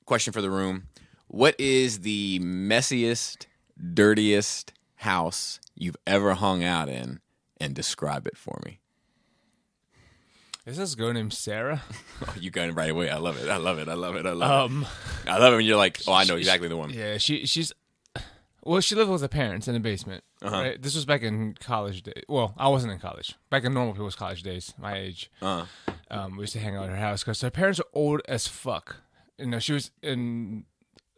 question for the room. What is the messiest, dirtiest house you've ever hung out in? And describe it for me. Is this girl named Sarah? Oh, you got it right away. I love it. I love it when you're like, oh, I know exactly the one. Yeah, she's... Well, she lived with her parents in the basement. Right? This was back in college days. Well, I wasn't in college. Back in normal people's college days, my age. We used to hang out at her house because her parents were old as fuck. You know, she was in,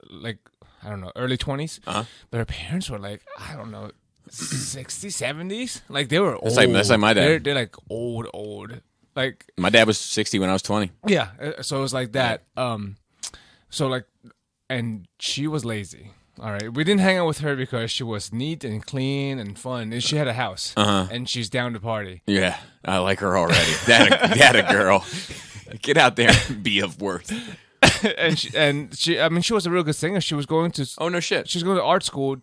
like, I don't know, early 20s. But her parents were like, I don't know, 60s, 70s? Like, they were old. That's like my dad. They're like old. Like, my dad was 60 when I was 20. Yeah, so it was like that. So, like, and she was lazy. All right, we didn't hang out with her because she was neat and clean and fun, and she had a house, and she's down to party. Yeah, I like her already. That a girl. Get out there and be of worth. and she, I mean, she was a real good singer. She was going to... Oh, no shit. She was going to art school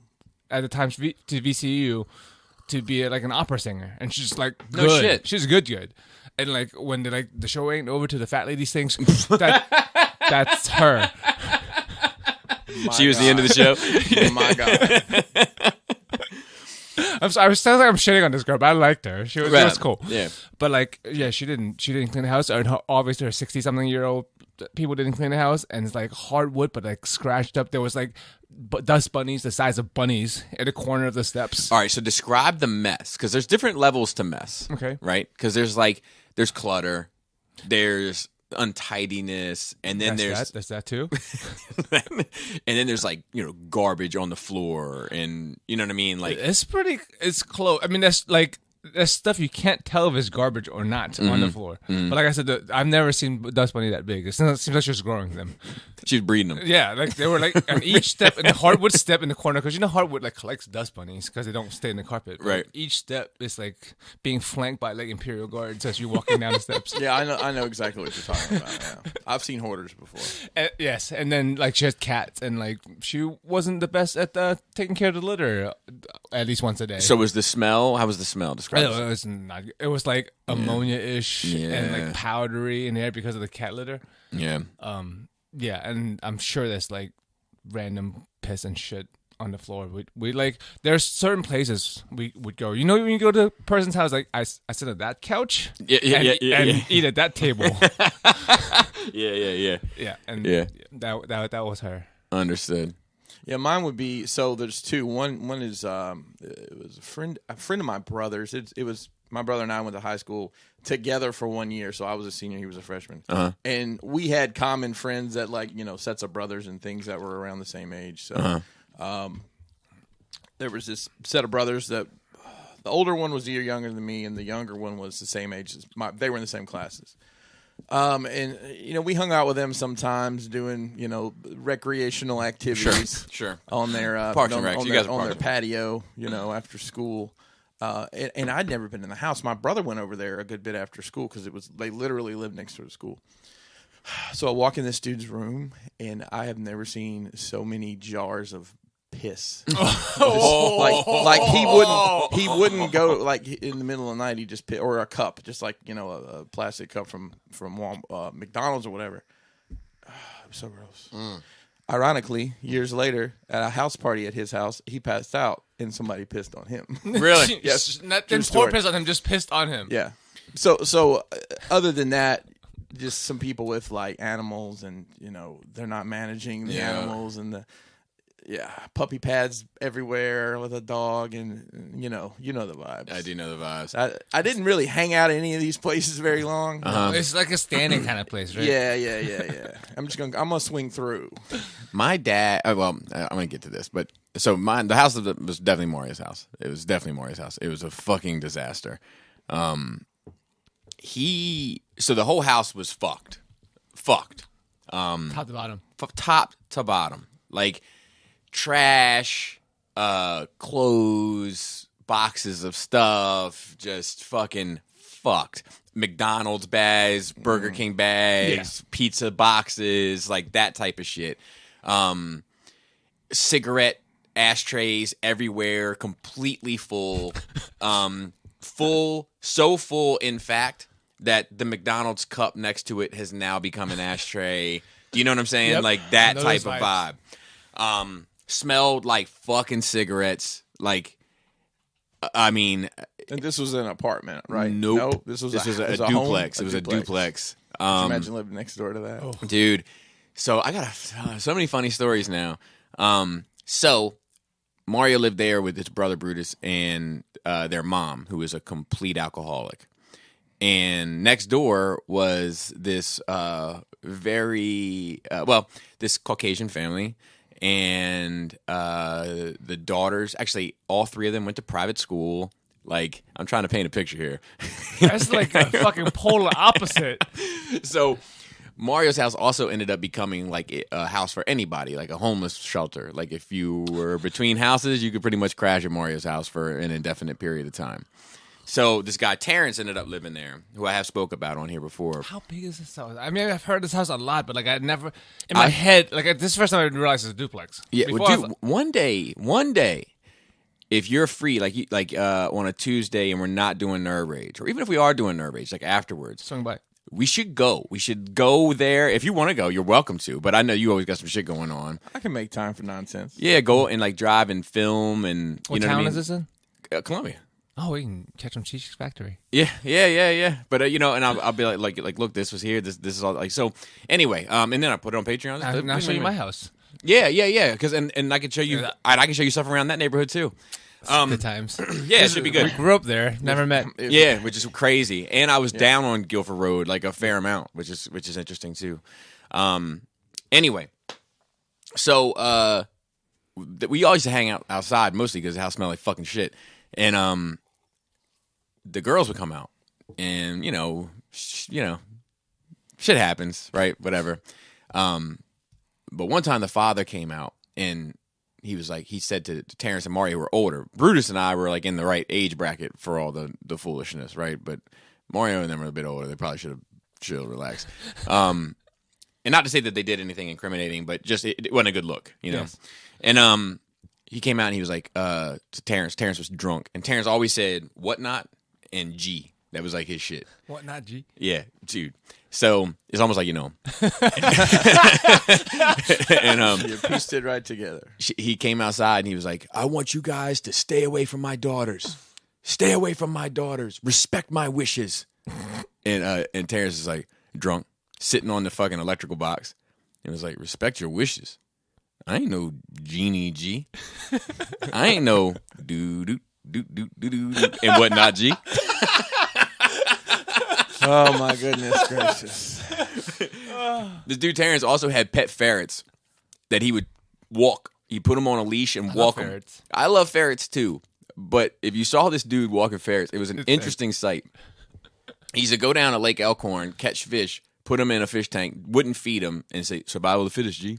at the time to VCU to be like an opera singer, and she's like, good. No shit. She's good. And like when the show ain't over to the fat lady sings, that's her. She was the end of the show. Oh my God. I'm sorry. I sounds like I'm shitting on this girl, but I liked her. She was cool. Yeah. But like, yeah, she didn't clean the house. And obviously, her 60-something-year-old people didn't clean the house, and it's like hardwood, but like scratched up. There was like dust bunnies the size of bunnies in the corner of the steps. All right, so describe the mess, because there's different levels to mess. Okay. Right? Because there's clutter, there's untidiness, and then there's that too. and then there's like, you know, garbage on the floor, and you know what I mean, like it's close. I mean, that's stuff you can't tell if it's garbage or not on the floor. But like I said, I've never seen dust bunny that big. It seems like she was growing them. She's breeding them. Yeah, like they were like on each step, and the hardwood step in the corner, because you know hardwood like collects dust bunnies because they don't stay in the carpet. Right. Each step is like being flanked by like Imperial Guards as you're walking down the steps. Yeah, I know exactly what you're talking about. Yeah. I've seen hoarders before. Yes, and then like she has cats, and like she wasn't the best at taking care of the litter at least once a day. So was the smell? How was the smell? Describe It was not. It was like ammonia-ish and like powdery in there because of the cat litter. Yeah. Yeah, and I'm sure there's like random piss and shit on the floor. We like there's certain places we would go. You know when you go to a person's house, like I sit at that couch, and eat at that table. Yeah. Yeah, and that was her. Understood. Yeah, mine would be, so there's two. One is it was a friend of my brother's. It was my brother and I went to high school together for 1 year. So I was a senior, he was a freshman, and we had common friends that, like, you know, sets of brothers and things that were around the same age. So there was this set of brothers that the older one was a year younger than me, and the younger one was the same age as they were in the same classes. And you know, we hung out with them sometimes doing, you know, recreational activities. Sure. On their Parks and Recs. on their patio, you know, after school. And I'd never been in the house. My brother went over there a good bit after school because they literally lived next to the school. So I walk in this dude's room, and I have never seen so many jars of piss. Like he wouldn't go, like, in the middle of the night. He just piss, or a cup, just like, you know, a plastic cup from McDonald's or whatever. It was so gross. Ironically, years later, at a house party at his house, he passed out and somebody pissed on him. Really? Yes. Didn't pour piss on him, just pissed on him. Yeah. So other than that, just some people with like animals, and you know, they're not managing the animals, and puppy pads everywhere with a dog, and you know the vibes. I do know the vibes. I didn't really hang out at any of these places very long. It's like a standing kind of place, right? Yeah. I'm gonna swing through. My dad. Well, I'm gonna get to this, but so the house was definitely Maury's house. It was definitely Maury's house. It was a fucking disaster. So the whole house was fucked. Top to bottom. Top to bottom. Like trash, clothes, boxes of stuff, just fucking fucked. McDonald's bags, Burger King bags, pizza boxes, like that type of shit. Cigarette ashtrays everywhere, completely full. So full, in fact, that the McDonald's cup next to it has now become an ashtray. Do you know what I'm saying? Yep. Like that Those type of vibes. vibe. Smelled like fucking cigarettes. Like, I mean, And this was an apartment, right? Nope. This was a duplex. It was a duplex. Could you imagine living next door to that? Dude. So I got so many funny stories now. So Mario lived there with his brother Brutus and their mom, who is a complete alcoholic. And next door was this this Caucasian family. And the daughters, actually, all three of them went to private school. Like, I'm trying to paint a picture here. That's like a fucking polar opposite. So Mario's house also ended up becoming like a house for anybody, like a homeless shelter. Like if you were between houses, you could pretty much crash at Mario's house for an indefinite period of time. So this guy Terrence ended up living there, who I have spoke about on here before. How big is this house? I mean, I've heard this house a lot, but like I never in my head. Like this is the first time I realized it's a duplex. Yeah, Before well, I dude, was- one day, if you're free, like on a Tuesday, and we're not doing Nerve Rage, or even if we are doing Nerve Rage, like afterwards, swing by. we should go. We should go there. If you want to go, you're welcome to. But I know you always got some shit going on. I can make time for nonsense. Yeah, go and like drive and film and What you know town what I mean? is this in? Columbia. Oh, we can catch them Cheesecake Factory. Yeah. But you know, and I'll be like, look, this was here. This is all like so. Anyway, and then I put it on Patreon. I'll show you my house. Yeah. Because and I can show you. I can show you stuff around that neighborhood too. Good times. Yeah, it should be good. We grew up there. Never met. Yeah, which is crazy. And I was down on Guilford Road like a fair amount, which is interesting too. Anyway, so we always hang out outside mostly because the house smelled like fucking shit. And the girls would come out, and you know, shit happens, right? Whatever. But one time the father came out, and he was like, he said to Terrence and Mario, who were older. Brutus and I were like in the right age bracket for all the foolishness, right? But Mario and them were a bit older. They probably should have chilled, relaxed. And not to say that they did anything incriminating, but just it wasn't a good look, you know. Yes. And he came out and he was like to Terrence. Terrence was drunk, and Terrence always said "what not" and "G." That was like his shit. What not, G? Yeah, dude. So it's almost like you know him. And You pieced it right together. he came outside and he was like, "I want you guys to stay away from my daughters. Stay away from my daughters. Respect my wishes." And Terrence is like drunk, sitting on the fucking electrical box, and was like, "Respect your wishes. I ain't no genie G. I ain't no do do do do do do and whatnot G." Oh my goodness gracious! This dude Terrence also had pet ferrets that he would walk. He put them on a leash and walk them. ferrets. I love ferrets too, but if you saw this dude walking ferrets, it was an interesting sight. He used to go down to Lake Elkhorn, catch fish, put them in a fish tank, wouldn't feed them, and say, "Survival of the fittest, G."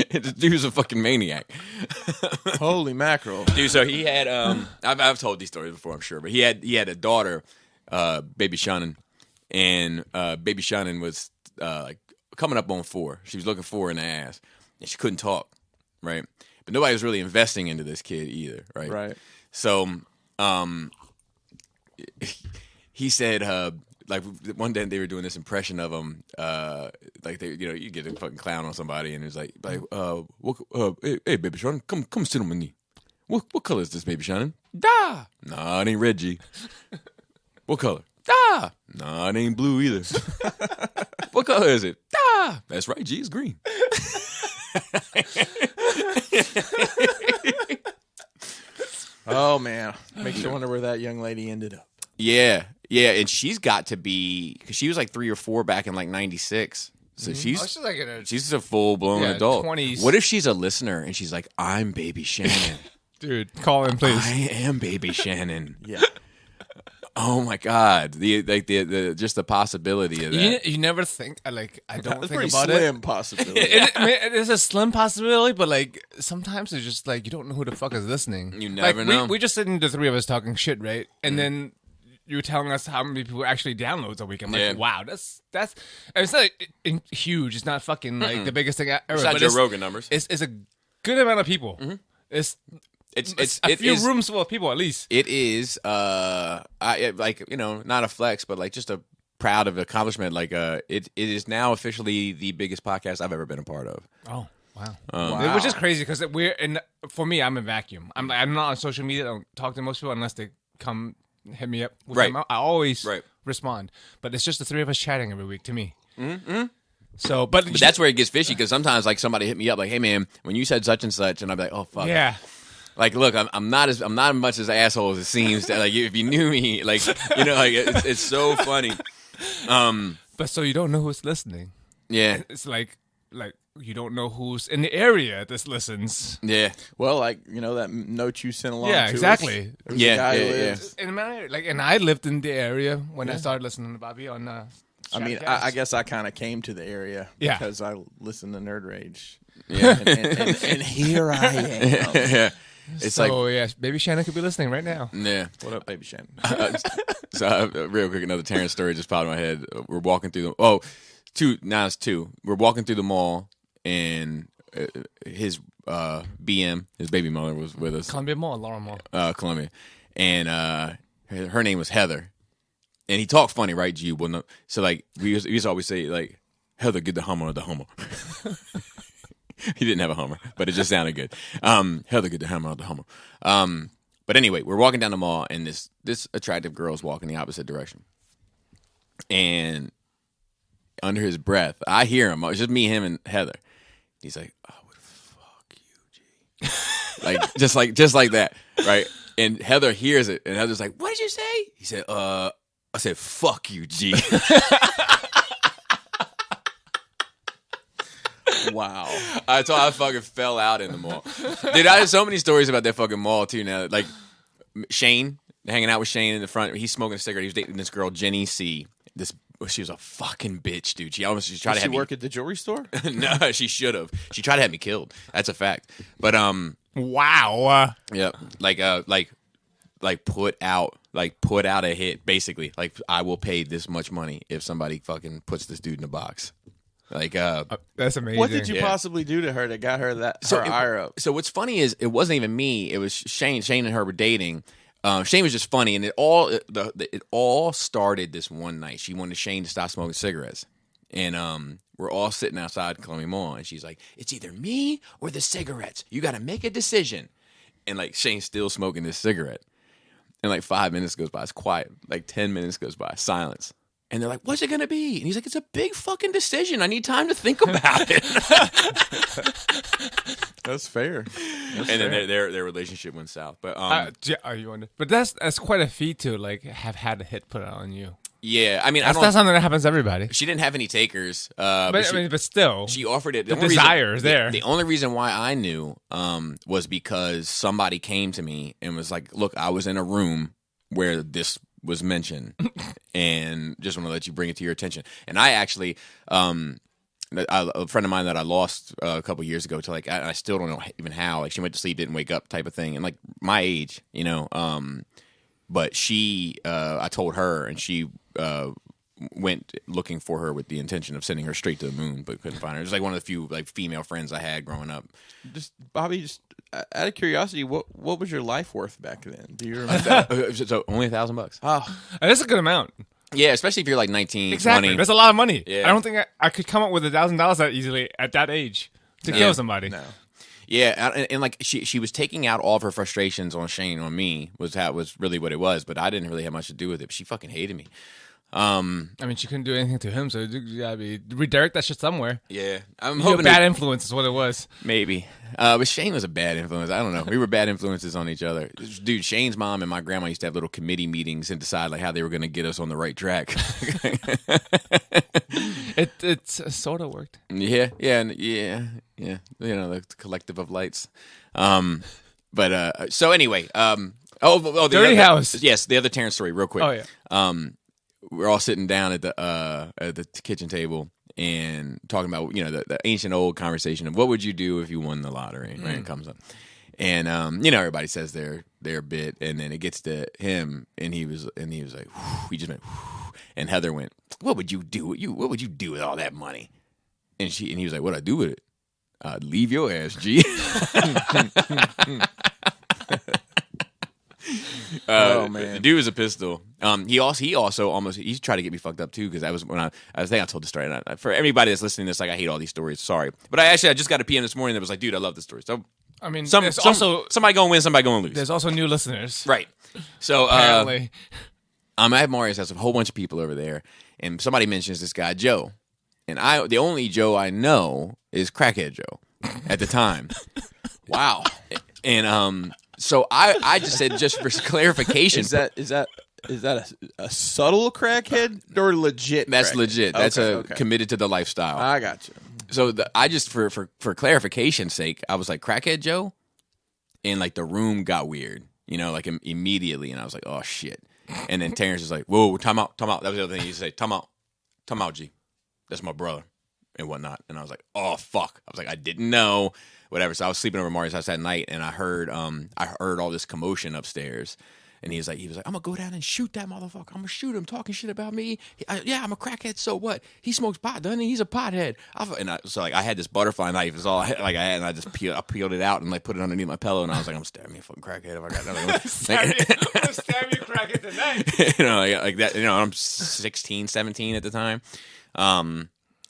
This dude's a fucking maniac. Holy mackerel! Dude, so he had I've told these stories before, I'm sure, but he had a daughter, baby Shannon, and baby Shannon was like coming up on 4. She was looking 4 in the ass, and she couldn't talk, right? But nobody was really investing into this kid either, right? Right. So he said like one day they were doing this impression of him, like they, you know, you get a fucking clown on somebody, and it's like, hey, baby Shannon, come sit on my knee. What color is this, baby Shannon? Da. Nah, it ain't red, G. What color? Da. Nah, it ain't blue either. What color is it? Da. That's right, G. It's green. Oh man, makes you wonder where that young lady ended up. Yeah, and she's got to be, because she was like 3 or 4 back in like '96. So she's like in a she's a full blown adult. 20s. What if she's a listener and she's like, "I'm baby Shannon. dude. Call in, please. I am baby Shannon." Yeah. Oh my God! The just the possibility of that. You never think. I don't That's think pretty about slim possibility. it is a slim possibility, but like sometimes it's just like you don't know who the fuck is listening. You never know. We just sitting the 3 of us talking shit, right? And then you were telling us how many people actually downloads a week. I'm like, wow, that's. And it's not huge. It's not fucking like the biggest thing ever. It's not but Joe Rogan numbers. It's a good amount of people. It's a few rooms full of people at least. It is, I like, you know, not a flex, but like just a proud of the accomplishment. Like, it is now officially the biggest podcast I've ever been a part of. Oh. Wow. Wow. Which is crazy because for me, I'm a vacuum. I'm not on social media. I don't talk to most people unless they come hit me up. With Right. I always Right. respond. But it's just the three of us chatting every week to me. Mm-hmm. So, but that's where it gets fishy because sometimes like somebody hit me up like, "Hey man, when you said such and such," and I'm like, "Oh fuck." Yeah. Like, look, I'm not as much as asshole as it seems. Like, if you knew me, like, you know, like it's so funny. But so you don't know who's listening. Yeah. It's like you don't know who's in the area that listens. Yeah. Well, like, you know, that note you sent along Yeah, to exactly. us? There's a guy who lives- In my area, and I lived in the area when I started listening to Bobby on. I mean, I guess I kind of came to the area because I listened to Nerd Rage. Yeah. and here I am. Yeah. It's so yeah, baby Shannon could be listening right now. Yeah. What up, baby Shannon? So real quick, another Terrence story just popped in my head. We're walking through now it's two. We're walking through the mall, and his BM, his baby mother, was with us. Columbia Mall, Laurel Mall. Columbia, and her name was Heather, and he talked funny, right? G, well, no, so like we used to always say like, Heather, get the Hummer or the Hummer. He didn't have a Hummer, but it just sounded good. Heather, get the Hummer or the Hummer. But anyway, we're walking down the mall, and this attractive girl is walking the opposite direction, and under his breath, I hear him. It's just me, him, and Heather. He's like, "I would fuck you, G." just like that, right? And Heather hears it, and Heather's like, "What did you say?" He said, I said, "Fuck you, G." Wow. I fucking fell out in the mall. Dude, I have so many stories about that fucking mall, too, now. Like, Shane, hanging out with Shane in the front. He's smoking a cigarette. He was dating this girl, Jenny C. She was a fucking bitch, dude. She tried to have me work at the jewelry store? No, she should have. She tried to have me killed. That's a fact. But wow. yeah, like put out a hit, basically. Like, I will pay this much money if somebody fucking puts this dude in a box. Like, that's amazing. What did you possibly do to her that got her her ire up? So what's funny is it wasn't even me. It was Shane. Shane and her were dating. Shane was just funny, and it all started this one night. She wanted Shane to stop smoking cigarettes, and we're all sitting outside Columbia Mall, and she's like, "It's either me or the cigarettes. You got to make a decision." And like Shane's still smoking this cigarette, and like 5 minutes goes by, it's quiet. Like 10 minutes goes by, silence. And they're like, "What's it gonna be?" And he's like, "It's a big fucking decision. I need time to think about it." That's fair. Then their relationship went south. But you wonder? But that's quite a feat to like have had a hit put on you. yeah, I mean, That's not something that happens to everybody. She didn't have any takers. But still, she offered it. The desire is there. The only reason why I knew was because somebody came to me and was like, "Look, I was in a room where this was mentioned, and just want to let you bring it to your attention." And I actually, a friend of mine that I lost a couple years ago to like, I still don't know even how. Like, she went to sleep, didn't wake up, type of thing, and like my age, you know. But she, I told her, and she went looking for her with the intention of sending her straight to the moon, but couldn't find her. It was like one of the few like female friends I had growing up. Bobby, just out of curiosity, what was your life worth back then? Do you remember? So only $1,000. Oh, that's a good amount. Yeah, especially if you're like 19, Exactly, 20. that's a lot of money. Yeah. I don't think I could come up with $1,000 that easily at that age to kill somebody. no. Yeah, and like she was taking out all of her frustrations on Shane, on me, was really what it was. But I didn't really have much to do with it. But she fucking hated me. I mean, she couldn't do anything to him, so you gotta redirect that shit somewhere. Yeah, I'm You're a hoping bad influence is what it was. maybe. But Shane was a bad influence. I don't know. We were bad influences on each other. Dude, Shane's mom and my grandma used to have little committee meetings and decide like how they were going to get us on the right track. It's sort of worked. Yeah. You know, the collective of lights. So anyway, the Dirty House. Yes, the other Terrence story, real quick. Oh yeah. We're all sitting down at the kitchen table and talking about, you know, the ancient old conversation of what would you do if you won the lottery, right? It comes up. And you know, everybody says their bit, and then it gets to him, and he was like, whew, he just went, whew, and Heather went, "What would you do? What would you do with all that money?" And he was like, "What'd I do with it? I'd leave your ass, G." Oh man, the dude was a pistol. He also almost tried to get me fucked up too because that was when I think I told the story. And for everybody that's listening to this, like I hate all these stories. Sorry, but I just got a PM this morning that was like, dude, I love this story. So I mean, also somebody gonna win, somebody gonna lose. There's also new listeners, right? So apparently, I have Mario's house, a whole bunch of people over there, and somebody mentions this guy Joe, and the only Joe I know is Crackhead Joe at the time. wow. And so I just said, just for clarification, Is that a subtle crackhead or legit? That's crackhead? legit. That's committed to the lifestyle. I got you. So I just for clarification's sake, I was like Crackhead Joe, and like the room got weird, like immediately, and I was like, oh shit. And then Terrence was like, whoa, time out. That was the other thing he said, time out, G. That's my brother and whatnot. And I was like, oh fuck. I was like, I didn't know. Whatever. So I was sleeping over Mario's house that night, and I heard all this commotion upstairs. And he was like, I'm gonna go down and shoot that motherfucker. I'm gonna shoot him, talking shit about me. Yeah, I'm a crackhead. So what? He smokes pot, doesn't he? He's a pothead. So I had this butterfly knife. Is all I had, and I just peeled it out and like put it underneath my pillow. And I was like, I'm stabbing me a fucking crackhead if I got another one. I'm gonna stab you, crackhead tonight. like that. I'm 16, 17 at the time.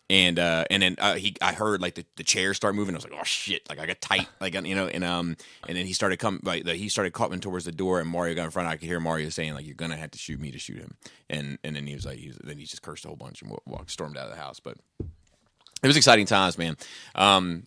And then I heard like the chairs start moving. I was like, oh shit! Like I got tight, like and then he started coming towards the door, and Mario got in front. I could hear Mario saying like, "You're gonna have to shoot me to shoot him." And then he was like, then he just cursed a whole bunch and stormed out of the house. But it was exciting times, man.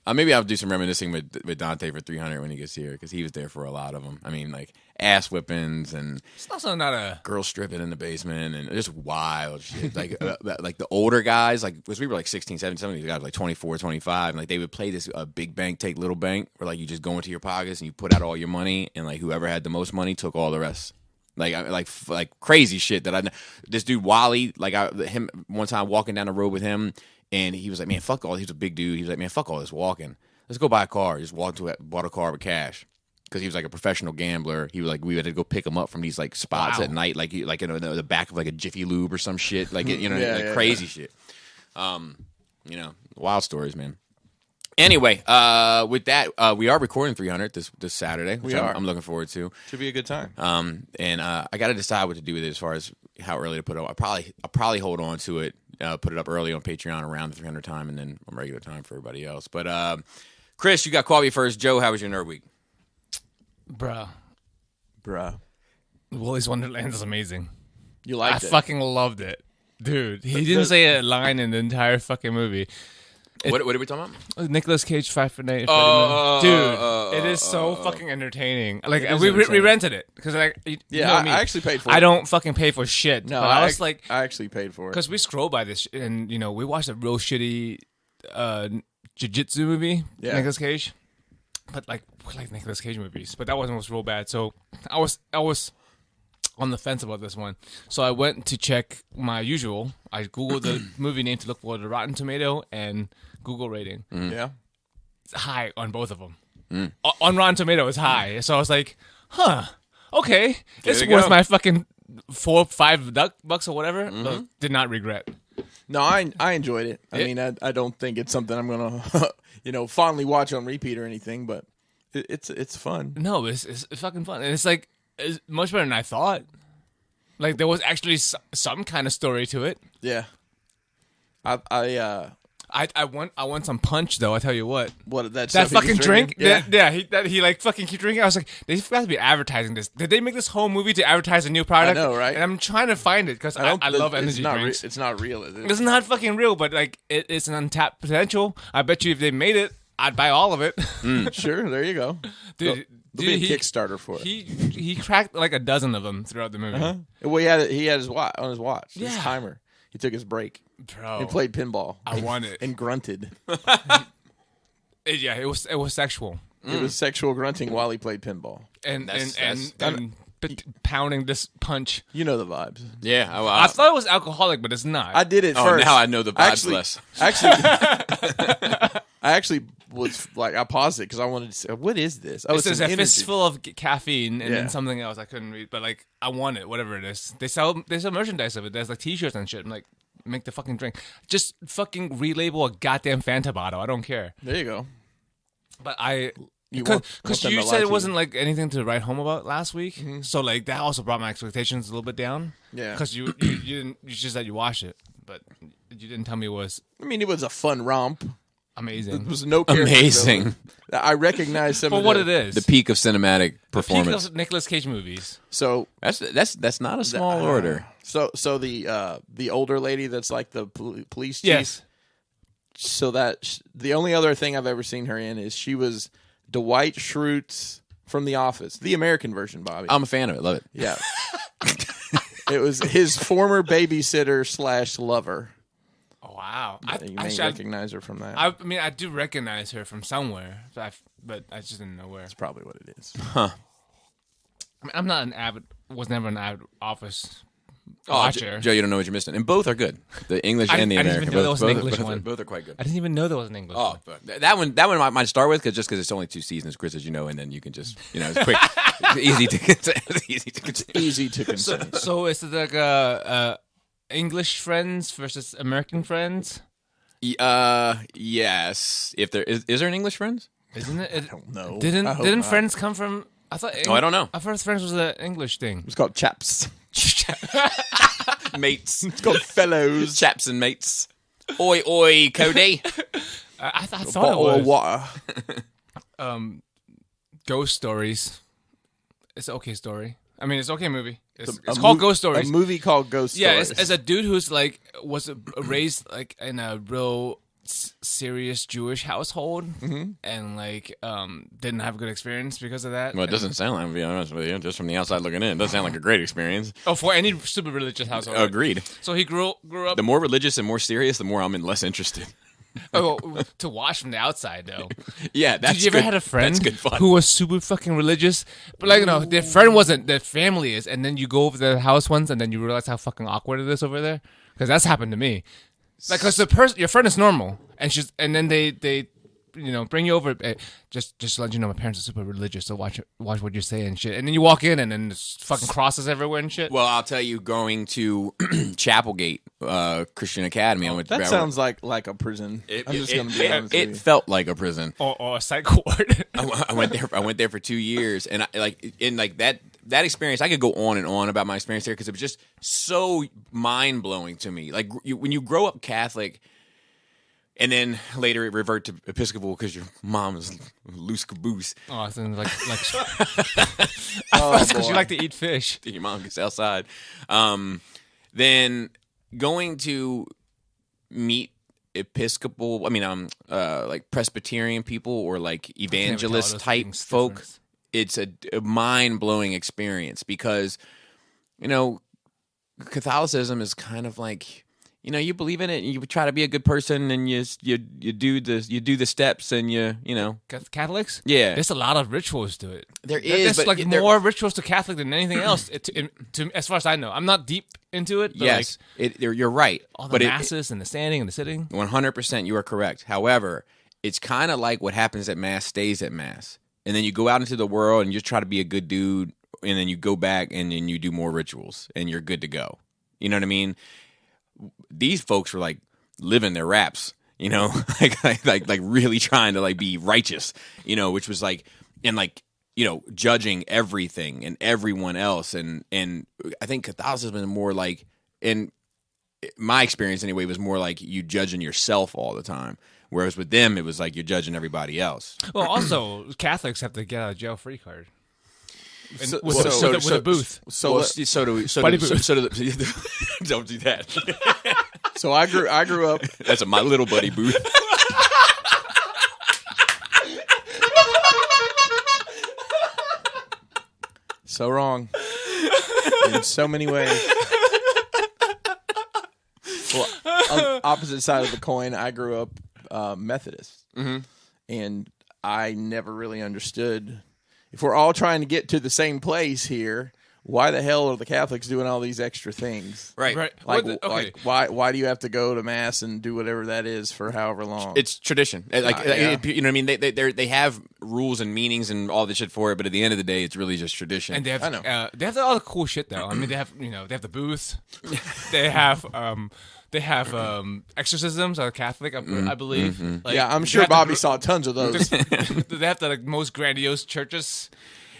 Maybe I'll do some reminiscing with Dante for 300 when he gets here because he was there for a lot of them. I mean, like ass whippings and it's also not a girl stripping in the basement and just wild shit. Like like the older guys, like because we were like 16, 17, some of these guys were like 24, 25, and like they would play this big bank take little bank where like you just go into your pockets and you put out all your money and like whoever had the most money took all the rest. Like crazy shit that this dude Wally, like him one time walking down the road with him. And he was like, man, fuck all. He's a big dude. He was like, man, fuck all this walking. Let's go buy a car. Just bought a car with cash because he was like a professional gambler. He was like, we had to go pick him up from these like spots at night, like in the back of like a Jiffy Lube or some shit, like crazy shit. Wild stories, man. Anyway, with that, we are recording 300 this Saturday, which I'm looking forward to. Should be a good time. And I got to decide what to do with it as far as how early to put it up. I'll probably hold on to it. Put it up early on Patreon around the 300 time, and then on regular time for everybody else. But Chris, you got coffee first. Joe, how was your nerd week? Bruh. Willy's Wonderland is amazing. You liked it? I fucking loved it. Dude, he didn't say a line in the entire fucking movie. What are we talking about? Nicolas Cage, 5 for Night. Dude, it is so fucking entertaining. Like we rented it because like I actually paid for it. I don't fucking pay for shit. No, but I was like, I actually paid for it because we scrolled by this and we watched a real shitty jiu-jitsu movie. Yeah, Nicolas Cage, but like we like Nicolas Cage movies, but that one was real bad. So I was on the fence about this one. So I went to check my usual. I Googled the movie name to look for the Rotten Tomato and Google rating. Yeah. It's high on both of them. On Rotten Tomato, it's high. So I was like, okay. It's worth my fucking $4-5 or whatever. Did not regret. No, I enjoyed it. I mean, I don't think it's something I'm going to, fondly watch on repeat or anything, but it's fun. No, it's fucking fun. And it's like, it's much better than I thought. Like there was actually some kind of story to it. Yeah. I want some punch though. I tell you what. What that fucking drink? Yeah. He like fucking keep drinking. I was like, they have to be advertising this. Did they make this whole movie to advertise a new product? I know, right? And I'm trying to find it because I love energy drinks. It's not real. It's not fucking real, but like it's an untapped potential. I bet you if they made it, I'd buy all of it. Sure, there you go, dude. There'll be a Kickstarter for it. He cracked like a dozen of them throughout the movie. Well, he had his watch on his watch. Yeah. His timer. He took his break. Bro, and played pinball. I want it and grunted. It was sexual. It was sexual grunting while he played pinball and pounding this punch. You know the vibes. Yeah, I thought it was alcoholic, but it's not. I did it first. Now I know the vibes less. I actually was like, I paused it because I wanted to say, what is this? Oh, it's a fistful of caffeine and then something else I couldn't read, but like I want it, whatever it is. They sell merchandise of it. There's like T-shirts and shit. I'm like, make the fucking drink. Just fucking relabel a goddamn Fanta bottle. I don't care. There you go. But I Because them you to lie said to it wasn't like anything to write home about last week, Mm-hmm. so like that also brought my expectations a little bit down. Yeah. Because you didn't, you just said you watched it, but you didn't tell me it was I mean, it was a fun romp. There amazing. was no character Amazing. development. I recognize some For of what the, it is, The peak of cinematic peak performance. of Nicolas Cage movies. So That's not a small order. So the older lady that's like the police chief. Yes, So that the only other thing I've ever seen her in is she was Dwight Schrute from The Office, the American version, Bobby. I'm a fan of it. Love it. Yeah. It was his former babysitter / lover. oh, wow. You may recognize her from that. I mean, I do recognize her from somewhere, but I just didn't know where. That's probably what it is. I mean, I'm not was never an avid Office Oh, watcher. Joe, you don't know what you're missing. And both are good. The English and the I didn't American. even know there was an both, English both, one. Both are quite good. I didn't even know there was an English Oh, one. but that one I might start with because it's only 2 seasons, Chris, as you know, and then you can just it's quick, it's easy to consider. Easy to consume. So is it like English friends versus American friends? Yes. If there is there an English Friends? Isn't it? I don't know. I Didn't hope not. Friends come from? I thought. Oh, I don't know. I thought Friends was an English thing. It's called Chaps. Mates, It's called Fellows. chaps and mates. Oi, oi, Cody. I thought it Bottle of was. water. Ghost Stories. It's an okay story. I mean, it's an okay movie. It's A called mo- Ghost Stories. A movie called Ghost Yeah, Stories. as a dude who's like was raised like in a real serious Jewish household, and like didn't have a good experience because of that. Well, it doesn't sound like, to be honest with you, just from the outside looking in, it doesn't sound like a great experience. Oh, for any super religious household. Agreed. So he grew up The more religious and more serious, the more I'm less interested. to watch from the outside though. Yeah, that's Did you ever good. had a friend That's good fun. who was super fucking religious, but like their friend wasn't, their family is, and then you go over to their house once, and then you realize how fucking awkward it is over there? Because that's happened to me. Like, cause your friend is normal, and then they bring you over. Just to let you know, my parents are super religious, so watch what you say and shit. And then you walk in, and then there's fucking crosses everywhere and shit. Well, I'll tell you, going to Chapelgate Christian Academy, That sounds like a prison. I'm just going to be honest with it you. felt like a prison. Or a psych ward. I went there for 2 years, and that experience, I could go on and on about my experience there because it was just so mind blowing to me. Like when you grow up Catholic, and then later it revert to Episcopal because your mom is loose caboose. Oh, so like Oh, because you boy. like to eat fish. Your mom gets outside. Then going to meet Episcopal, like Presbyterian people or like evangelist those type things folk. different. It's a mind blowing experience because, Catholicism is kind of like, you believe in it and you try to be a good person and you do the steps and Catholics? Yeah. There's a lot of rituals to it. There is, There's but like more rituals to Catholic than anything else. To as far as I know, I'm not deep into it. But yes, you're right. all the But masses and the standing and the sitting. 100%, you are correct. However, it's kind of like what happens at Mass stays at Mass. And then you go out into the world and you just try to be a good dude, and then you go back and then you do more rituals, and you're good to go. You know what I mean? These folks were like living their raps, like really trying to like be righteous, which was like, and like, judging everything and everyone else. And I think Catholicism is more like, in my experience anyway, was more like you judging yourself all the time. Whereas with them, it was like you're judging everybody else. Well, also Catholics have the get out of jail free card. And So- with so- a booth. So Well, so do we. Buddy booth. Don't do that. so I grew up. That's my little buddy booth. So wrong in so many ways. Well, on the opposite side of the coin, I grew up Methodist, and I never really understood, if we're all trying to get to the same place here, why the hell are the Catholics doing all these extra things? Right. Like, okay. why do you have to go to Mass and do whatever that is for however long? It's tradition. Like yeah. you know what I mean? They have rules and meanings and all this shit for it, but at the end of the day, it's really just tradition. And they have, I know. they have all the cool shit though. I mean, they have the booth. They have They have exorcisms are Catholic, I believe. Like, Yeah, I'm they sure have the Bobby saw tons of those. They have the like, most grandiose churches.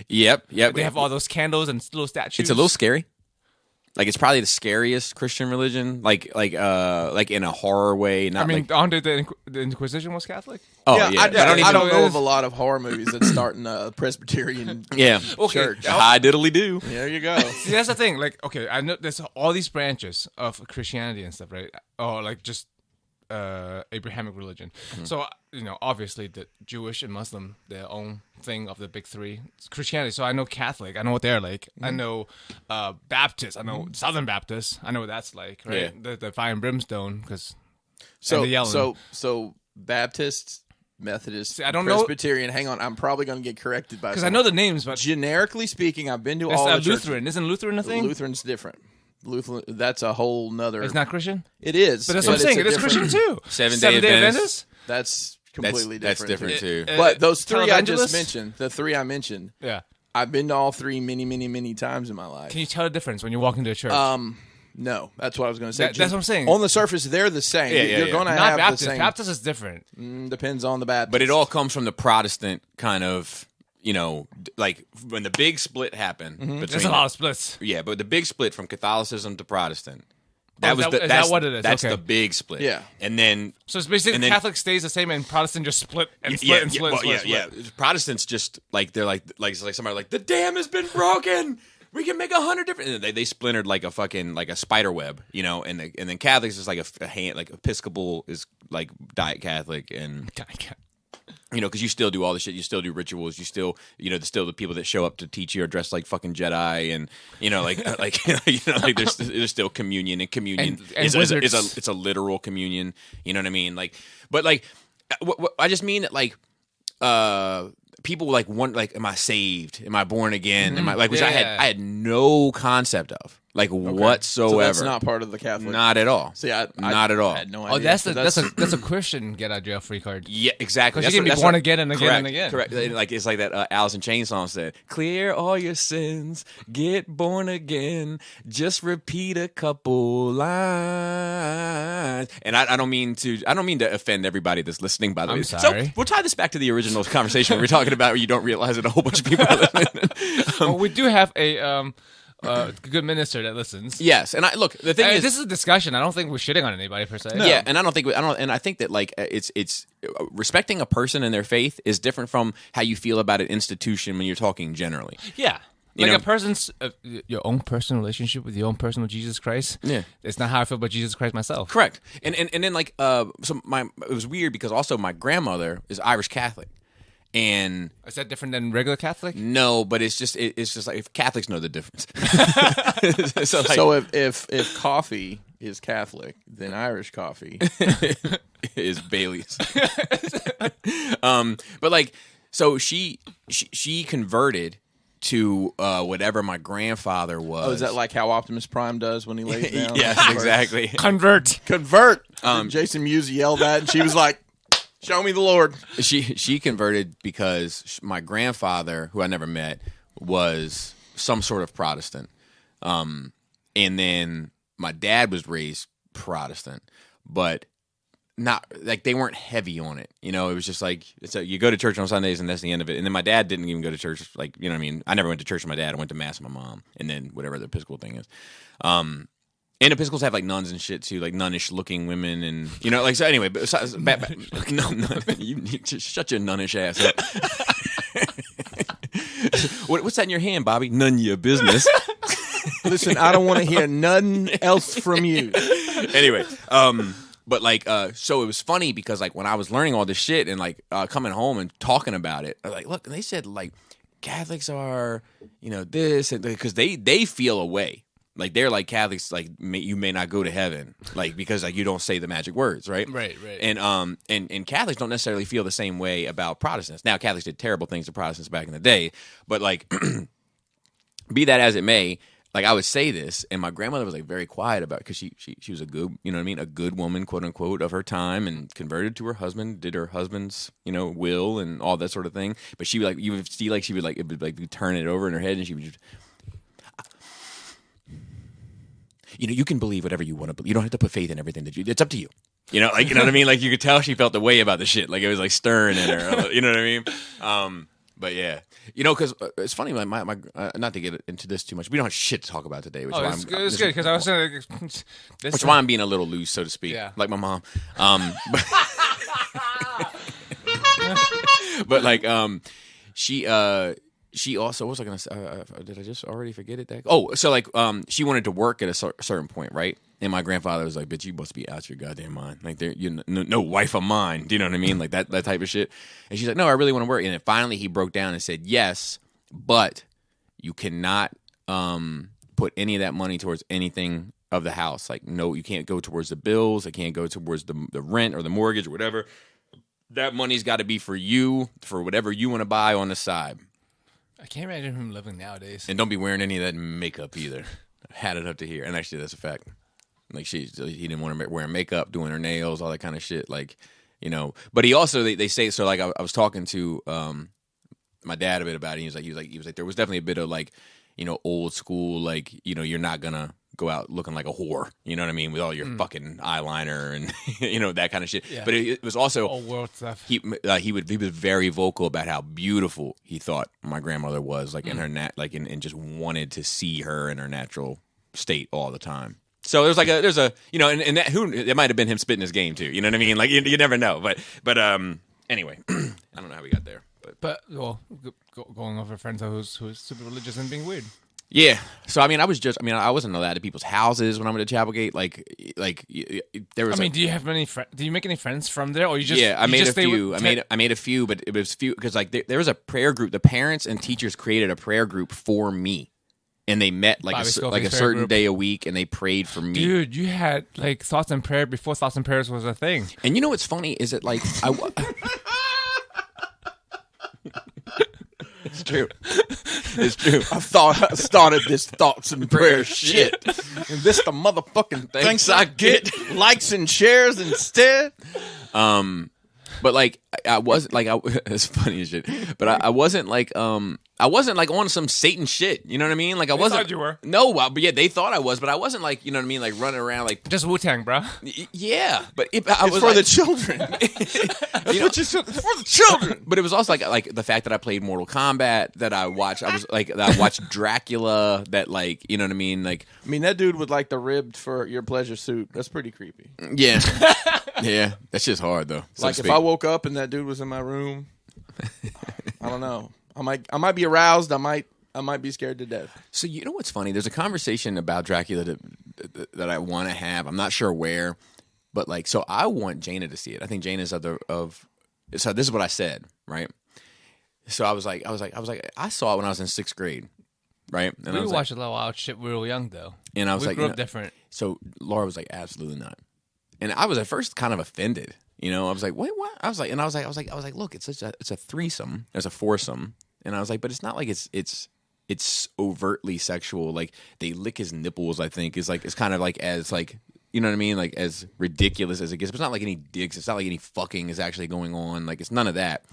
Yep. They have all those candles and little statues. It's a little scary. Like it's probably the scariest Christian religion. Like in a horror way. Not I mean, like, Andre the Inquisition was Catholic. oh yeah, yeah. I don't even don't know know of a lot of horror movies that start in a Presbyterian Yeah. church. Hi diddly do. There you go. See, that's the thing. Like, okay, I know there's all these branches of Christianity and stuff, right? Or like just Abrahamic religion. So obviously the Jewish and Muslim, their own thing of the big three. It's Christianity. So I know Catholic. I know what they're like. I know Baptist. I know Southern Baptist. I know what that's like. Right? Yeah. The fire and brimstone because So Baptists, Methodists, I don't know- Presbyterian. Hang on, I'm probably going to get corrected by because I know the names, but generically speaking, I've been to it's all the Lutheran. churches. Isn't Lutheran a thing? Lutheran's different. Lutheran, that's a whole nother. It's not Christian. It is, But that's what I'm saying. it's It a is different- Christian too. Seven-day Adventist? That's completely That's different. different too. But those three I just Televangelists? mentioned, the three I mentioned, Yeah. I've been to all three many times in my life. Can you tell the difference when you walk into a church? No, that's what I was going to say. That's what I'm saying. On the surface, they're the same. Yeah, You're yeah. going to Not have Baptist. the same. Baptist is different. Depends on the Baptist. But it all comes from the Protestant kind of, like when the big split happened between There's a lot of splits. yeah, but the big split from Catholicism to Protestant. is that what it is? That's Okay. the big split. Yeah. And then So it's basically And then- Catholic stays the same and Protestant just split and split and split. well, and split, yeah. split. Protestants just like they're like somebody like the dam has been broken. We can make 100 different. And they splintered like a fucking like a spider web, and then Catholics is like a hand like Episcopal is like diet Catholic and because you still do all the shit. You still do rituals. You still, there's still the people that show up to teach you are dressed like fucking Jedi, and like there's still communion, and communion And is wizards. it's a literal communion. You know what I mean? Like, but like, I just mean that like, people like want like, am I saved? Am I born again? Am I like, which I had no concept of like whatsoever. So that's not part of the Catholic. Not at all. See, I not at all. had no Oh, idea. that's a Christian get out of jail free card. Yeah, exactly. 'Cause you can be That's born what- again and again and again. Correct. Like it's like that Alice in Chains song said, "Clear all your sins, get born again. Just repeat a couple lines." And I don't mean to offend everybody that's listening. By the way, I'm sorry. So we'll tie this back to the original conversation we were talking about, where you don't realize that a whole bunch of people are listening. Well, we do have a good minister that listens. Yes, and the thing is, This is a discussion. I don't think we're shitting on anybody per se. yeah, and I think that like it's respecting a person and their faith is different from how you feel about an institution when you're talking generally. Yeah. You Like know- a person's your own personal relationship with your own personal Jesus Christ. Yeah. It's not how I feel about Jesus Christ myself. Correct. And then like it was weird because also my grandmother is Irish Catholic. And Is that different than regular Catholic? no, but it's just like if Catholics know the difference. so like, So if coffee is Catholic, then Irish coffee. is Bailey's. But like so she converted to whatever my grandfather was. Oh, is that like how Optimus Prime does when he lays down? Yes, exactly. Convert. Convert. Jason Mewes yelled that, and she was like, "Show me the Lord." She converted because my grandfather, who I never met, was some sort of Protestant, and then my dad was raised Protestant, but not like they weren't heavy on it. It was just like you go to church on Sundays and that's the end of it. And then my dad didn't even go to church. Like what I mean, I never went to church with my dad. I went to mass with my mom, and then whatever the Episcopal thing is. And Episcopals have like nuns and shit too, like nunnish looking women, and like so. Anyway, but no, you need to shut your nunnish ass up. What's that in your hand, Bobby? Nun Ya Bizness. Listen, I don't want to hear nothing else from you. Anyway, but like, so it was funny because like when I was learning all this shit and like coming home and talking about it, I was like, look, they said like Catholics are, this, and because they feel a way. Like they're like Catholics, like you may not go to heaven, like because like you don't say the magic words, right? Right. And Catholics don't necessarily feel the same way about Protestants. Now Catholics did terrible things to Protestants back in the day, but like, be that as it may, like I would say this, and my grandmother was like very quiet about it because she was a good, a good woman, quote unquote, of her time, and converted to her husband, did her husband's, will and all that sort of thing. But she would like, you would see like she would like it would like turn it over in her head, and she would just. you can believe whatever you want to believe. You don't have to put faith in everything that it's up to you. You know, like, you know what I mean? Like, you could tell she felt the way about the shit. Like, it was like stirring in her. You know what I mean? But yeah, because it's funny. My not to get into this too much. We don't have shit to talk about today. Which it's good because I was saying, which is why I'm being a little loose, so to speak, like my mom. But like she also, what was I gonna say? Did I just already forget it? So like she wanted to work at a certain point, right? And my grandfather was like, "Bitch, you must be out your goddamn mind. Like, no wife of mine. Do you know what I mean? Like that type of shit." And she's like, "No, I really want to work." And then finally, he broke down and said, "Yes, but you cannot put any of that money towards anything of the house. Like, no, you can't go towards the bills. It can't go towards the rent or the mortgage or whatever. That money's got to be for you, for whatever you want to buy on the side." I can't imagine him living nowadays. And don't be wearing any of that makeup either. Had it up to here, and actually, that's a fact. Like he didn't want to wear makeup, doing her nails, all that kind of shit. Like, But he also they say so. Like I was talking to my dad a bit about it. He was like there was definitely a bit of like old school, like you're not gonna go out looking like a whore. You know what I mean, with all your fucking eyeliner and that kind of shit. Yeah. But it was also old world stuff. He was very vocal about how beautiful he thought my grandmother was, like in her and just wanted to see her in her natural state all the time. So there's and that it might have been him spitting his game too. You know what I mean? Like you never know. But anyway, I don't know how we got there. But going over friends who's super religious and being weird. Yeah. So I wasn't allowed to people's houses when I went to Chapelgate. Like there was. Do you have many? Do you make any friends from there, or you just? Yeah, I made a few. I made a few, but it was few because like there was a prayer group. The parents and teachers created a prayer group for me. And they met like a certain day a week, and they prayed for me. Dude, you had like thoughts and prayer before thoughts and prayers was a thing. And what's funny is that like it's true. It's true. I started this thoughts and prayers shit. And this the motherfucking thanks I get likes and shares instead. But like I wasn't like it's funny as shit. But I wasn't like on some Satan shit. You know what I mean? Like I wasn't. Thought you were. No, but yeah, they thought I was, but I wasn't like what I mean, like running around like just Wu-Tang, bro. Yeah, but it's for the children. It's for the children. But it was also like the fact that I played Mortal Kombat, that I watched. I watched Dracula. That like you know what I mean? Like that dude with like the ribbed for your pleasure suit. That's pretty creepy. Yeah, yeah, that's just hard though. Like if I woke up and that dude was in my room, I don't know. I might be aroused. I might be scared to death. So you know what's funny? There's a conversation about Dracula that I want to have. I'm not sure where, but like, so I want Jaina to see it. I think Jaina's so this is what I said, right? So I was like, I saw it when I was in 6th grade, right? And we watched a lot of wild shit when we were young, though. And I was we grew up different. So Laura was like, absolutely not. And I was at first kind of offended. I was like, wait, what? I was like, look, it's a threesome. There's a foursome. And I was like, but it's not like it's overtly sexual. Like they lick his nipples, I think, is like it's kind of like as like you know what I mean, like as ridiculous as it gets. But it's not like any dicks. It's not like any fucking is actually going on. Like it's none of that.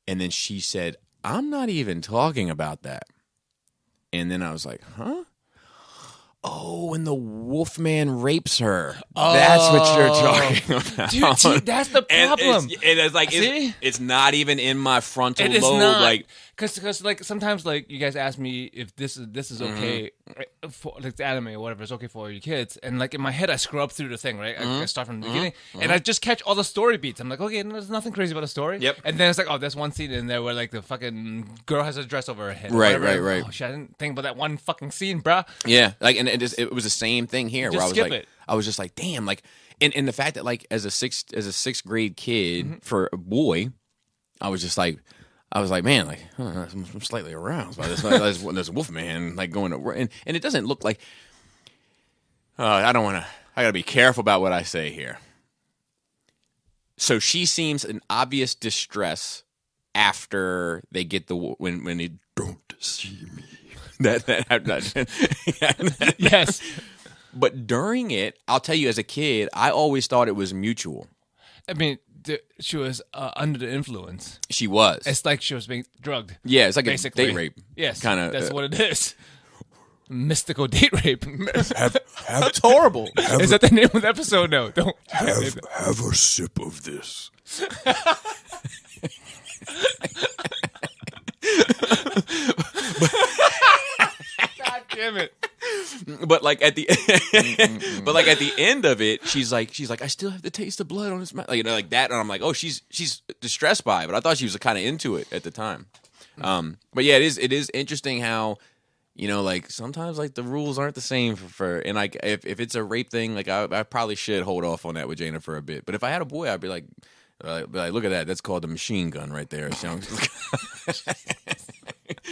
And then she said, "I'm not even talking about that." And then I was like, huh? Oh, and the Wolfman rapes her. Oh. That's what you're talking about. Dude, see, that's the problem. It's like it's not even in my frontal lobe. It is not. Like, because like sometimes like you guys ask me if this is okay, right, for like the anime or whatever, it's okay for your kids, and like in my head I scrub through the thing, right? I start from the beginning, and I just catch all the story beats. I'm like, okay, there's nothing crazy about the story. Yep. And then it's like, oh, there's one scene in there where like the fucking girl has a dress over her head. Right. Oh shit, I didn't think about that one fucking scene, bruh. Yeah, like and it was the same thing here Just where skip it. I was just like, damn, like, and the fact that like as a sixth grade kid for a boy, I was like, man, like I'm slightly aroused by this. There's a Wolfman like going to work, and it doesn't look like. I gotta be careful about what I say here. So she seems in obvious distress after they get when they don't see me. Yes. But during it, I'll tell you, as a kid, I always thought it was mutual. I mean, she was under the influence. She was. It's like she was being drugged. Yeah, it's like basically a date rape. Yes, kind of. That's what it is. mystical date rape. That's horrible. Is that the name of the episode? No, don't. Have a sip of this. God damn it. But like at the end of it, she's like, I still have the taste of blood on his mouth, like that, and I'm like, oh, she's distressed by it, but I thought she was kind of into it at the time. But yeah, it is interesting how, like sometimes like the rules aren't the same for and like if it's a rape thing, like I probably should hold off on that with Jana for a bit. But if I had a boy, I'd be like, look at that, that's called a machine gun right there.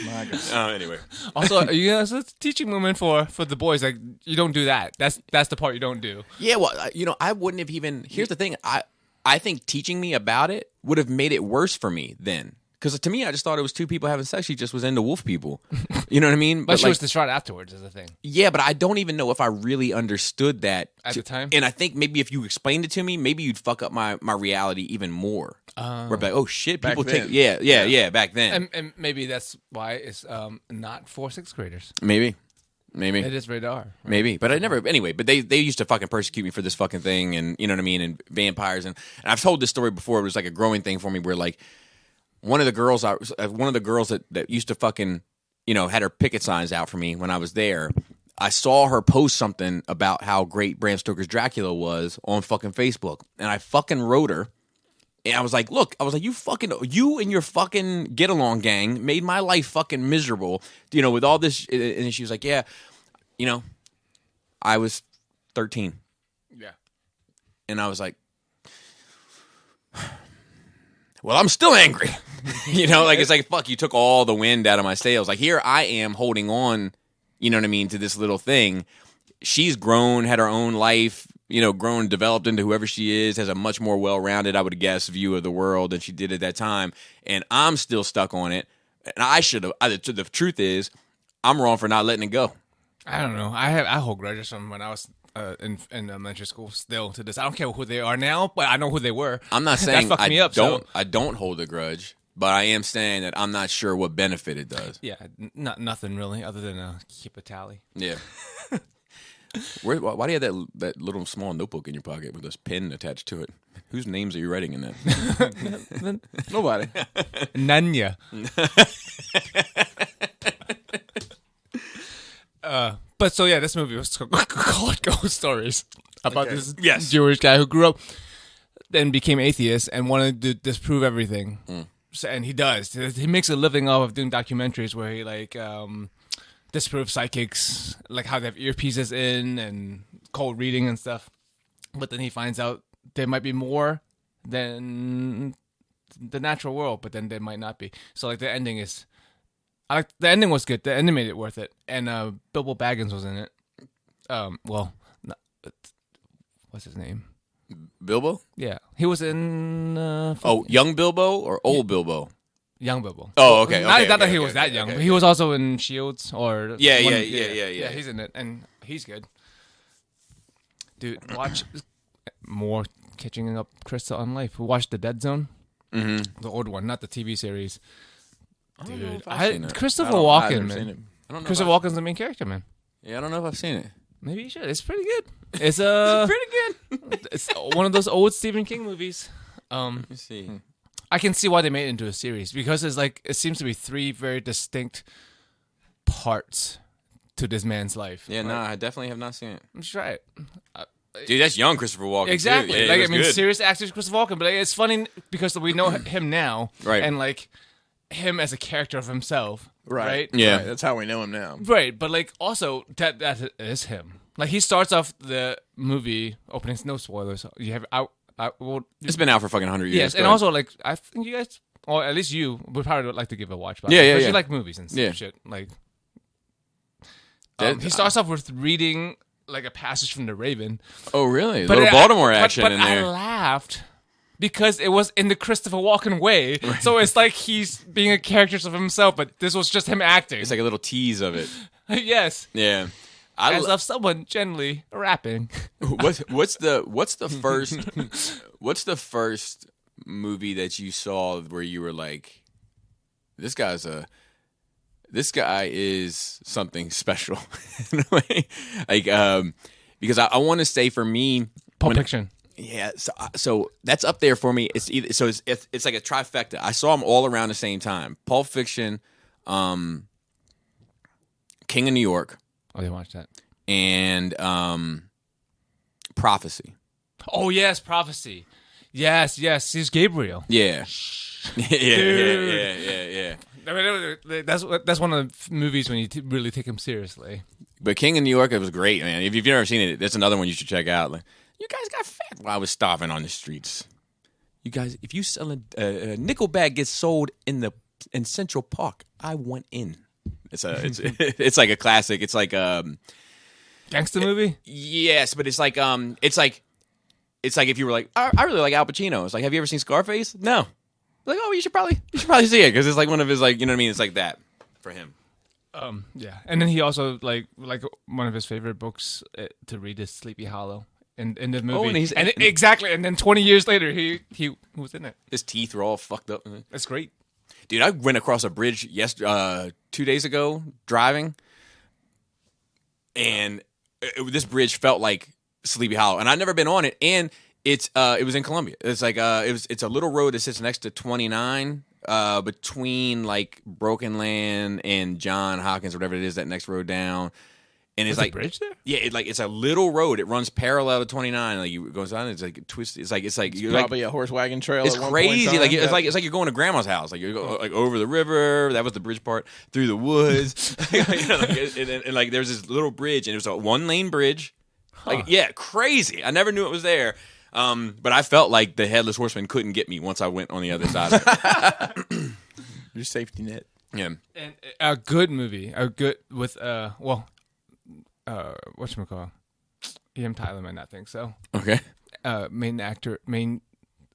My God. Anyway. Also, so it's teaching women for the boys, like you don't do that. That's the part you don't do. Yeah, well, I wouldn't have even. Here's the thing. I think teaching me about it would have made it worse for me then. Because to me, I just thought it was two people having sex. She just was into wolf people. You know what I mean? But she was distraught afterwards, is the thing. Yeah, but I don't even know if I really understood that at the time. And I think maybe if you explained it to me, maybe you'd fuck up my reality even more. Where like, oh shit, people take back then. And maybe that's why it's not for sixth graders. Maybe. It is radar. Right? Maybe, but I never. Anyway, but they used to fucking persecute me for this fucking thing, and you know what I mean, and vampires, and I've told this story before. It was like a growing thing for me, where like one of the girls that used to fucking had her picket signs out for me when I was there. I saw her post something about how great Bram Stoker's Dracula was on fucking Facebook, and I fucking wrote her. And I was like, look, you and your fucking get along gang made my life fucking miserable, with all this. And she was like, yeah, I was 13. Yeah. And I was like, well, I'm still angry. It's like, fuck, you took all the wind out of my sails. Like, here I am holding on, to this little thing. She's grown, had her own life, grown, developed into whoever she is, has a much more well-rounded, I would guess, view of the world than she did at that time. And I'm still stuck on it. And I should have. The truth is, I'm wrong for not letting it go. I don't know. I hold grudges from when I was in elementary school. Still to this, I don't care who they are now, but I know who they were. I'm not saying that fucked me up. I don't hold a grudge, but I am saying that I'm not sure what benefit it does. Yeah, nothing really, other than keep a tally. Yeah. Why do you have that little small notebook in your pocket with this pen attached to it? Whose names are you writing in that? Nobody. Nun Ya. But so yeah, this movie was called Ghost Stories about this Jewish guy who grew up, then became atheist and wanted to disprove everything. So, and he does. He makes a living off of doing documentaries where he like disprove psychics, like how they have earpieces in and cold reading and stuff. But then he finds out there might be more than the natural world, but then there might not be. So like the ending is, the ending was good. The ending made it worth it. And Bilbo Baggins was in it. What's his name? Bilbo? Yeah, he was in. Young Bilbo or old Bilbo? Young Bilbo. Oh, okay. Not that he was that young, but he was also in Shields or yeah. He's in it, and he's good. Dude, watch more catching up Krista on life. We watched The Dead Zone, the old one, not the TV series. Dude, Christopher Walken, man. Christopher Walken's the main character, man. Yeah, I don't know if I've seen it. Maybe you should. It's pretty good. It's pretty good. It's one of those old Stephen King movies. Let me see. I can see why they made it into a series because it seems to be three very distinct parts to this man's life. Yeah, no, I definitely have not seen it. Let's try it. Dude, that's young Christopher Walken. Exactly. Yeah, good. Serious actor Christopher Walken, but it's funny because we know him now, right? And like him as a character of himself, right? Yeah, right. That's how we know him now, right? But like also that is him. Like he starts off the movie opening. No spoilers. You have it's been out for fucking 100 years. Yes, and also like I think you guys, or at least you, would probably like to give it a watch. Yeah. You like movies and shit. Like he starts off with reading like a passage from The Raven. Oh, really? But little Baltimore action in there. I laughed because it was in the Christopher Walken way. Right. So it's like he's being a character of himself, but this was just him acting. It's like a little tease of it. Yes. Yeah. As of someone generally rapping. What's the first movie that you saw where you were like, this guy's this guy is something special in a way. Like, because I want to say for me, Pulp Fiction. Yeah, so that's up there for me. It's either, so it's like a trifecta. I saw them all around the same time. Pulp Fiction, King of New York. Oh, they watched that. And Prophecy. Oh yes, Prophecy. Yes, he's Gabriel. Yeah. Yeah. I mean, that's one of the movies when you really take him seriously. But King of New York, it was great, man. If you've never seen it, that's another one you should check out. Like, you guys got fat while I was starving on the streets. You guys, if you sell a nickel bag gets sold in Central Park, I want in. It's like a classic. It's like Gangster movie. Yes, but it's like if you were like, I really like Al Pacino. It's like, have you ever seen Scarface? No. Like, oh, you should probably see it because it's like one of his, like, you know what I mean? It's like that for him. Yeah, and then he also like one of his favorite books to read is Sleepy Hollow. In the movie, exactly. And then 20 years later, he was in it. His teeth were all fucked up. That's great, dude. I went across a bridge 2 days ago driving, and this bridge felt like Sleepy Hollow, and I'd never been on it. And it was in Columbia. It's like it's a little road that sits next to 29, between like Broken Land and John Hopkins, or whatever it is, that next road down. And it's like a bridge there. Yeah, it's a little road. It runs parallel to 29. Like it goes on. It's like twisted. It's probably a horse wagon trail. It's crazy. Like it's like you're going to grandma's house. Like you go like over the river. That was the bridge part. Through the woods. And like there's this little bridge, and it was a 1-lane bridge. Like crazy. I never knew it was there. But I felt like the Headless Horseman couldn't get me once I went on the other side of it. Your safety net. Yeah. And a good movie. A good with whatchamacallit? E.M. Tyler might not think so. Okay. Main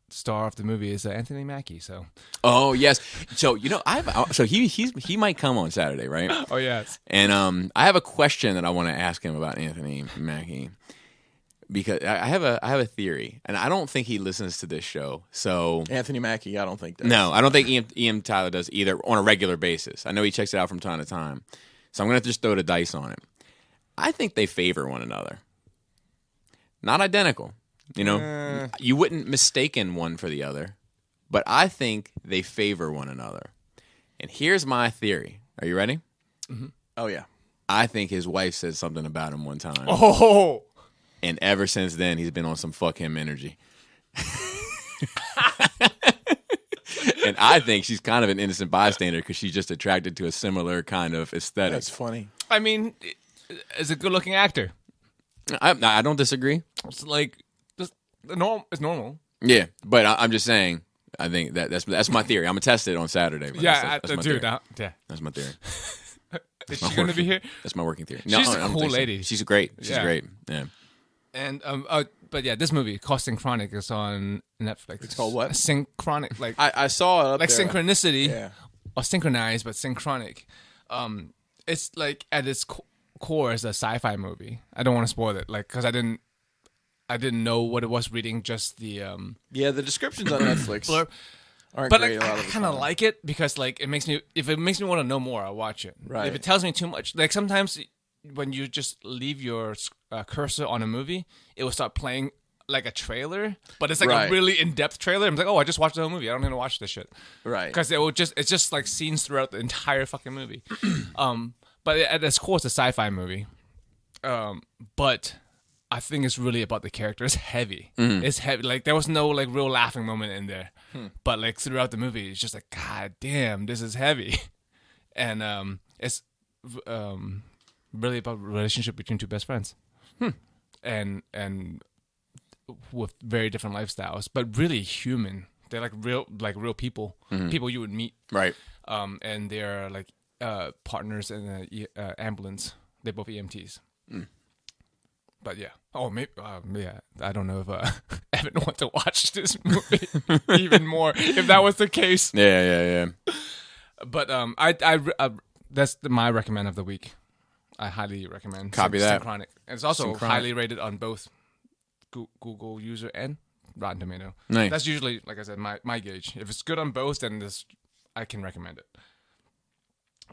star of the movie is Anthony Mackie. So. Oh yes. So he might come on Saturday, right? Oh yes. And I have a question that I want to ask him about Anthony Mackie, because I have a theory, and I don't think he listens to this show. So Anthony Mackie, I don't think does. No, I don't think E.M. Tyler does either on a regular basis. I know he checks it out from time to time. So I'm going to just throw the dice on it. I think they favor one another. Not identical. You know, you wouldn't mistaken one for the other, but I think they favor one another. And here's my theory. Are you ready? Mm-hmm. Oh, yeah. I think his wife said something about him one time. Oh! And ever since then, he's been on some fuck him energy. And I think she's kind of an innocent bystander because she's just attracted to a similar kind of aesthetic. That's funny. I mean, is a good-looking actor. I don't disagree. It's like it's normal. Yeah, but I'm just saying. I think that's my theory. I'm gonna test it on Saturday. Yeah, that's my dude. theory. Yeah, that's my theory. Is she going to be here? That's my working theory. She's a cool lady. She's great. She's great. Yeah. And but yeah, this movie called Synchronic is on Netflix. It's called what? Synchronic. Like I saw it up like there. Synchronicity, or synchronized, but synchronic. It's like at its core is a sci-fi movie. I don't want to spoil it, like because I didn't know what it was reading just the the descriptions on Netflix blurb. Aren't But great like, a lot I of the kind of time. like it because like it makes me want to know more, I'll watch it. Right. If it tells me too much, like sometimes when you just leave your cursor on a movie, it will start playing like a trailer, but it's like Right. a really in-depth trailer. I'm like, oh, I just watched the whole movie. I don't need to watch this shit. Right. Because it's just like scenes throughout the entire fucking movie. But at its core, it's a sci-fi movie. But I think it's really about the character. It's heavy. It's heavy. Like there was no like real laughing moment in there. But like throughout the movie, it's just like, God damn, this is heavy. And it's really about the relationship between two best friends. And with very different lifestyles, but really human. They're like real people. People you would meet. Right. And they're like partners in an ambulance. They're both EMTs. But yeah. Oh, maybe. Yeah. I don't know if Evan wants to watch this movie even more. If that was the case. Yeah. But I that's my recommend of the week. I highly recommend. Copy that. Synchronic. And it's also Synchronic. highly rated on both Google user and Rotten Tomato. Nice. That's usually, like I said, my gauge. If it's good on both, then I can recommend it.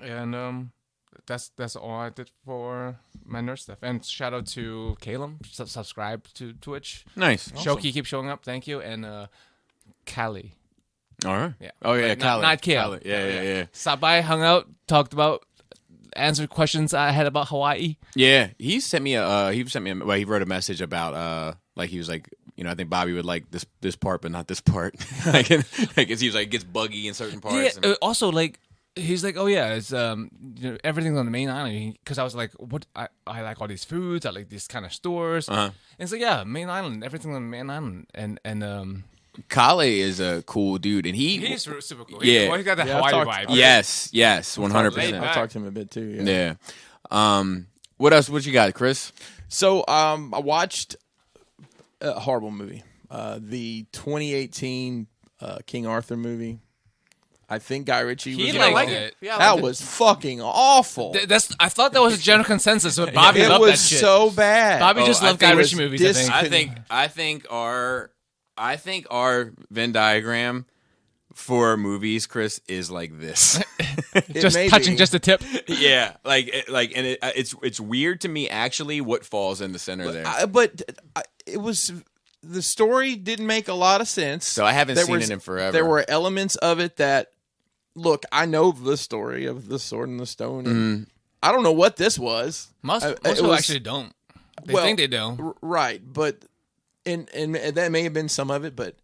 And that's all I did for my nerd stuff. And shout out to Caleb. Subscribe to Twitch. Nice. Shoki keeps showing up. Thank you. And Callie. All right. Yeah. Oh yeah, Like, Callie. not Kale. Yeah. Stopped by, hung out, talked about, answered questions I had about Hawaii. Yeah, he sent me well, he wrote a message about like he was like, I think Bobby would like this part but not this part. like he was like it gets buggy in certain parts. Yeah. Also, like he's like, oh yeah, it's everything's on the main island. Because I was like, what? I like all these foods. I like these kind of stores. And it's like, yeah, main island. Everything's on the main island. And Kale is a cool dude, and he's super cool. Yeah. He got that Yeah, Hawaii I've vibe. talked- yes, 100%. Laid back. I'll talk to him a bit too. Yeah. What else? What you got, Chris? So I watched a horrible movie, the 2018 King Arthur movie. I think Guy Ritchie was. He in liked it. Yeah, That was fucking awful. I thought that was a general consensus. But Bobby It loved was that shit. so bad. Bobby just I loved think Guy it was Ritchie movies. I think. I think our Venn diagram for movies, Chris, is like this. Just may touching be. just a tip. Yeah, it's weird to me actually what falls in the center there. It was the story didn't make a lot of sense. So I haven't seen it in forever. There were elements of it that look. I know the story of the Sword and the Stone. And I don't know what this was. Most it people was- actually don't. They well, think they do. Right, but and that may have been some of it, but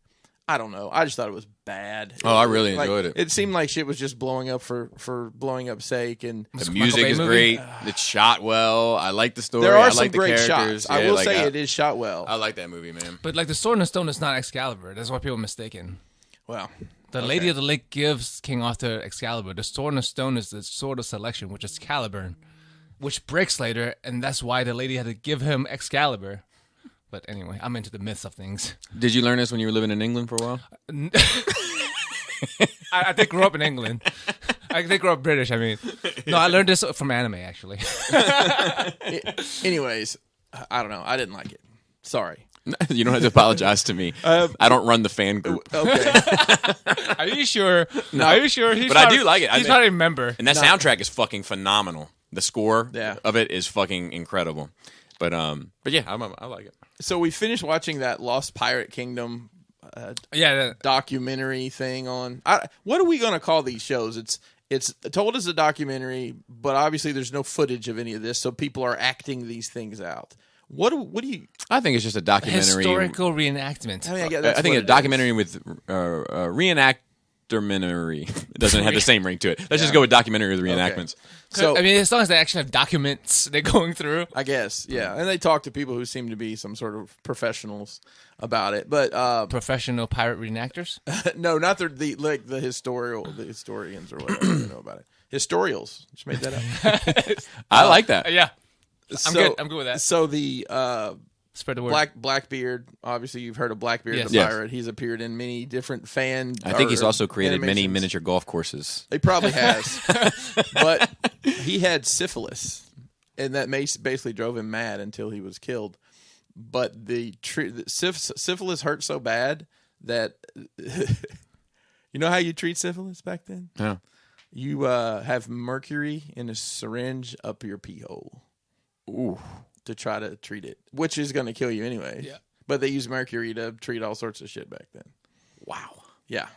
I don't know. I just thought it was bad. Oh, I really Like, enjoyed it. It seemed like shit was just blowing up for blowing up sake, and The Michael music Bay is movie? great. It's shot well. I like the story. there are I some like the great characters. shots. I Yeah, will like, say it is shot well. I like that movie, man. But like the Sword and the Stone is not Excalibur. That's why people are mistaken. Well, The Lady of the Lake gives King Arthur Excalibur. The Sword and the Stone is the sword of selection, which is Caliburn, which breaks later, and that's why the lady had to give him Excalibur. But anyway, I'm into the myths of things. Did you learn this when you were living in England for a while? I did grow up in England. I did grow up British, I mean. No, I learned this from anime, actually. anyways, I don't know. I didn't like it. Sorry. You don't have to apologize to me. I don't run the fan group. Okay. Are you sure? No. Are you sure? He's But I do like it. He's probably a member. And that soundtrack is fucking phenomenal. The score Yeah. of it is fucking incredible. But yeah, I like it. So we finished watching that Lost Pirate Kingdom Yeah, documentary thing on. What are we going to call these shows? It's told as a documentary, but obviously there's no footage of any of this, so people are acting these things out. What do you? I think it's just a documentary. historical reenactment. I mean, I guess that's I think what a it documentary with reenactmentary. It doesn't have the same ring to it. Let's just go with documentary with reenactments. So I mean, as long as they actually have documents they're going through. I guess, yeah, and they talk to people who seem to be some sort of professionals about it, but Professional pirate reenactors. no, not the historians or whatever who know about it. Historials, just made that up. I like that. Yeah, I'm good. I'm good with that. So the Spread the word. Blackbeard, obviously you've heard of Blackbeard Yes. the Yes. pirate. He's appeared in many different fan. I think he's also created many animations. miniature golf courses. He probably has, but he had syphilis, and that basically drove him mad until he was killed. But the syphilis hurt so bad that you know how you treat syphilis back then. Yeah. You have mercury in a syringe up your pee hole. Ooh. To try to treat it, which is going to kill you anyway. Yeah. But they use mercury to treat all sorts of shit back then. Wow. Yeah.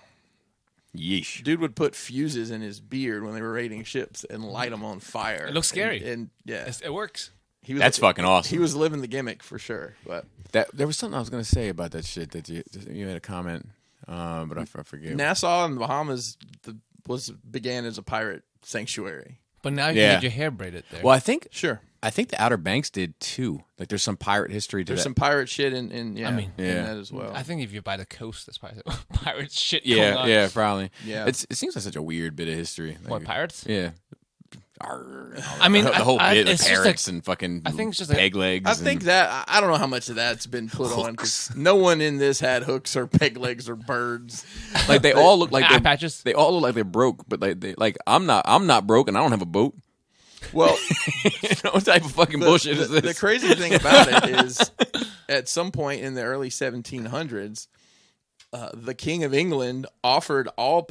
Yeesh. Dude would put fuses in his beard when they were raiding ships and light them on fire. It looks scary. And yeah, It works. he was, That's fucking awesome. He was living the gimmick for sure. But There was something I was going to say about that shit that you had a comment, but I forget. Nassau in the Bahamas began as a pirate sanctuary. But now you Yeah. can get your hair braided there. Well, I think Sure. the Outer Banks did too. Like, there's some pirate history to There's that. some pirate shit in I mean, in yeah. that as well. I think if you're by the coast, that's probably pirate shit going Yeah, on. yeah, probably. Yeah. it seems like such a weird bit of history. Like, What, pirates? Yeah. I mean, the whole I- bit of it's just parrots like- and fucking I think it's just like- peg legs. I think that I don't know how much of that's been put on because no one in this had hooks or peg legs or birds. like they all look like Eye they're patches. They all look like they're broke, but I'm not broke and I don't have a boat. Well, What type of fucking bullshit is this? The crazy thing about it is, at some point in the early 1700s, the King of England offered all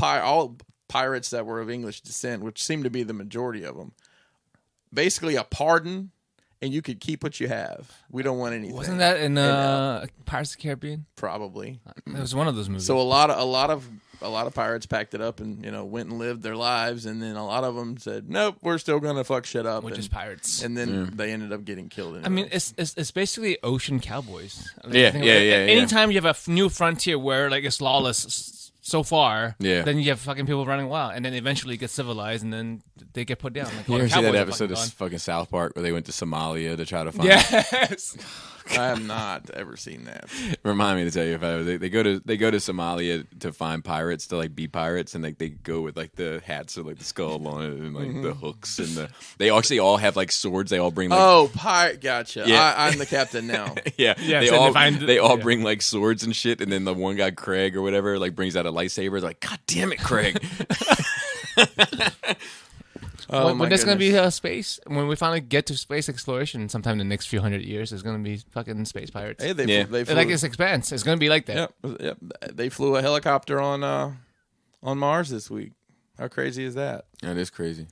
pirates that were of English descent, which seemed to be the majority of them. Basically, a pardon, and you could keep what you have. We don't want anything. Wasn't that in Pirates of the Caribbean? Probably. It was one of those movies. So a lot of pirates packed it up and went and lived their lives, and then a lot of them said, "Nope, we're still gonna fuck shit up." Which is pirates. And then they ended up getting killed. I mean, it's basically ocean cowboys. Yeah. Anytime you have a new frontier where like it's lawless so far, then you have fucking people running wild, and then eventually get civilized, and then they get put down. Like, You ever see that episode of fucking South Park where they went to Somalia to try to find? Yes. I have not ever seen that. Remind me to tell you if they go to Somalia to find pirates, to like be pirates, and like they go with like the hats with like the skull on it and like the hooks and they actually all have like swords. They all bring like pirate. Gotcha. Yeah. I'm the captain now. yeah. Yeah, They so all they find- bring like swords and shit, and then the one guy Craig or whatever like brings out a lightsaber. They're like, God damn it, Craig. When there's going to be space, when we finally get to space exploration sometime in the next few hundred years, there's going to be fucking space pirates. Hey, they flew, Like it's expanse. It's going to be like that. Yep. They flew a helicopter on Mars this week. How crazy is that? That is crazy.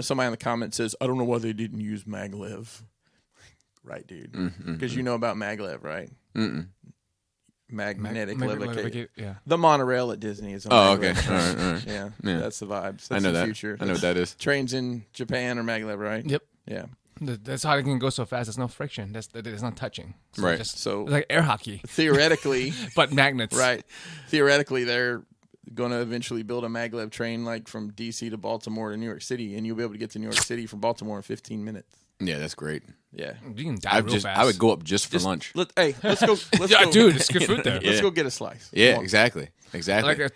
Somebody in the comments says, "I don't know why they didn't use maglev." Right, dude. Because you know about maglev, right? Magnetic levitation. Yeah. The monorail at Disney is. Oh, maglev. okay. All right. Yeah, Yeah. that's the vibes. That's I know the that. future. I know what that is. Trains in Japan are maglev, right? Yep. Yeah. That's how it can go so fast. There's no friction. There's not touching. So Right. So it's like air hockey, theoretically, but magnets. right? Theoretically, they're going to eventually build a maglev train like from DC to Baltimore to New York City, and you'll be able to get to New York City from Baltimore in 15 minutes. Yeah, that's great. Yeah. You can die real fast. I would go up just for lunch. Let's go. Yeah, dude, it's good food there. Let's go get a slice. Yeah, Come on. exactly. Like,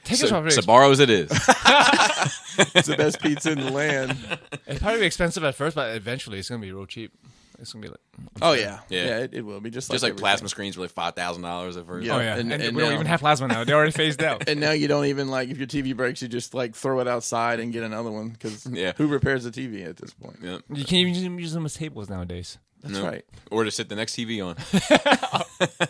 take us off Sabaro's it is. It's the best pizza in the land. It's probably be expensive at first, but eventually it's gonna be real cheap. It's gonna be like, Oh yeah, Yeah. it will be just Just like like everything. plasma screens were like $5,000 at first. Yeah. oh yeah, and and now- we don't even have plasma now. They already phased out. And now you don't even like if your TV breaks, you just like throw it outside and get another one because Yeah. who repairs the TV at this point? Yeah. You can't even use them as tables nowadays. That's No. right. Or to sit the next TV on.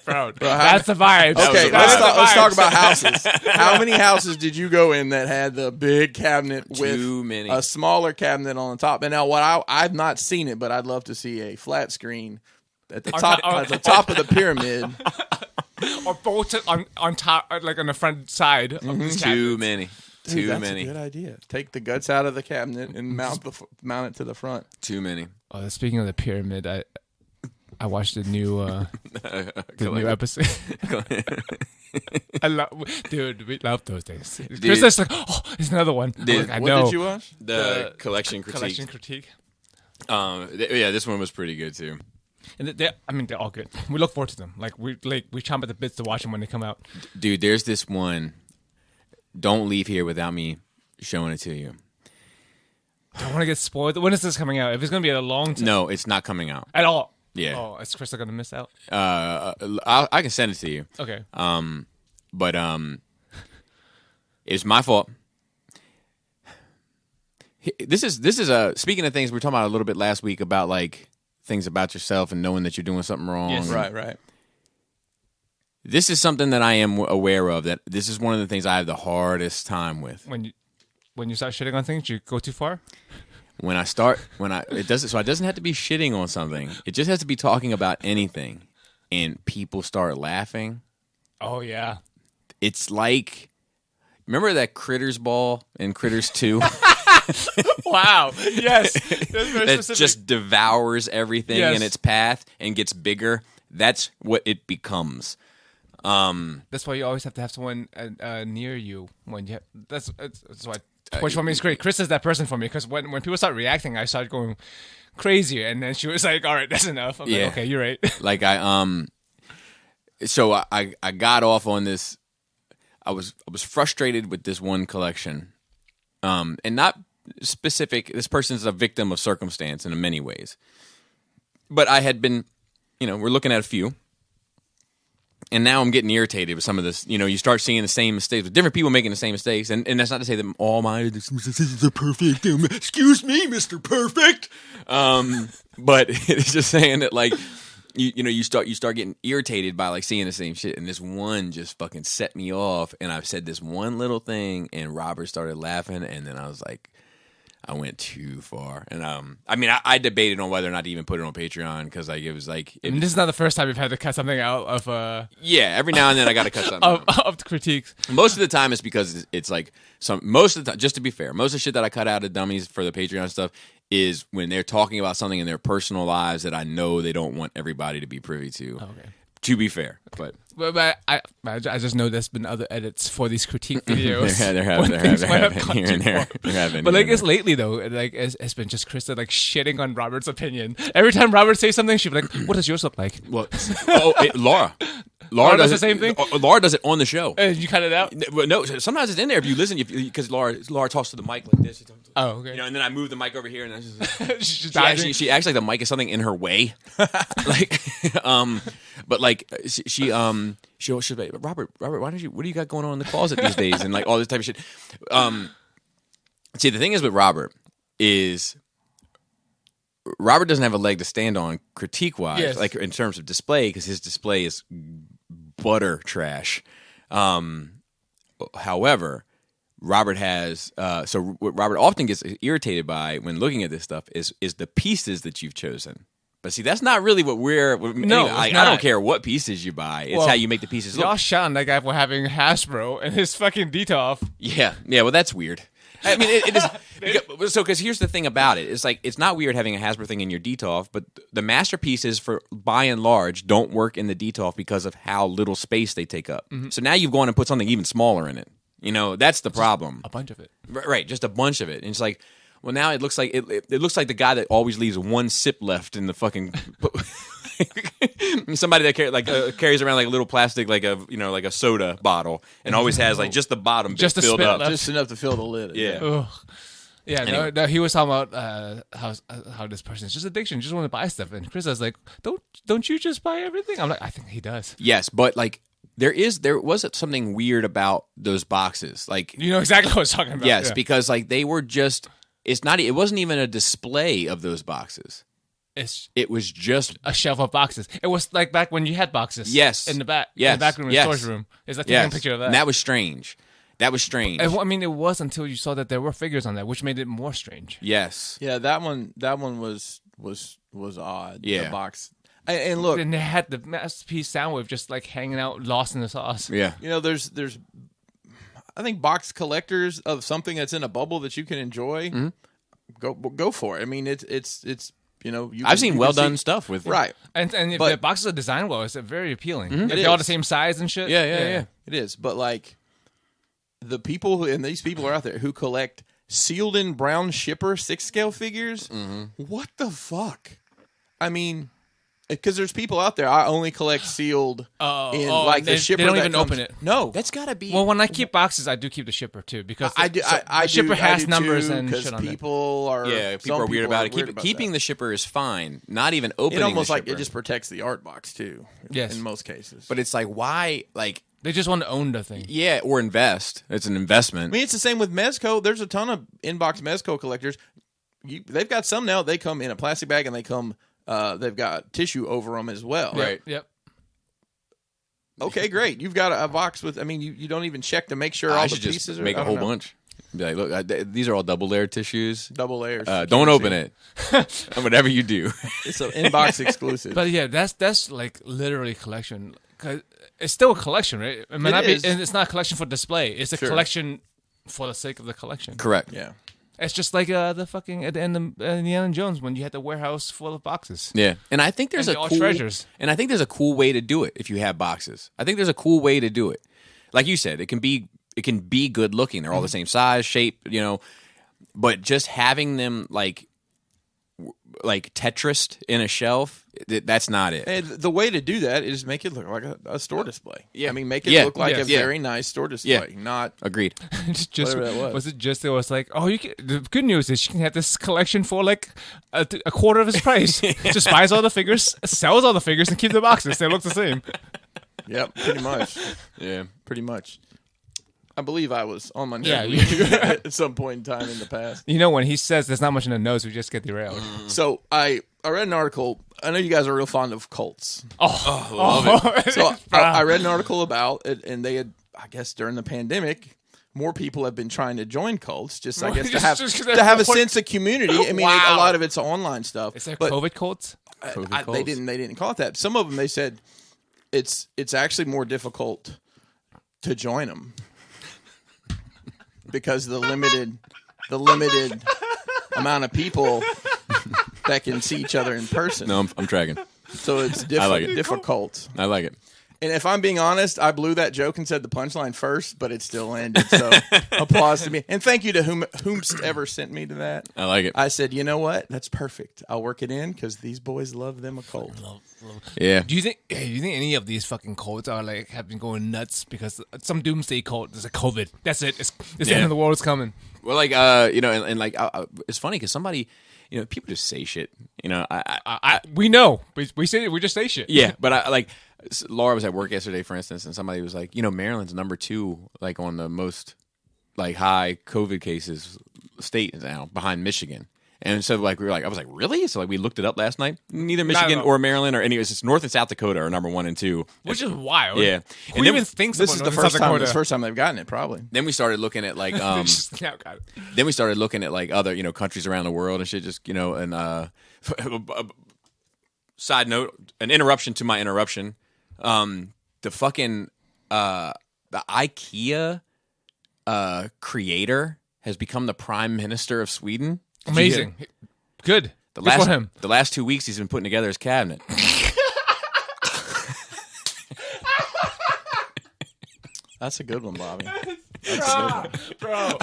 Proud. That's the vibe. Okay, That's let's talk about houses. How many houses did you go in that had the big cabinet with Too many. a smaller cabinet on the top? And now, I've not seen it, but I'd love to see a flat screen at the top of the pyramid. Or both on top, like on the front side of this Too cabinet. many. Dude, Too that's many. a good idea. Take the guts out of the cabinet and mount it to the front. Too many. Oh, speaking of the pyramid, I watched the new episode. We love those days. Chris is like, oh, there's another one. Dude, I What know. did you watch? The collection critique. Collection critique. Yeah, this one was pretty good too. And they're all good. We look forward to them. We chomp at the bits to watch them when they come out. Dude, there's this one. Don't leave here without me showing it to you. I don't want to get spoiled. When is this coming out? If it's going to be a long time. No, it's not coming out. At all. Yeah. Oh, is Chris going to miss out? I can send it to you. Okay. But it's my fault. This is speaking of things we were talking about a little bit last week about like things about yourself and knowing that you're doing something wrong. Yes. Right. This is something that I am aware of. That this is one of the things I have the hardest time with. When you start shitting on things, you go too far? It doesn't have to be shitting on something. It just has to be talking about anything, and people start laughing. Oh, yeah. It's like, remember that Critters ball in Critters 2? Wow. Yes. That's very That specific. just devours everything Yes. in its path and gets bigger. That's what it becomes. That's why you always have to have someone near you when you. That's why. Which for me is great. Chris is that person for me because when people start reacting, I start going crazier, and then she was like, "All right, that's enough." I'm Yeah. like, "Okay, you're right." Like so I got off on this. I was frustrated with this one collection, and not specific. This person's a victim of circumstance in many ways, but I had been, we're looking at a few. And now I'm getting irritated with some of this. You start seeing the same mistakes with different people making the same mistakes. And that's not to say that all my mistakes are perfect. Excuse me, Mr. Perfect. But it's just saying that, like, you start getting irritated by like seeing the same shit, and this one just fucking set me off. And I said this one little thing, and Robert started laughing, and then I was like, I went too far. And I mean, I debated on whether or not to even put it on Patreon because like it was like And this is not the first time you've had to cut something out of yeah. Every now and then I got to cut something of the critiques. Most of the time it's because it's like most of the time. Just to be fair, most of the shit that I cut out of dummies for the Patreon stuff is when they're talking about something in their personal lives that I know they don't want everybody to be privy to. Okay. To be fair, but I just know there's been other edits for these critique videos. there have been here and there. But like it's lately though, like it's been just Krista like shitting on Robert's opinion. Every time Robert says something, she'd be like, "What does yours look like?" Well, Laura does the same thing. Laura does it on the show. And you cut it out. No, sometimes it's in there if you listen, because Laura talks to the mic like this. Oh, okay. You know, and then I move the mic over here, and then she acts like the mic is something in her way. Like, but like she'll be, Robert, what do you got going on in the closet these days, and like all this type of shit. See, the thing is with Robert is Robert doesn't have a leg to stand on critique wise, like in terms of display, because his display is butter trash. However, Robert has so what Robert often gets irritated by when looking at this stuff is the pieces that you've chosen. But see, that's not really what we're. No, I don't care what pieces you buy. It's how you make the pieces look. Y'all shot that guy for having Hasbro and his fucking detail. Yeah. Well, that's weird. I mean, it is. So, because here's the thing about it. It's like, it's not weird having a Hasbro thing in your DTOF, but the masterpieces, for by and large, don't work in the DTOF because of how little space they take up. Mm-hmm. So now you've gone and put something even smaller in it. You know, that's the problem. A bunch of it. Right, just a bunch of it. And it's like, well, now it looks like it looks like the guy that always leaves one sip left in the fucking. Somebody that carries around like a little plastic, like a soda bottle, and always has like just the bottom bit filled up, just enough to fill the lid. Yeah. Ugh. Yeah, Anyway. no, he was talking about how this person is just addiction, just want to buy stuff, and Chris was like, "Don't you just buy everything?" I'm like, I think he does. Yes, but like there was something weird about those boxes, like you know exactly what I was talking about. Yes, because like they were just. It wasn't even a display of those boxes. It was just a shelf of boxes. It was like back when you had boxes. Yes. In the back. Yes. In the back room, in the storage room. It's like taking a picture of that. And that was strange. I mean, it was until you saw that there were figures on that, which made it more strange. Yes. Yeah, that one was odd. Yeah. The box. And look, and they had the masterpiece Soundwave just like hanging out, lost in the sauce. Yeah. You know, there's I think box collectors of something that's in a bubble that you can enjoy. Mm-hmm. Go for it. I mean, it's you know, I've seen well done stuff with right, it. and if the boxes are designed well, it's very appealing. Mm-hmm. They're all the same size and shit. Yeah. It is, but like the people these people are out there who collect sealed in brown shipper 6-scale figures. Mm-hmm. What the fuck? I mean. Because there's people out there, I only collect sealed the shipper. They don't even open it. No, that's got to be. Well, when I keep boxes, I do keep the shipper too because the shipper has numbers and shit on it. People are weird about it. Keeping the shipper is fine. Not even opening. It almost the like shipper. it just protects the art box too. Yes, in most cases. But it's like why they just want to own the thing. Yeah, or invest. It's an investment. I mean, it's the same with Mezco. There's a ton of inbox Mezco collectors. They've got some now. They come in a plastic bag and they come. They've got tissue over them as well. Right. Yep. Okay, great. You've got a box with. I mean, you don't even check to make sure all the pieces just are. Make a whole bunch. Be like, look, these are all double layered tissues. Double layers. Don't open it. Whatever you do, it's an inbox exclusive. But yeah, that's like literally collection. 'Cause it's still a collection, right? It might and it's not a collection for display. It's a collection for the sake of the collection. Correct. Yeah. It's just like the fucking at the end of Indiana Jones when you had the warehouse full of boxes. Yeah, and I think there's treasures. And I think there's a cool way to do it if you have boxes. I think there's a cool way to do it. Like you said, it can be good looking. They're all the same size, shape, you know. But just having them like Tetris in a shelf, that's not it. And the way to do that is make it look like a store display. Yeah. I mean, make it look like a Yeah. very nice store display. Yeah. Not Agreed. whatever that was. It was like, oh, the good news is you can have this collection for like a quarter of its price. Just buys all the figures, sells all the figures, and keep the boxes. They look the same. Yep, pretty much. Yeah. Pretty much. I believe I was on my Yeah, nose at some point in time in the past. You know, when he says there's not much in the nose, we just get derailed. So I read an article. I know you guys are real fond of cults. Love it. So I read an article about it, and they had, I guess, during the pandemic, more people have been trying to join cults, just I guess to have a sense of community. I mean, a lot of it's online stuff. Is there but COVID cults? they didn't call it that. Some of them they said it's actually more difficult to join them because the limited amount of people that can see each other in person. No, I'm tracking. So it's difficult. I like it. And if I'm being honest, I blew that joke and said the punchline first, but it still ended. So applause to me. And thank you to whomsoever sent me to that. I like it. I said, you know what? That's perfect. I'll work it in because these boys love them a cult. Yeah. Do you think any of these fucking cults are like have been going nuts because some doomsday cult is like COVID? That's it. It's the end of the world is coming. Well, like you know, and like it's funny because somebody, you know, people just say shit. You know, We know. We say we just say shit. yeah, but I like Laura was at work yesterday, for instance, and somebody was like, you know, Maryland's number 2, like on the most like high COVID cases state now, behind Michigan. And so like we were like, I was like, really? So like we looked it up last night. Neither Michigan or Maryland or anyways, it's North and South Dakota are number 1 and 2, Which is wild. Yeah. Who even thinks This about is the North and first South time. Dakota? It's the first time they've gotten it, probably. Then we started looking at like They just now got it. then we started looking at like other, you know, countries around the world and shit. Just, you know, and side note, an interruption to my interruption. The fucking the IKEA creator has become the prime minister of Sweden. Did you hear? Amazing. Good. The Good for him. The last 2 weeks he's been putting together his cabinet. That's a good one, Bobby. Bro,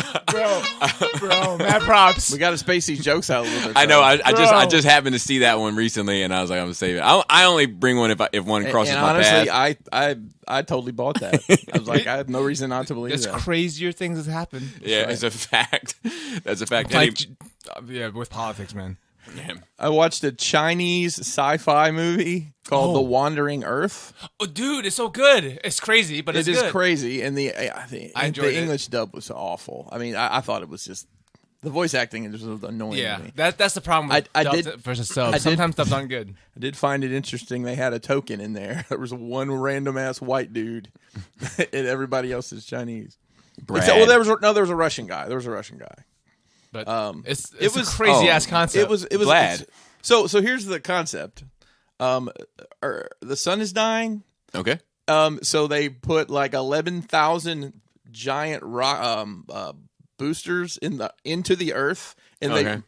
mad props. We got to space these jokes out a little bit. I know. I Bro. just happened to see that one recently, and I was like, I'm gonna save it. I only bring one if one crosses and my honestly, path. I totally bought that. I was like, I have no reason not to believe There's that. crazier things that happen. Yeah, it's a fact. That's a fact. Like, yeah, with politics, man. I watched a Chinese sci-fi movie called The Wandering Earth. Oh, dude, it's so good. It's crazy, but it's It is good. crazy, and the enjoyed it. English dub was awful. I mean, I thought it was just the voice acting is just annoying to Yeah, me. that's the problem with I dubs did- versus subs. I did- Sometimes dubs aren't good. I did find it interesting. They had a token in there. There was one random ass white dude, and everybody else is Chinese. Brad. Except, well, there was a Russian guy. There was a Russian guy. But it it was was- a crazy ass concept. It was Glad. So here's the concept. The sun is dying. Okay. So they put like 11,000 giant boosters into the Earth, and they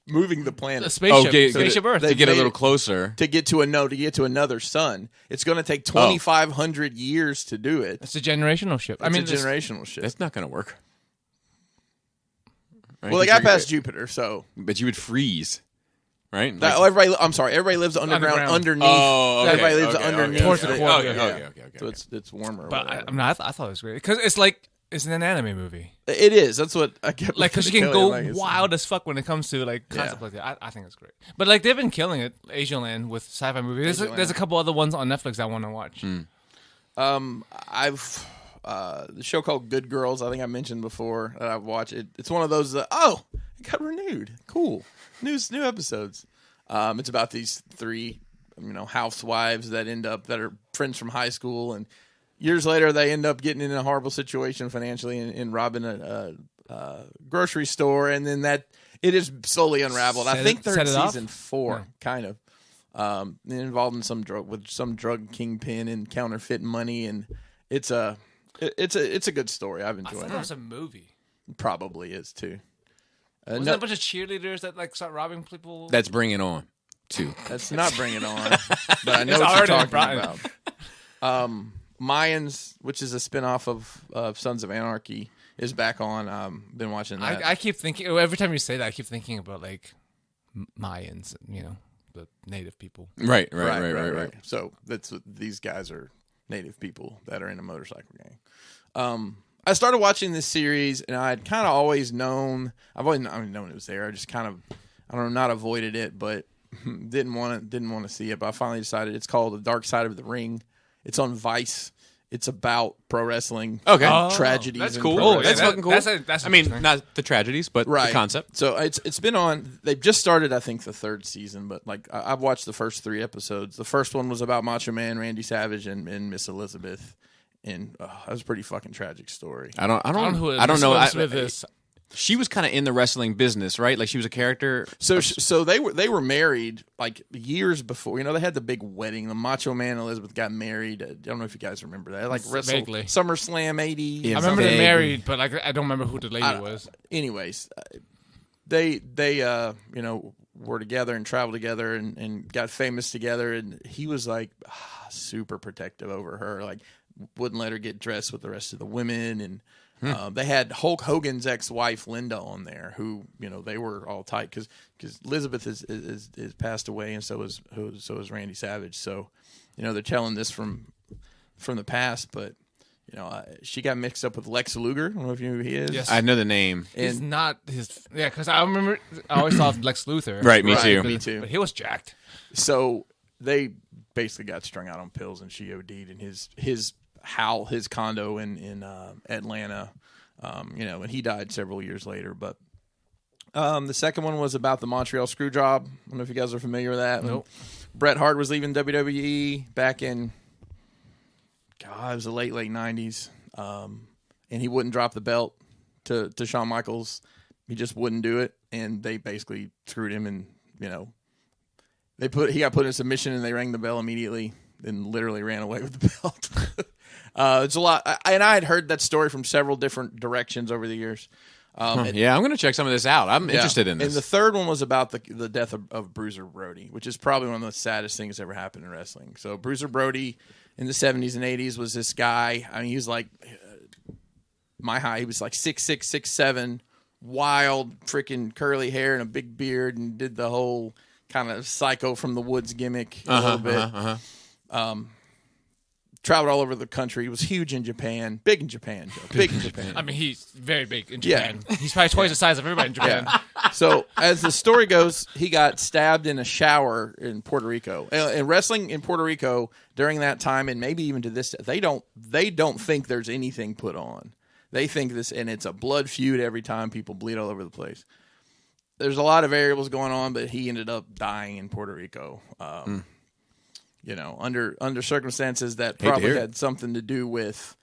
moving the a planet spaceship, Okay, spaceship Earth. to get a made little it- closer. to get to another sun. It's going to take 2,500 years to do it. It's a generational ship. I mean, It's a generational shit. That's not gonna work. Right? Well, they got past Jupiter, so but you would freeze, right? Like- everybody lives underground. Underneath. Oh, okay, Everybody lives okay, underneath. okay, Towards the okay, equator, okay, yeah. okay. So it's warmer. or but whatever. I thought it was great because it's an anime movie. It is. That's what I kept. Like, because you can telling go him, like, wild as fuck when it comes to like concepts like that. I think it's great. But like they've been killing it, Asian Land with sci-fi movies. There's a couple other ones on Netflix I want to watch. I've the show called Good Girls. I think I mentioned before that I've watched it. It's one of those that it got renewed. Cool, new episodes. It's about these 3, housewives that are friends from high school, and years later they end up getting in a horrible situation financially and robbing a grocery store, and then that it is slowly unraveled. I think they're in season 4, kind of. Involved in some drug kingpin and counterfeiting money, and it's a good story. I've I enjoyed thought it. it was a movie. Probably is too. Wasn't it a bunch of cheerleaders that like start robbing people? That's Bring It On, too. That's not Bring It On, but I know It's what you're already talking about. Mayans, which is a spinoff of Sons of Anarchy, is back on. Been watching that. I keep thinking every time you say that, I keep thinking about like Mayans, the native people. Right. So that's what these guys are, native people that are in a motorcycle gang. I started watching this series, and I'd kind of always known. I've always known it was there. I just kind of, I don't know, not avoided it, but didn't want to see it. But I finally decided it's called The Dark Side of the Ring. It's on Vice. It's about pro wrestling. Okay. Tragedies. That's in cool. pro Oh, wrestling. that's fucking cool. That's I mean, interesting. not the tragedies, but Right. the concept. So it's been on. They've just started, I think, the 3rd season. But like I've watched the first 3 episodes. The first one was about Macho Man Randy Savage and Miss Elizabeth, and that was a pretty fucking tragic story. I don't know. Miss Elizabeth is. She was kind of in the wrestling business, right? Like she was a character. So they were married like years before. You know, they had the big wedding. The Macho Man and Elizabeth got married. I don't know if you guys remember that. Like Vaguely. SummerSlam '80. Yeah, I remember vaguely. they married, but like I don't remember who the lady was. Anyways, they were together and traveled together and got famous together. And he was like super protective over her, like wouldn't let her get dressed with the rest of the women. And they had Hulk Hogan's ex-wife Linda on there, who they were all tight because Elizabeth is passed away, and so is Randy Savage. So they're telling this from the past, but she got mixed up with Lex Luger. I don't know if you know who he is. Yes. I know the name. He's not his. Yeah, because I remember I always thought of Lex Luthor. Right, me Right, too. me too. But he was jacked. So they basically got strung out on pills, and she OD'd in his condo in Atlanta. And he died several years later. But the second one was about the Montreal Screwjob. I don't know if you guys are familiar with that. Nope. Bret Hart was leaving WWE back in, it was the late 90s. And he wouldn't drop the belt to Shawn Michaels. He just wouldn't do it. And they basically screwed him, and, he got put in submission, and they rang the bell immediately and literally ran away with the belt. It's a lot. And I had heard that story from several different directions over the years. Yeah, I'm going to check some of this out. I'm interested in this. And the third one was about the death of Bruiser Brody, which is probably one of the saddest things that ever happened in wrestling. So Bruiser Brody in the 70s and 80s was this guy. I mean, he was like my height. He was like 6'6", 6'7", wild, freaking curly hair and a big beard, and did the whole kind of Psycho from the Woods gimmick a little bit. Traveled all over the country. He was huge in Japan. Big in Japan, Joe. Big in Japan. I mean, he's very big in Japan. Yeah. He's probably twice the size of everybody in Japan. Yeah. So as the story goes, he got stabbed in a shower in Puerto Rico. And wrestling in Puerto Rico during that time, and maybe even to this day, they don't think there's anything put on. They think this, and it's a blood feud every time. People bleed all over the place. There's a lot of variables going on, but he ended up dying in Puerto Rico. Under circumstances that probably had something to do with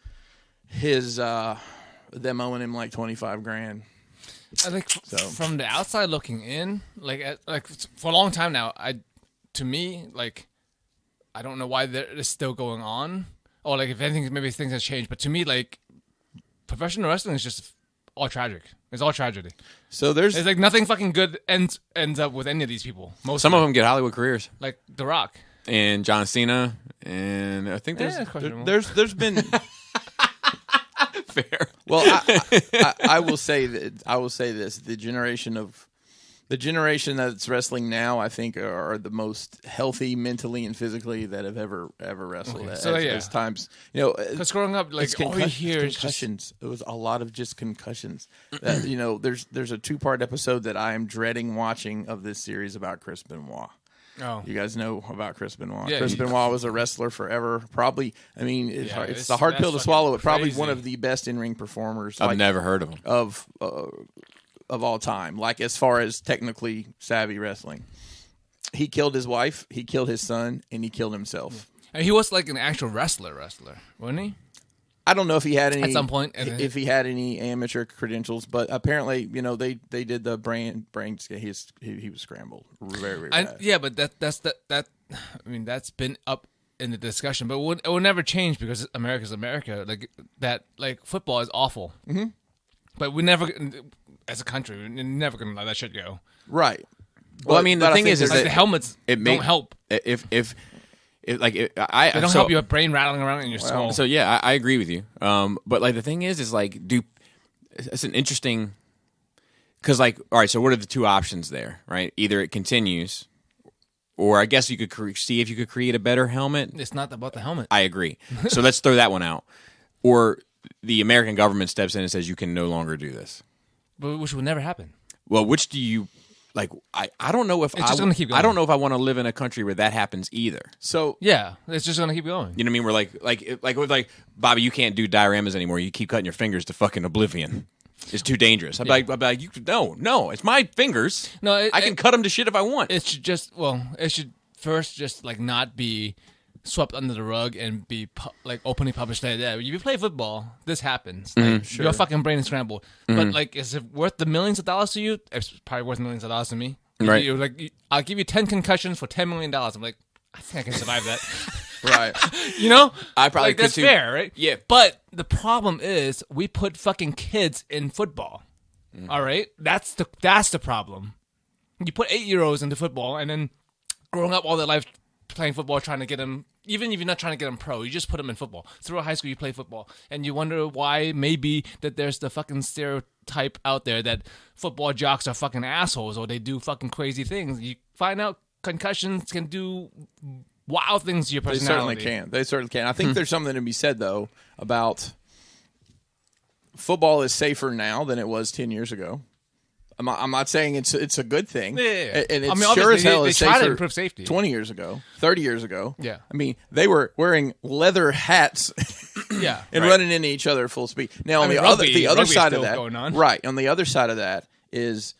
his them owing him like $25,000. I think from the outside looking in, like for a long time now, to me, I don't know why it's still going on, or like if anything, maybe things have changed. But to me, like professional wrestling is just all tragic. It's all tragedy. So it's like nothing fucking good ends up with any of these people. Some of them get Hollywood careers, like The Rock. And John Cena, and I think there's been fair. Well, I will say this: the generation that's wrestling now, I think, are the most healthy mentally and physically that have ever wrestled. Okay. So as times, because growing up, like all you hear is concussions. It was a lot of just concussions. There's a 2-part episode that I am dreading watching of this series about Chris Benoit. Oh. You guys know about Chris Benoit. Yeah, Chris Benoit was a wrestler forever. Probably, I mean, it's the hard pill to fucking swallow. But probably crazy. one of the best in-ring performers. I've never heard of him. Of all time. Like, as far as technically savvy wrestling. He killed his wife, he killed his son, and he killed himself. And he was like an actual wrestler, wasn't he? I don't know if he had any at some point. If he had any amateur credentials, but apparently, they did the brain scan. He was scrambled very, very bad. Yeah, but that's I mean, that's been up in the discussion, but it will never change because America's America. Like that, like football is awful. Mm-hmm. But we never, as a country, we're never gonna let that shit go. Right. Well, I mean, the thing is like that the helmets don't help. They don't help your brain rattling around in your skull. So yeah, I agree with you. But like the thing is like, it's an interesting, because like, all right, so what are the two options there, right? Either it continues, or I guess you could see if you could create a better helmet. It's not about the helmet. I agree. So let's throw that one out. Or the American government steps in and says you can no longer do this. But which would never happen. Well, which do you like I don't know if It's just gonna keep going. I don't know if I want to live in a country where that happens either. So Yeah, it's just gonna keep going. You know what I mean? We're like Bobby, you can't do dioramas anymore. You keep cutting your fingers to fucking oblivion. It's too dangerous. I'd be like, no, it's my fingers. No, I can cut them to shit if I want. It should it should first just like not be swept under the rug and be like openly published like that. If you play football, this happens. Like, your fucking brain is scrambled. But like, is it worth the millions of dollars to you? It's probably worth millions of dollars to me. Right. You're like, I'll give you 10 concussions for $10 million. I'm like, I think I can survive that. right. You know? I probably like, could that's too. fair, right? Yeah. But the problem is we put fucking kids in football. All right? That's the problem. You put 8-year-olds into football and then growing up all their life playing football, trying to get them, even if you're not trying to get them pro, you just put them in football. Throughout high school, you play football. And you wonder why maybe that there's the fucking stereotype out there that football jocks are fucking assholes or they do fucking crazy things. You find out concussions can do wild things to your personality. They certainly can. I think there's something to be said, though, about football is safer now than it was 10 years ago. I'm not saying it's a good thing. Yeah. And it's I mean, sure as hell they is try to safer improve safety. 20 years ago, 30 years ago. Yeah. I mean, they were wearing leather hats Yeah. and Right. running into each other at full speed. Now, on mean, the rugby other is side of still that, going on. right, on the other side of that is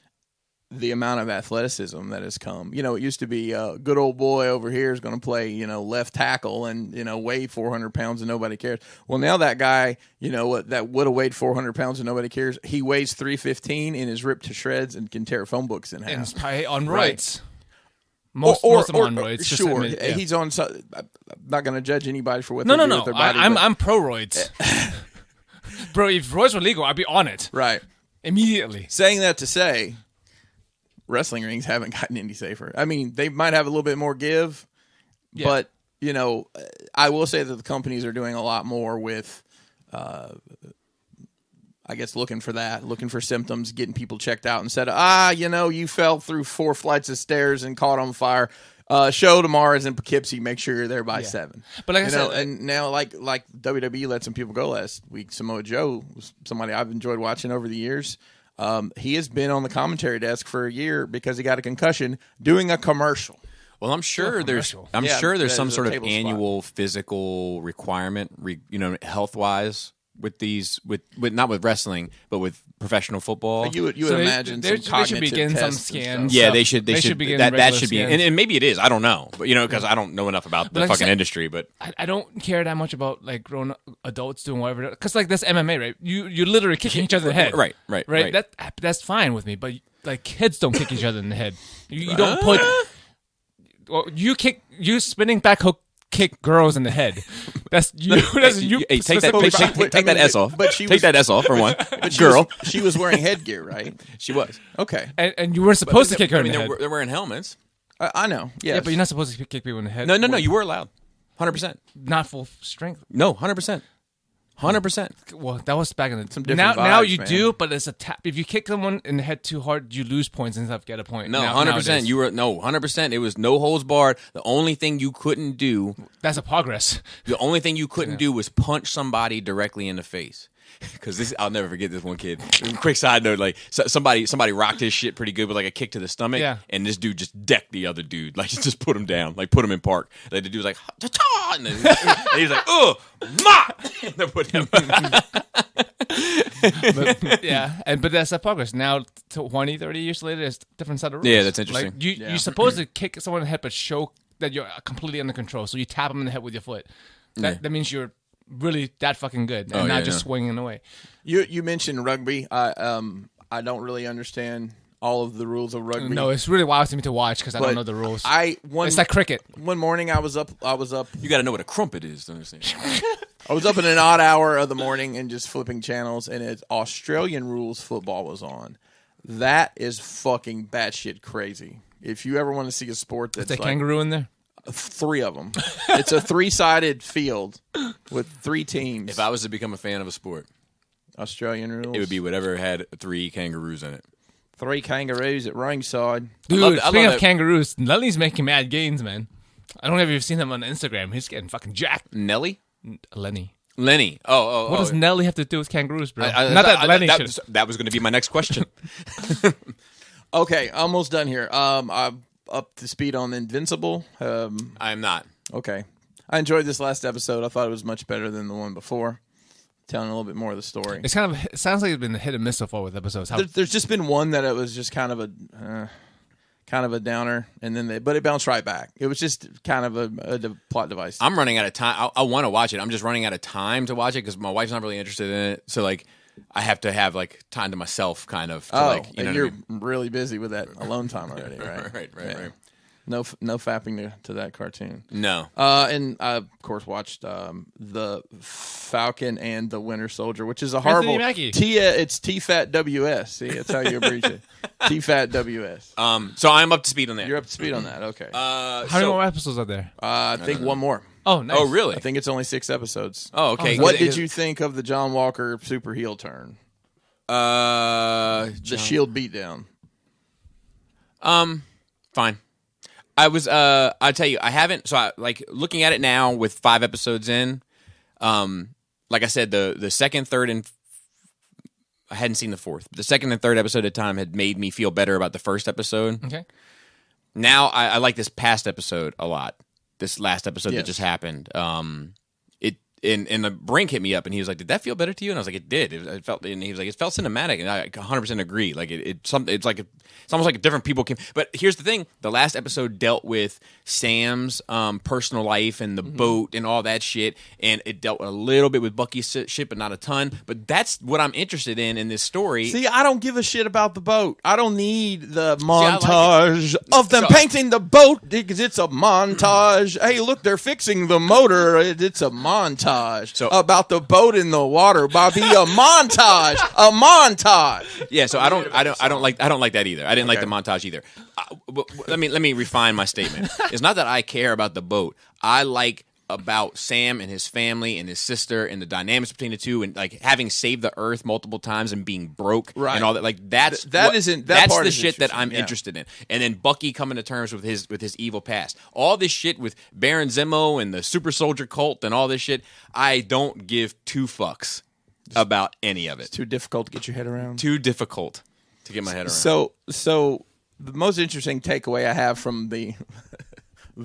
the amount of athleticism that has come. You know, it used to be good old boy over here is going to play, left tackle and, weigh 400 pounds and nobody cares. Well, now that guy, that would have weighed 400 pounds and nobody cares. He weighs 315 and is ripped to shreds and can tear phone books in half. And it's probably on Right. roids. Most of them on roids. just Sure, admit it, yeah. he's on. I'm not going to judge anybody for what No, they no, do no. with their body. I'm pro roids. Bro, if roids were legal, I'd be on it right. immediately. Saying that to say, wrestling rings haven't gotten any safer. I mean, they might have a little bit more give, Yeah. but I will say that the companies are doing a lot more with, I guess, looking for symptoms, getting people checked out instead of you fell through 4 flights of stairs and caught on fire. Show tomorrow is in Poughkeepsie. Make sure you're there by 7. But like I said, and now like WWE let some people go last week. Samoa Joe was somebody I've enjoyed watching over the years. He has been on the commentary desk for a year because he got a concussion doing a commercial. Well, I'm sure there's Yeah, there's some there's a sort of table spot. annual physical requirement, health wise, with these with not with wrestling, but with professional football. You would So imagine they some should cognitive begin some tests and scans. stuff. Yeah, So they should. They should begin that regular should be, scans. and maybe it is. I don't know, but because I don't know enough about the like I fucking said- industry. But I don't care that much about like grown adults doing whatever. Because like this MMA, right? You're literally kicking each other in the head. Right. That's fine with me. But like kids don't kick each other in the head. You don't put. Well, you spinning back hook kick girls in the head. That's you. That's you. Hey, take that specifically- take that S off. but she take was- that S off for one. But Girl, she was wearing headgear, right? she was. Okay, And you weren't supposed to kick her in the head. They're wearing helmets. I know. Yes. Yeah, but you're not supposed to kick people in the head. No. You were allowed. 100%. Not full strength. No, 100%. 100%. Well, that was back in the Some different now vibes, you man. do, but it's a tap. If you kick someone in the head too hard, you lose points instead of get a point. No, Now- 100%. nowadays. You were 100%. It was no holds barred. The only thing you couldn't do, That's a progress. the only thing you couldn't do was punch somebody directly in the face. Because I'll never forget this one kid. Quick side note, like somebody rocked his shit pretty good with like a kick to the stomach, Yeah. and this dude just decked the other dude, like just put him down, like put him in park. Like the dude was like, "Ta-ta!" and, then, and he's like, "Oh, ma!" And then put him. But, yeah, but that's a progress. Now, 20, 30 years later, it's a different set of rules. Yeah, that's interesting. Like, you're supposed to kick someone in the head, but show that you're completely under control. So you tap them in the head with your foot. That means you're really that fucking good and not just swinging away. You mentioned rugby. I don't really understand all of the rules of rugby. No, it's really wild to me to watch because I don't know the rules. It's like cricket. One morning I was up. You got to know what a crumpet is to understand. I was up in an odd hour of the morning and just flipping channels, and it's Australian rules football was on. That is fucking batshit crazy. If you ever want to see a sport that's Is there like kangaroo in there? 3 of them, it's a 3-sided field with 3 teams. If I was to become a fan of a sport, Australian rules, it would be whatever had 3 kangaroos in it. 3 kangaroos at ringside. Dude, I speaking love of that. kangaroos, Nelly's making mad gains, man. I don't know if you've seen him on Instagram. He's getting fucking jacked. Nelly? Lenny. Oh. What does Nelly have to do with kangaroos, bro? That Lenny that, should. that was going to be my next question. Okay, almost done here. I'm up to speed on Invincible. I am not. Okay. I enjoyed this last episode. I thought it was much better than the one before. Telling a little bit more of the story. It's it sounds like it's been hit and miss so far with episodes. There's just been one that it was just kind of a downer, and then but it bounced right back. It was just kind of a plot device. I'm running out of time. I want to watch it. I'm just running out of time to watch it because my wife's not really interested in it. So like, I have to have like time to myself, kind of. To, and you're really busy with that alone time already, right? right. No fapping to that cartoon. No. And I, of course, watched the Falcon and the Winter Soldier, which is a horrible Mackie. It's TFATWS. See, that's how you abbreviate it. TFATWS. So I'm up to speed on that. You're up to speed on that. Okay. How many more episodes are there? I think one more. Oh, nice. Oh, really? I think it's only 6 episodes. Oh, okay. What did you think of the John Walker super heel turn? The Shield beatdown. Fine. I'll tell you, I haven't, so I, like, looking at it now with 5 episodes in, like I said, the second, third, and I hadn't seen the fourth. The second and third episode at a time had made me feel better about the first episode. Okay. Now I like this past episode a lot. This last episode that just happened. And the Brink hit me up and he was like, "Did that feel better to you?" And I was like, "It did." It felt, and he was like, "It felt cinematic," and I 100% agree. Like it's almost like different people came. But here's the thing: the last episode dealt with Sam's personal life and the boat and all that shit, and it dealt a little bit with Bucky's shit, but not a ton. But that's what I'm interested in this story. See, I don't give a shit about the boat. I don't need the montage of them painting the boat because it's a montage. Hey, look, they're fixing the motor. It's a montage. About the boat in the water, Bobby. A montage. Yeah, so I don't like that either. I didn't like the montage either. Let me refine my statement. It's not that I care about the boat. I like about Sam and his family and his sister and the dynamics between the two, and like having saved the earth multiple times and being broke and all that. Like that's the shit that I'm interested in. And then Bucky coming to terms with his evil past. All this shit with Baron Zemo and the super soldier cult and all this shit. I don't give 2 fucks about any of it. It's too difficult to get your head around. Too difficult to get my head around. So the most interesting takeaway I have from the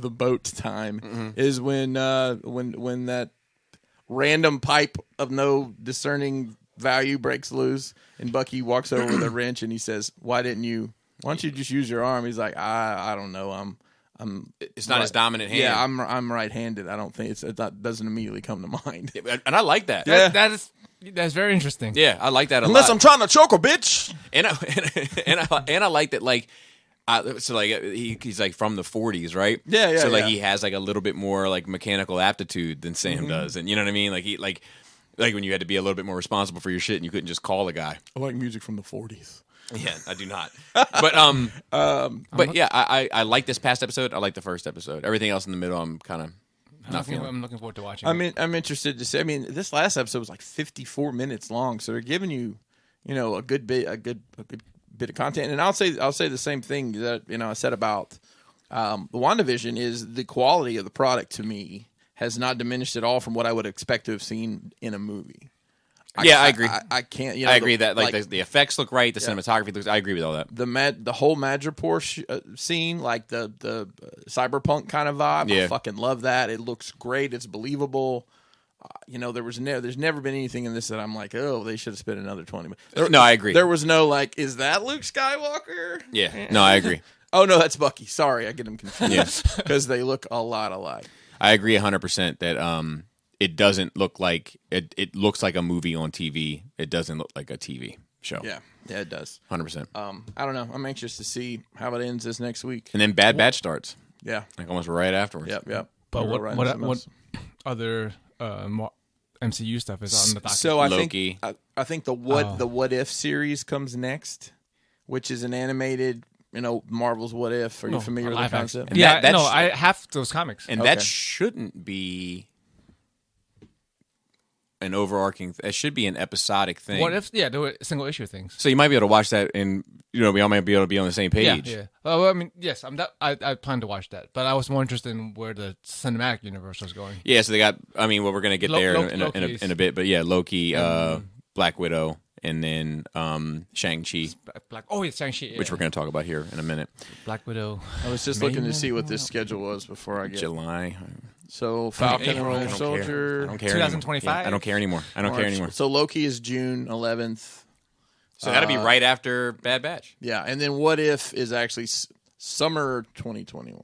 the boat time is when that random pipe of no discerning value breaks loose and Bucky walks over with a wrench and he says, why don't you just use your arm? He's like, I don't know. It's not his dominant hand. Yeah, I'm right-handed. I don't think that doesn't immediately come to mind. And I like that. Yeah. That's very interesting. Yeah, I like that a lot. Unless I'm trying to choke a bitch. And I like that, like, he's like from the 40s, right? Yeah. So like he has like a little bit more like mechanical aptitude than Sam does, and you know what I mean? Like he like when you had to be a little bit more responsible for your shit, and you couldn't just call a guy. I like music from the 40s. Yeah, I do not. But yeah, I like this past episode. I like the first episode. Everything else in the middle, I'm kind of not feeling. I'm looking forward to watching. I'm interested to see. I mean, this last episode was like 54 minutes long, so they're giving you, a good bit of content. And I'll say the same thing that I said about the WandaVision is the quality of the product to me has not diminished at all from what I would expect to have seen in a movie. I agree. I can't. I agree that the effects look right, the cinematography looks. I agree with all that. The whole Madripoor scene, like the cyberpunk kind of vibe. Yeah. I fucking love that. It looks great. It's believable. There's never been anything in this that I'm like, oh, they should have spent another 20 minutes. No, I agree. There was no like, is that Luke Skywalker? Yeah. No, I agree. Oh no, that's Bucky. Sorry, I get them confused because they look a lot alike. I agree 100% that it doesn't look like it looks like a movie on TV. It doesn't look like a TV show. Yeah, it does. 100%. I don't know. I'm anxious to see how it ends this next week. And then Bad Batch starts. Yeah, like almost right afterwards. Yep. But what other MCU stuff is on the docket? So Loki. I think the What If series comes next, which is an animated. Marvel's What If. Are you familiar with the concept? And I have those comics. And that shouldn't be an overarching. It should be an episodic thing. What if? Yeah, do single issue things. So you might be able to watch that, and we all might be able to be on the same page. Yeah. Well, I mean, yes, I plan to watch that, but I was more interested in where the cinematic universe was going. Yeah, so they got. I mean, we're going to get there in a bit, but yeah, Loki, Black Widow, and then Shang-Chi, Oh, yeah, Shang-Chi. Yeah. which we're going to talk about here in a minute. Black Widow. I was just looking to see what this schedule was before I get. July. So Falcon and Winter I don't Soldier. care. 2025? I don't care anymore. I don't care March. anymore. So Loki is June 11th. So that'll be right after Bad Batch. Yeah, and then What If is actually summer 2021.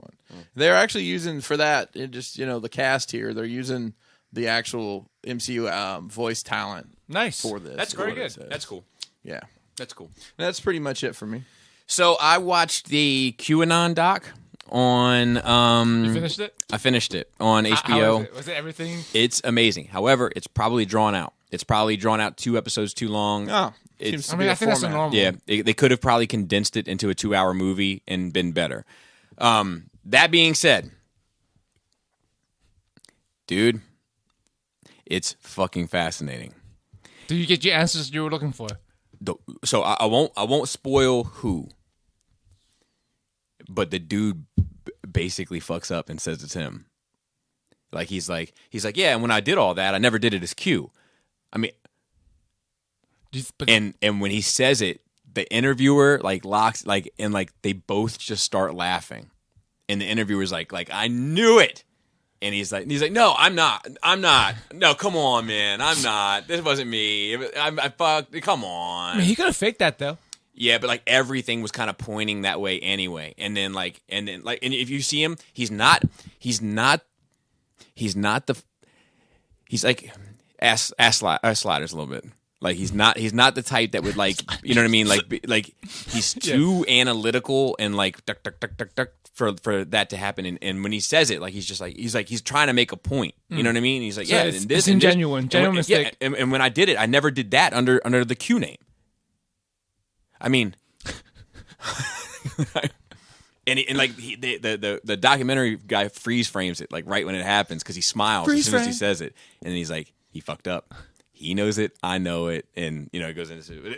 They're actually using for that. It just the cast here. They're using the actual MCU voice talent. Nice. For this. That's is very what it good. says. That's cool. Yeah, That's cool. that's pretty much it for me. So I watched the QAnon doc on. You finished it? I finished it on HBO. How was it? Was it everything? It's amazing. However, it's probably drawn out. It's probably drawn out 2 episodes too long. Oh, It's- seems to I be mean, a I think that's a format. normal. Yeah, they could have probably condensed it into a 2-hour movie and been better. That being said, dude, it's fucking fascinating. Did you get your answers you were looking for? So I won't spoil who, but the dude basically fucks up and says it's him. Like he's like, yeah, and when I did all that, I never did it as Q. I mean, and when he says it, the interviewer locks and they both just start laughing, and the interviewer's like I knew it, and he's like no, I'm not, no, come on, man, I'm not, this wasn't me, I fucked, come on. I mean, he could have faked that though. Yeah, but everything was kind of pointing that way anyway, and if you see him, he's like ass sliders a little bit. Like he's not the type that would you know what I mean? He's too analytical and duck, duck, duck, duck, duck for that to happen. And when he says it, he's trying to make a point. You know what I mean? He's like, So yeah, it's and this genuine mistake. Yeah, and when I did it, I never did that under the Q name. I mean, the documentary guy freeze frames it right when it happens because he smiles as soon as he says it, and then he's like, he fucked up. He knows it, I know it, and it goes into it.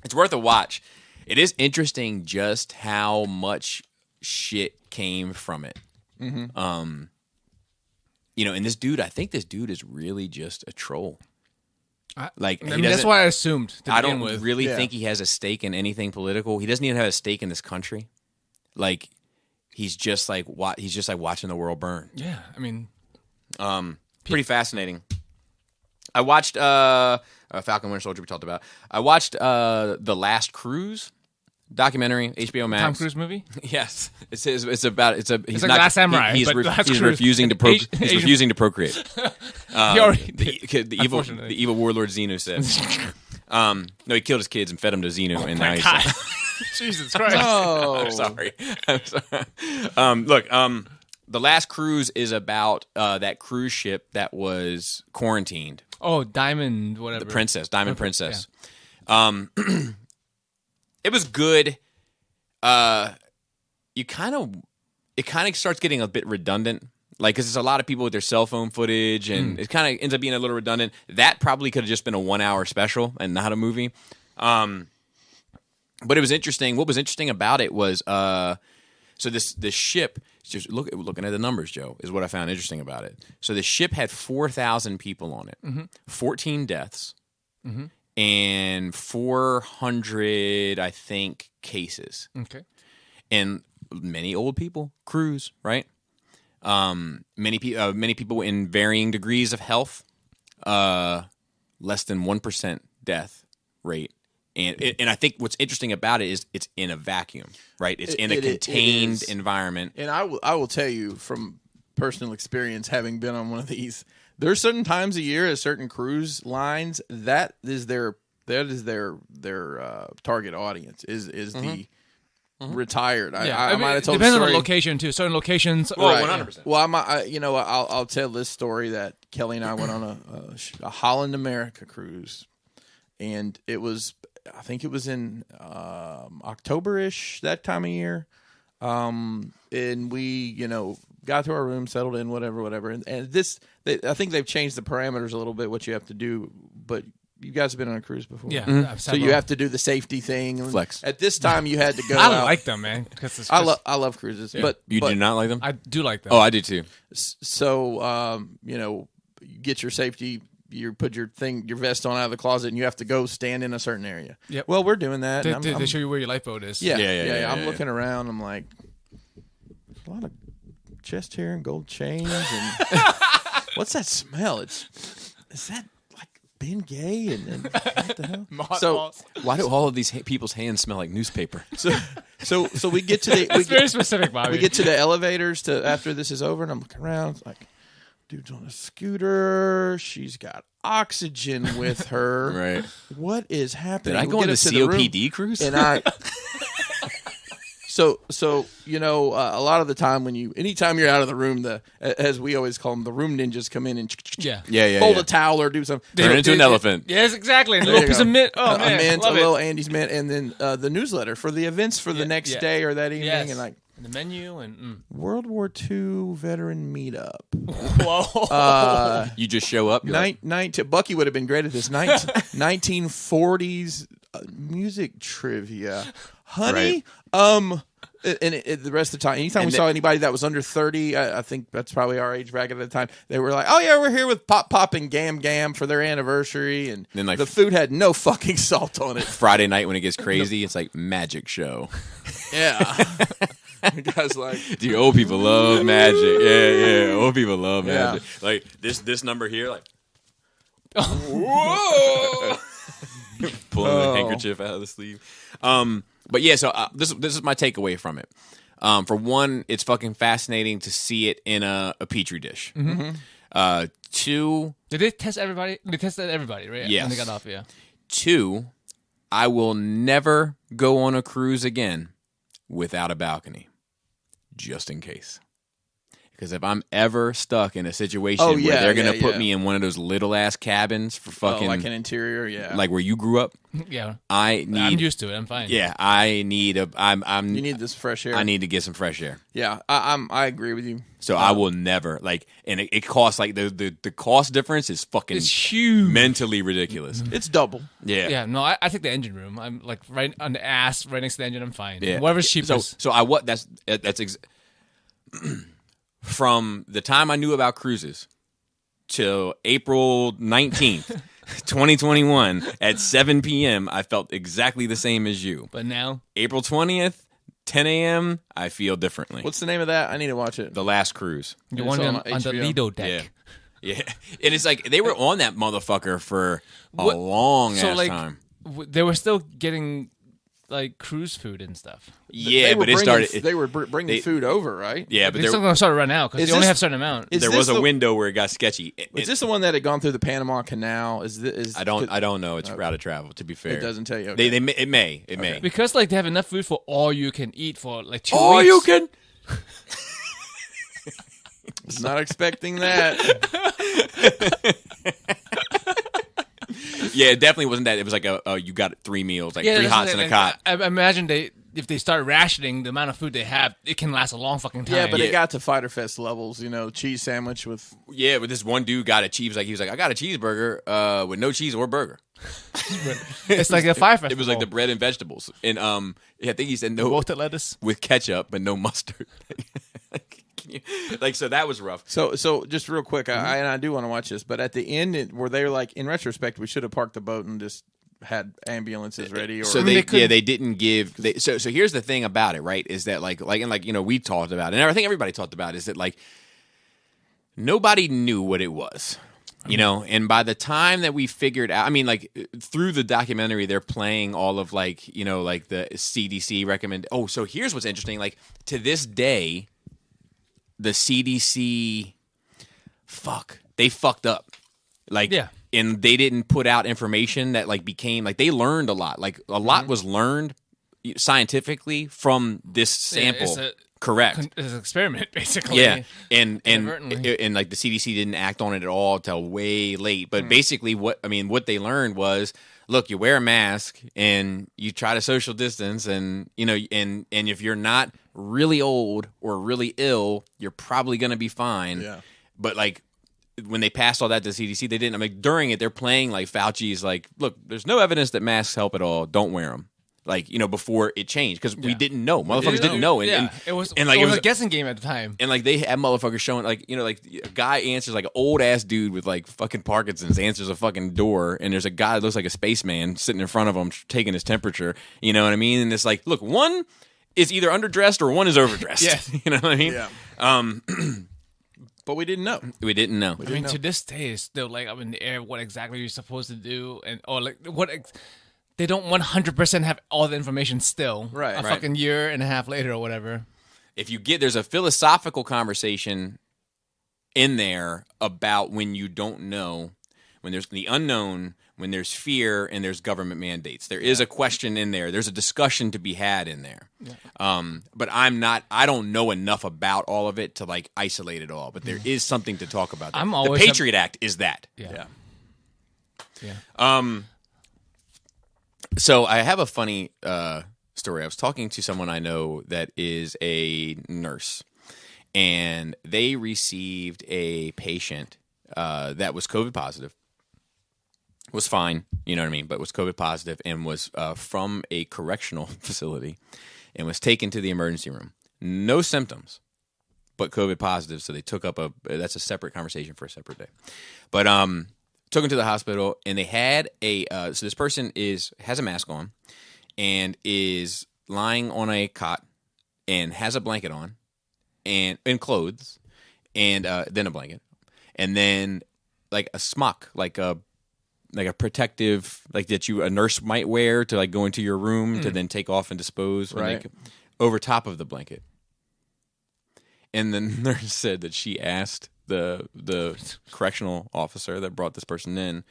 It's worth a watch. It is interesting just how much shit came from it. Mm-hmm. And this dude, I think this dude is really just a troll. That's what I assumed. I don't really think he has a stake in anything political. He doesn't even have a stake in this country. He's just watching the world burn. Yeah, I mean, pretty fascinating. I watched Falcon Winter Soldier. We talked about. I watched The Last Cruise documentary, HBO Max. Tom Cruise movie. Yes, he's like not Last Samurai. He's Last Cruise. refusing to he's refusing to procreate. He already the evil warlord Xenu said. No, he killed his kids and fed them to Xenu, and now he's like, Jesus Christ. Oh, I'm sorry. Look, The Last Cruise is about that cruise ship that was quarantined. Oh, Diamond, whatever. The Princess, Diamond Okay, Princess. Yeah. It was good. It kind of starts getting a bit redundant. Because there's a lot of people with their cell phone footage, and it kind of ends up being a little redundant. That probably could have just been a 1-hour special and not a movie. But it was interesting. What was interesting about it was, so this ship, just looking at the numbers, Joe, is what I found interesting about it. So the ship had 4,000 people on it, 14 deaths, and 400, I think, cases. Okay. And many old people cruise, right? Many people in varying degrees of health, less than 1% death rate. And I think what's interesting about it is it's in a vacuum, right? It's in a contained environment. And I will tell you from personal experience, having been on one of these, there's certain times a year at certain cruise lines that is their target audience is the retired. I might have told depends a story. on the location too. Certain locations. Well, 100%. Well, I'll tell this story that Kelly and I went on a Holland America cruise, and it was, I think it was in October-ish, that time of year, and we got to our room, settled in, whatever, and I think they've changed the parameters a little bit what you have to do, but. You guys have been on a cruise before, Yeah. So you have to do the safety thing. Flex. At this time, you had to go. I like them, man. I love cruises, but You do not like them? I do like them. Oh, I do too. So you get your safety, you put your vest on out of the closet, and you have to go stand in a certain area. Yep. Well, we're doing that. and They show you where your lifeboat is. Yeah. I'm looking around. I'm like, a lot of chest hair and gold chains. And what's that smell? Is that like Ben Gay? And what the hell? So Why do all of these people's hands smell like newspaper? so we get to the It's very specific, Bobby. we get to the elevators after this is over, and I'm looking around. It's like, dude's on a scooter. She's got oxygen with her. Right. What is happening? Did I go on the COPD cruise? And I. So a lot of the time anytime you're out of the room, as we always call them, the room ninjas come in and fold a towel or do something. Turn into an elephant. Yes, exactly. A little piece of mint. Oh man, a mint, love a little it. Andy's mint, and then the newsletter for the events for the next day or that evening, Yes. and like the menu and World War II veteran meetup. whoa. You just show up. You're like, Bucky would have been great at this. 1940s music trivia, honey. Right. And the rest of the time, anytime we saw anybody that was under 30, I think that's probably our age bracket at the time, they were like, oh yeah, we're here with Pop and Gam for their anniversary, and then, like, the food had no fucking salt on it. Friday night when it gets crazy, it's like magic show. Yeah. The guy's like, Dude, old people love magic. Yeah. Old people love Yeah. magic. Like this number here, like whoa. pulling the handkerchief out of the sleeve. But yeah, so this is my takeaway from it. For one, it's fucking fascinating to see it in a petri dish. Mm-hmm. Two, Did they test everybody? They tested everybody, right? Yes. When they got off, yeah. two, I will never go on a cruise again without a balcony, just in case. Because if I'm ever stuck in a situation where they're going to put me in one of those little ass cabins for fucking like an interior, like where you grew up, Yeah. I'm used to it. I'm fine. Yeah, I need you need this fresh air. I need to get some fresh air. Yeah, I agree with you. So I will never and it costs like the cost difference is fucking It's huge. mentally ridiculous. It's double. Yeah. Yeah, no, I take the engine room. I'm like right on the ass, right next to the engine. I'm fine. Yeah. Whatever's cheapest. So from the time I knew about cruises till April 19th, 2021 at 7 p.m., I felt exactly the same as you. But now, April 20th, 10 a.m., I feel differently. What's the name of that? I need to watch it. The Last Cruise? you're It's on on the HBO. Lido deck. Yeah. And it's like they were on that motherfucker for a long ass time. They were still getting like cruise food and stuff. Yeah, They were but it bringing- started. They were bringing food over, right? Yeah, but They're still going to start right now because Is they only this- have a certain amount. Is there this was a the- window where it got sketchy. Is this the one that had gone through the Panama Canal? I don't know. It's route of travel. To be fair, It doesn't tell you. Okay. It may. Because like they have enough food for all you can eat for like 2 Oh, weeks. you can. Was not expecting that. Yeah, it definitely wasn't that. It was like you got 3 meals, like 3 that's hots what and a cot. I imagine if they start rationing the amount of food they have, it can last a long fucking time. Yeah, but Yeah. it got to Fighter Fest levels. Cheese sandwich with. Yeah, but this one dude got a cheese. He was like, I got a cheeseburger with no cheese or burger. it's like a fire festival. It was like the bread and vegetables, and I think he said no wilted lettuce with ketchup, but no mustard. So that was rough. So just real quick, I do want to watch this, but at the end, were they like, in retrospect, we should have parked the boat and just had ambulances ready? Or So they didn't give. So here's the thing about it, right? Is that like we talked about, and I think everybody talked about, is that like nobody knew what it was. And by the time that we figured out, I mean, like through the documentary, they're playing all of like the CDC recommend. Oh, so here's what's interesting. Like to this day, the CDC, they fucked up. Like, Yeah. And they didn't put out information that like became like they learned a lot. Like a lot was learned scientifically from this sample. it's a- Correct. It's an experiment, basically. Yeah, and Inadvertently. like the CDC didn't act on it at all till way late. But basically, what they learned was, look, you wear a mask and you try to social distance, and and if you're not really old or really ill, you're probably gonna be fine. Yeah. But like when they passed all that to the CDC, they didn't. I mean, during it, they're playing like Fauci's like, look, there's no evidence that masks help at all. Don't wear them. Like, before it changed, because we didn't know. Motherfuckers didn't know. And it was a guessing game at the time. And like they had motherfuckers showing, like, like a guy answers, like an old ass dude with like fucking Parkinson's answers a fucking door, and there's a guy that looks like a spaceman sitting in front of him taking his temperature. You know what I mean? And it's like, look, one is either underdressed or one is overdressed. Yeah. You know what I mean? Yeah. But we didn't know. We didn't know. I mean, to this day, it's still like up in the air what exactly you're supposed to do, they don't 100% have all the information still. Right. Fucking year and a half later or whatever. There's a philosophical conversation in there about when you don't know, when there's the unknown, when there's fear, and there's government mandates. There is a question in there. There's a discussion to be had in there. Yeah. But I don't know enough about all of it to like isolate it all. But there is something to talk about. The Patriot Act is that. Yeah. So I have a funny story. I was talking to someone I know that is a nurse, and they received a patient that was COVID positive, was fine, you know what I mean, but was COVID positive and was from a correctional facility and was taken to the emergency room. No symptoms, but COVID positive, so they took up that's a separate conversation for a separate day. But took him to the hospital, and they had so this person has a mask on and is lying on a cot and has a blanket on and in clothes, and then a blanket, and then like a smock, like a protective, like that a nurse might wear to like go into your room to then take off and dispose over top of the blanket. And the nurse said that she asked the correctional officer that brought this person in,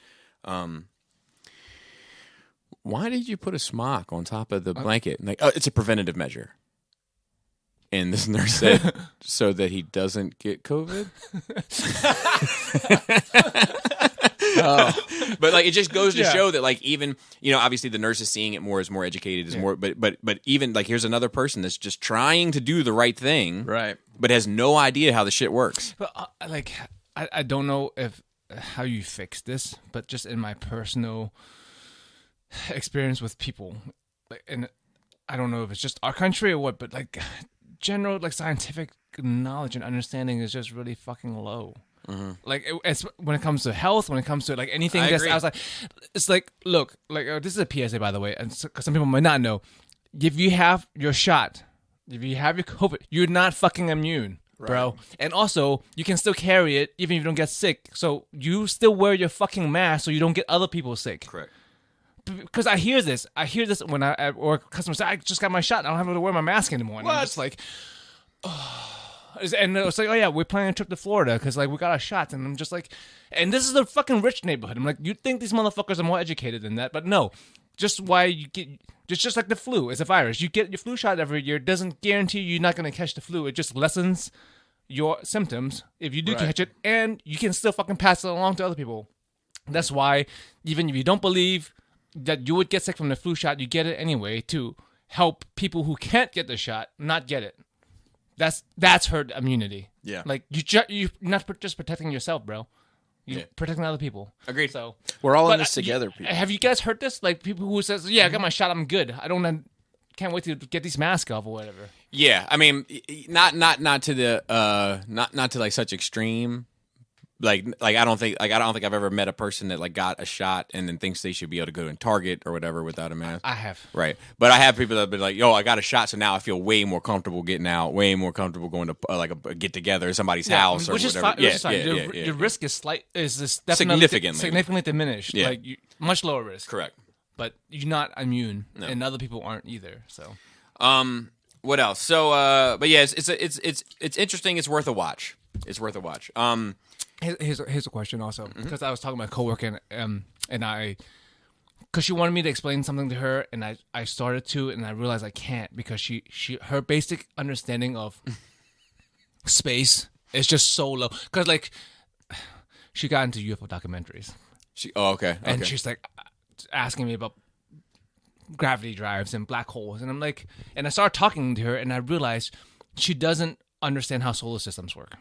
why did you put a smock on top of the blanket? And like, oh, it's a preventative measure. And this nurse said, so that he doesn't get COVID? But like, it just goes to show that like, even, obviously the nurse is seeing it more, is more educated, is more, but even like, here's another person that's just trying to do the right thing. Right. But has no idea how the shit works. But I don't know how you fix this, but just in my personal experience with people, and I don't know if it's just our country or what, but like general like scientific knowledge and understanding is just really fucking low. Mm-hmm. Like it's when it comes to health, when it comes to like anything that's outside, it's like, look, like this is a PSA, by the way, and because some people might not know, if you have your shot, if you have your COVID, you're not fucking immune, bro. And also, you can still carry it even if you don't get sick. So you still wear your fucking mask so you don't get other people sick. Correct. Because I hear this when or customers say, I just got my shot, I don't have to wear my mask anymore. And I'm just like, oh. And it's like, oh yeah, we're planning a trip to Florida because like we got our shots, and I'm just like, and this is a fucking rich neighborhood. I'm like, you'd think these motherfuckers are more educated than that, but no. Just why you get, just like the flu, it's a virus. You get your flu shot every year, doesn't guarantee you're not going to catch the flu. It just lessens your symptoms if you do catch it, and you can still fucking pass it along to other people. That's why even if you don't believe that you would get sick from the flu shot, you get it anyway to help people who can't get the shot not get it. That's herd immunity. Yeah. Like you're not just protecting yourself, bro. You're protecting other people. Agreed. So we're all in this together, people. Have you guys heard this? Like people who says, "Yeah, I got my shot. I'm good. Can't wait to get these masks off or whatever." Yeah, I mean, not to the not to like such extreme. Like I don't think I've ever met a person that like got a shot and then thinks they should be able to go in Target or whatever without a mask. I have. Right. But I have people that have been like, yo, I got a shot, so now I feel way more comfortable getting out, way more comfortable going to like a get together at somebody's house or whatever. Which is fine. Your risk is definitely significantly diminished. Yeah. Like much lower risk. Correct. But you're not immune, and other people aren't either. So. What else? So, but yeah, it's interesting. It's worth a watch. Here's a question also, because I was talking to my coworker and because she wanted me to explain something to her, and I started to, and I realized I can't because her basic understanding of space is just so low. Because like she got into UFO documentaries. Okay. And she's like asking me about gravity drives and black holes, and I'm like, and I started talking to her, and I realized she doesn't understand how solar systems work.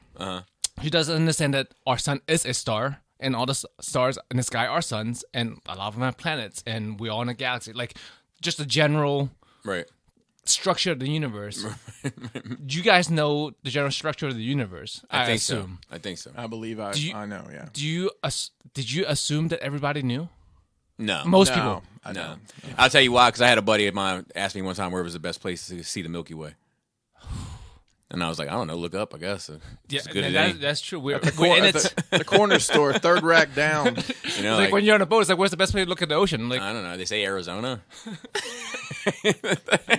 She doesn't understand that our sun is a star, and all the stars in the sky are suns, and a lot of them have planets, and we're all in a galaxy. Like, just a general Right. structure of the universe. Do you guys know the general structure of the universe? I think assume. so. I think so. I believe I know. Yeah. Did you assume that everybody knew? No. Most people. I No. don't. I'll tell you why, because I had a buddy of mine ask me one time where was the best place to see the Milky Way. And I was like, I don't know, look up, I guess. It's good as any. That's true. At the corner store, third rack down. You know, like when you're on a boat, it's like, where's the best place to look at the ocean? Like, I don't know. They say Arizona.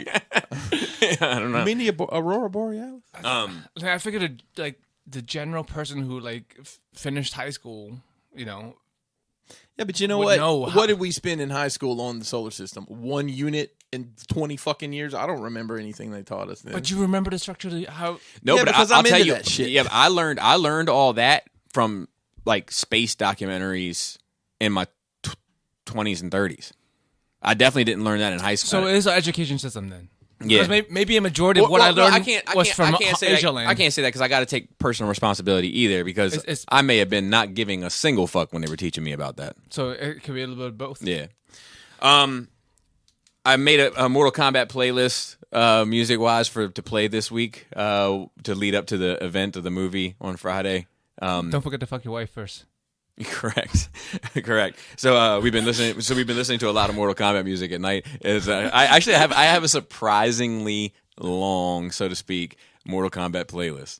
I don't know. You mean the Aurora Borealis? like, I figured like the general person who like finished high school, Yeah, but you know Would what? know What did we spend in high school on the solar system? 1 unit in 20 fucking years? I don't remember anything they taught us then. But you remember the structure of how? No, Yeah, but because I'll I'm tell into you, that shit. yeah, I learned all that from like space documentaries in my 20s and 30s. I definitely didn't learn that in high school. So it is an education system then. Yeah. Because maybe a majority of what I learned was from say Asia that, land. I can't say that because I got to take personal responsibility either because It's- I may have been not giving a single fuck when they were teaching me about that. So it could be a little bit of both. Yeah. I made a Mortal Kombat playlist music wise to play this week to lead up to the event of the movie on Friday. Don't forget to fuck your wife first. Correct. So we've been listening to a lot of Mortal Kombat music at night. I have a surprisingly long, so to speak, Mortal Kombat playlist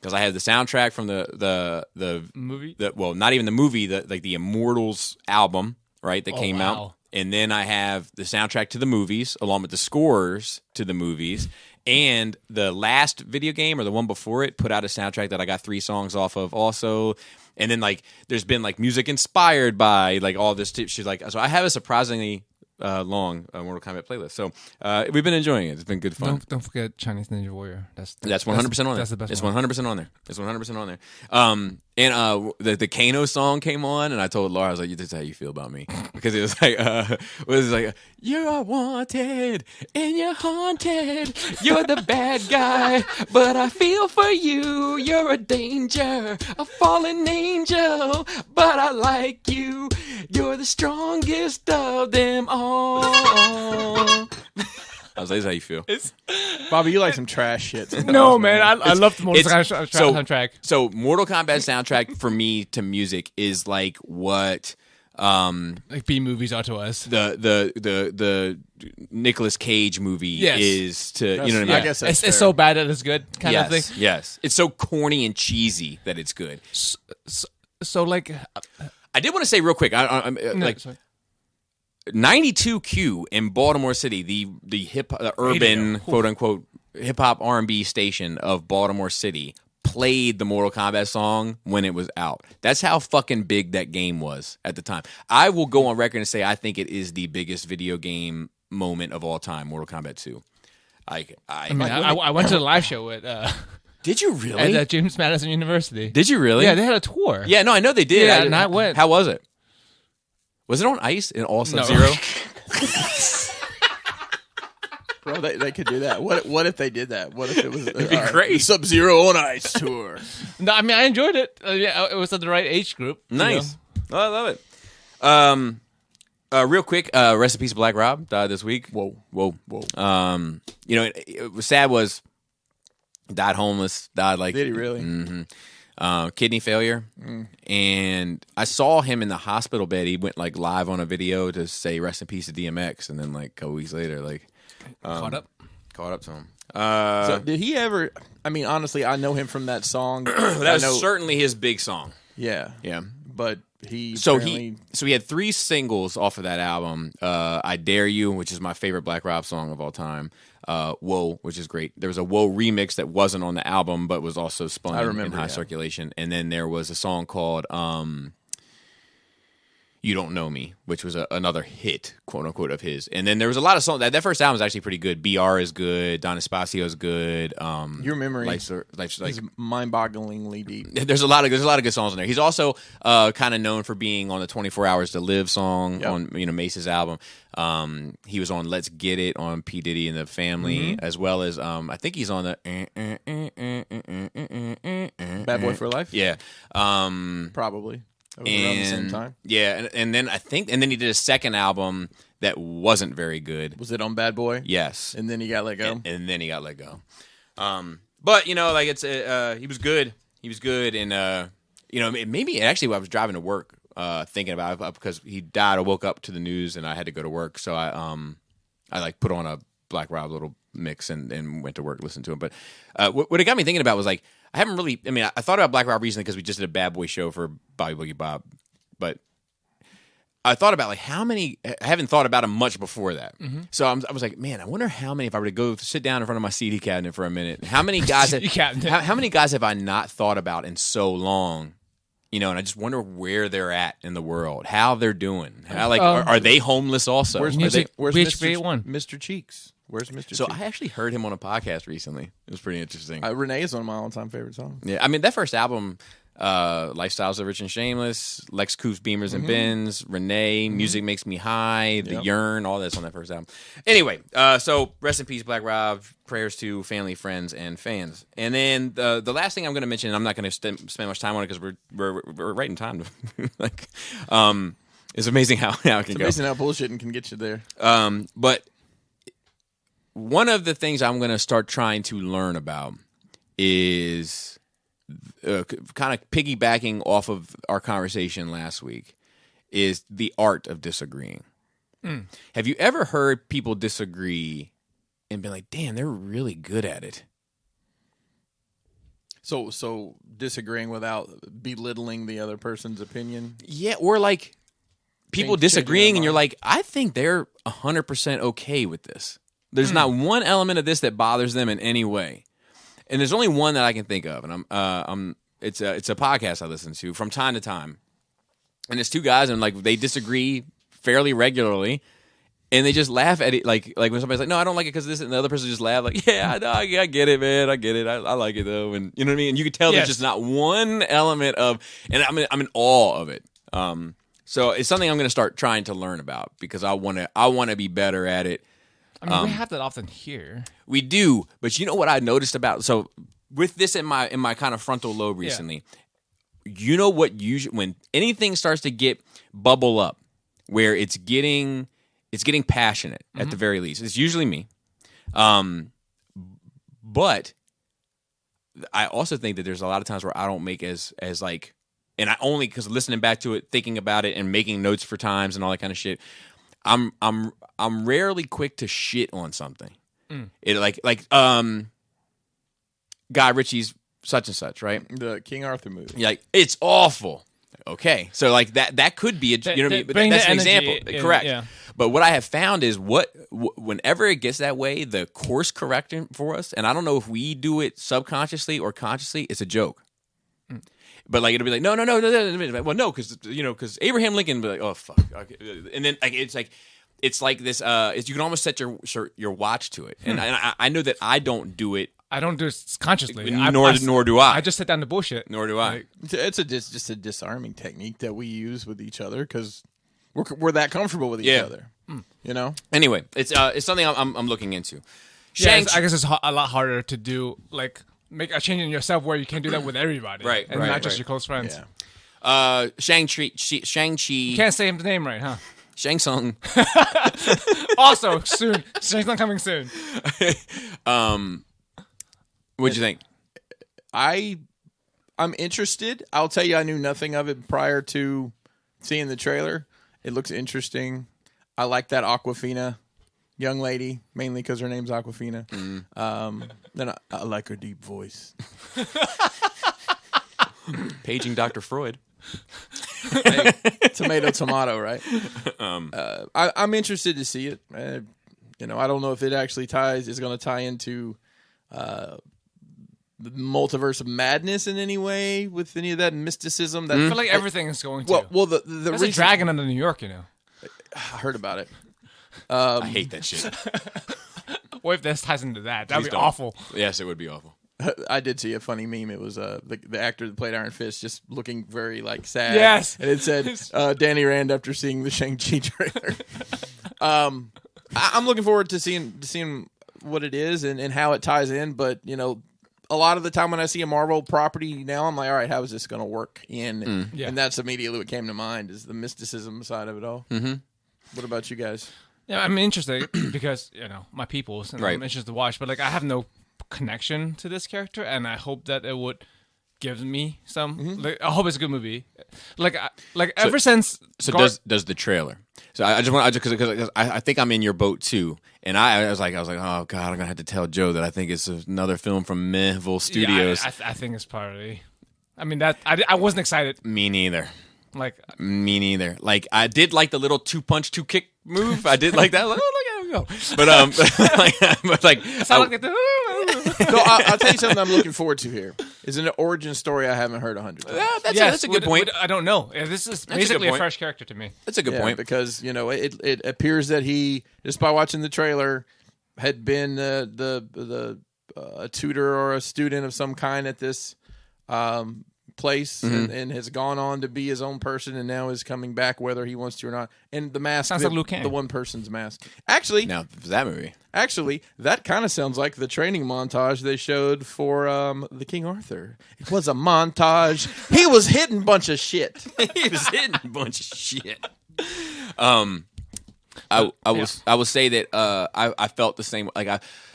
because I have the soundtrack from the Movie? well, not even the movie, the Immortals album, right? That came wow. out, and then I have the soundtrack to the movies along with the scores to the movies. And the last video game or the one before it put out a soundtrack that I got 3 songs off of also. And then there's been music inspired by all this shit. So I have a surprisingly long Mortal Kombat playlist. So we've been enjoying it. It's been good fun. Don't forget Chinese Ninja Warrior. That's 100% on there. That's the best. It's one. 100% on there. It's 100% on there. And the Kano song came on, and I told Laura, I was like, "This is how you feel about me," because it was like, "You're wanted and you're haunted. You're the bad guy, but I feel for you. You're a danger, a fallen angel, but I like you. You're the strongest of them all." I was like, "This is how you feel." Bobby, you like some trash shit. sometimes, No, man, I love the Mortal Kombat so- soundtrack. So Mortal Kombat soundtrack for me to music is like what Like B movies are to us. the Nicolas Cage movie Yes. is to you know what I mean? I guess that's It's fair. so bad that it's good kind of thing. Yes. It's so corny and cheesy that it's good. So like, I did want to say real quick, sorry. 92Q in Baltimore City, the urban quote unquote hip hop R&B station of Baltimore City, played the Mortal Kombat song when it was out. That's how fucking big that game was at the time. I will go on record and say I think it is the biggest video game moment of all time, Mortal Kombat 2. I went to the live show at Did you really? at James Madison University. Did you really? Yeah, they had a tour. Yeah, no, I know they did. Yeah, and I went. How was it? Was it on ice in all No. Sub-Zero? Bro, they could do that. What if they did that? What if it was be great. Sub-Zero on Ice tour? No, I mean I enjoyed it. Yeah, it was at the right age group. you Nice. know. Oh, I love it. Real quick, rest in peace, Black Rob died this week. Whoa. It was sad. Was died homeless. Died like Did he really? kidney failure, and I saw him in the hospital bed. He went live on a video to say rest in peace to DMX, and then a couple weeks later, Caught up. caught up to him. So did he ever? I mean, honestly, I know him from that song. That was certainly his big song. Yeah, Yeah. but he So apparently- he had 3 singles off of that album. I Dare You, which is my favorite Black Rob song of all time. Whoa, which is great. There was a Whoa remix that wasn't on the album, but was also spun I in remember, high yeah. circulation. And then there was a song called You Don't Know Me, which was another hit, quote unquote, of his. And then there was a lot of songs. That first album is actually pretty good. BR is good. Don Espacio is good. Your memory is is mind-bogglingly deep. there's a lot of good songs in there. He's also kind of known for being on the 24 Hours to Live song Yep. on Mace's album. He was on Let's Get It on P Diddy and the Family, as well as I think he's on the Bad Boy for Life. yeah. Probably. That was around the same time. Yeah, and then he did a second album that wasn't very good. Was it on Bad Boy? Yes. And then he got let go. And then he got let go. But like it's he was good. He was good, and maybe actually I was driving to work thinking about it because he died. I woke up to the news and I had to go to work, so I like put on a Black Rob little mix and went to work, listened to him. But what it got me thinking about was like I haven't really. I mean, I thought about Black Rob recently because we just did a Bad Boy show for Bobby Boogie Bob, but I thought about like how many. I haven't thought about him much before that. Mm-hmm. So I was like, man, I wonder how many. If I were to go sit down in front of my CD cabinet for a minute, how many guys? How many guys have I not thought about in so long? And I just wonder where they're at in the world, how they're doing. How are they homeless also? Where's Mr. Cheeks? Where's Mr. So Cheeks? I actually heard him on a podcast recently. It was pretty interesting. Renee is one of my all-time favorite songs. Yeah, I mean that first album, Lifestyles of Rich and Shameless, Lex Coop's Beamers and Benz, Renee, Music Makes Me High, The Yearn, all this on that first album. Anyway, so rest in peace, Black Rob. Prayers to family, friends, and fans. And then the last thing I'm going to mention, I'm not going to spend much time on it because we're right in time. It's amazing how it can go. It's amazing how bullshitting can get you there. But one of the things I'm going to start trying to learn about is kind of piggybacking off of our conversation last week is the art of disagreeing. Have you ever heard people disagree and been like, damn, they're really good at it? So disagreeing without belittling the other person's opinion? Yeah, or like people disagreeing and you're like, I think they're 100% okay with this. There's not one element of this that bothers them in any way. And there's only one that I can think of, and it's a podcast I listen to from time to time. And it's two guys, and like they disagree fairly regularly, and they just laugh at it. Like when somebody's like, "No, I don't like it because this," and the other person just laugh like, "Yeah, I get it, man. I get it. I like it though." And you know what I mean? And you can tell there's just not one element of, and I'm in awe of it. So it's something I'm going to start trying to learn about because I want to be better at it. I mean, we have that often here. We do, but you know what I noticed about with this in my kind of frontal lobe recently. You know what? Usually, when anything starts to get bubble up, where it's getting passionate at the very least, it's usually me. But I also think that there's a lot of times where I don't make as like, and I only because listening back to it, thinking about it, and making notes for times and all that kind of shit. I'm rarely quick to shit on something. It like Guy Ritchie's such and such, right? The King Arthur movie. You're like, it's awful. Okay, so like that could be a you know what I mean? But that's an example, correct? Yeah. But what I have found is whenever it gets that way, the course correcting for us, and I don't know if we do it subconsciously or consciously, it's a joke. But like it'll be like no. Well, no, because Abraham Lincoln be like, oh fuck, okay. And then like it's like this. You can almost set your watch to it, and I know that I don't do it. I don't do it consciously. Nor do I. I just sit down to bullshit. Nor do I. It's just a disarming technique that we use with each other because we're that comfortable with each other. You know. Anyway, it's something I'm looking into. I guess it's a lot harder to do like. Make a change in yourself where you can't do that with everybody, right? And not just your close friends. Yeah. Shang-Chi. You can't say his name right, huh? Shang Tsung. Also, soon. Shang Tsung coming soon. What'd you think? I'm interested. I'll tell you, I knew nothing of it prior to seeing the trailer. It looks interesting. I like that Awkwafina young lady, mainly because her name's Awkwafina. Then I like her deep voice. Paging Dr. Freud. Hey, tomato, right? I'm interested to see it. I don't know if it actually is going to tie into the multiverse of madness in any way with any of that mysticism. I feel like everything is going to. Well, there's a dragon under New York, I heard about it. I hate that shit. What if this ties into that? That'd be awful. Yes, it would be awful. I did see a funny meme. It was the actor that played Iron Fist just looking very like sad. Yes, and it said Danny Rand after seeing the Shang-Chi trailer. I'm looking forward to seeing what it is and how it ties in. But a lot of the time when I see a Marvel property now, I'm like, all right, how is this going to work? And that's immediately what came to mind is the mysticism side of it all. Mm-hmm. What about you guys? Yeah, I'm interested because my peoples, and I'm interested to watch. But like, I have no connection to this character, and I hope that it would give me some. Mm-hmm. Like, I hope it's a good movie. Ever since. So does the trailer? So I just want because I think I'm in your boat too, and I was like, oh god, I'm gonna have to tell Joe that I think it's another film from Mehvel Studios. Yeah, I think it's probably. I mean that I wasn't excited. Me neither. Me neither. Like I did like the little 2-punch 2-kick move. I did like that. Like, oh, look at him go. But So I'll tell you something I'm looking forward to here. Is an origin story I haven't heard 100 times. That's a good point. I don't know. This is basically a fresh character to me. That's a good point because it appears that he, just by watching the trailer, had been a tutor or a student of some kind at this place and has gone on to be his own person and now is coming back whether he wants to or not. And the mask sounds like Liu Kang. The one person's mask. Actually, now that movie. Actually, that kind of sounds like the training montage they showed for the King Arthur. It was a montage. He was hitting a bunch of shit. I will say that I felt the same.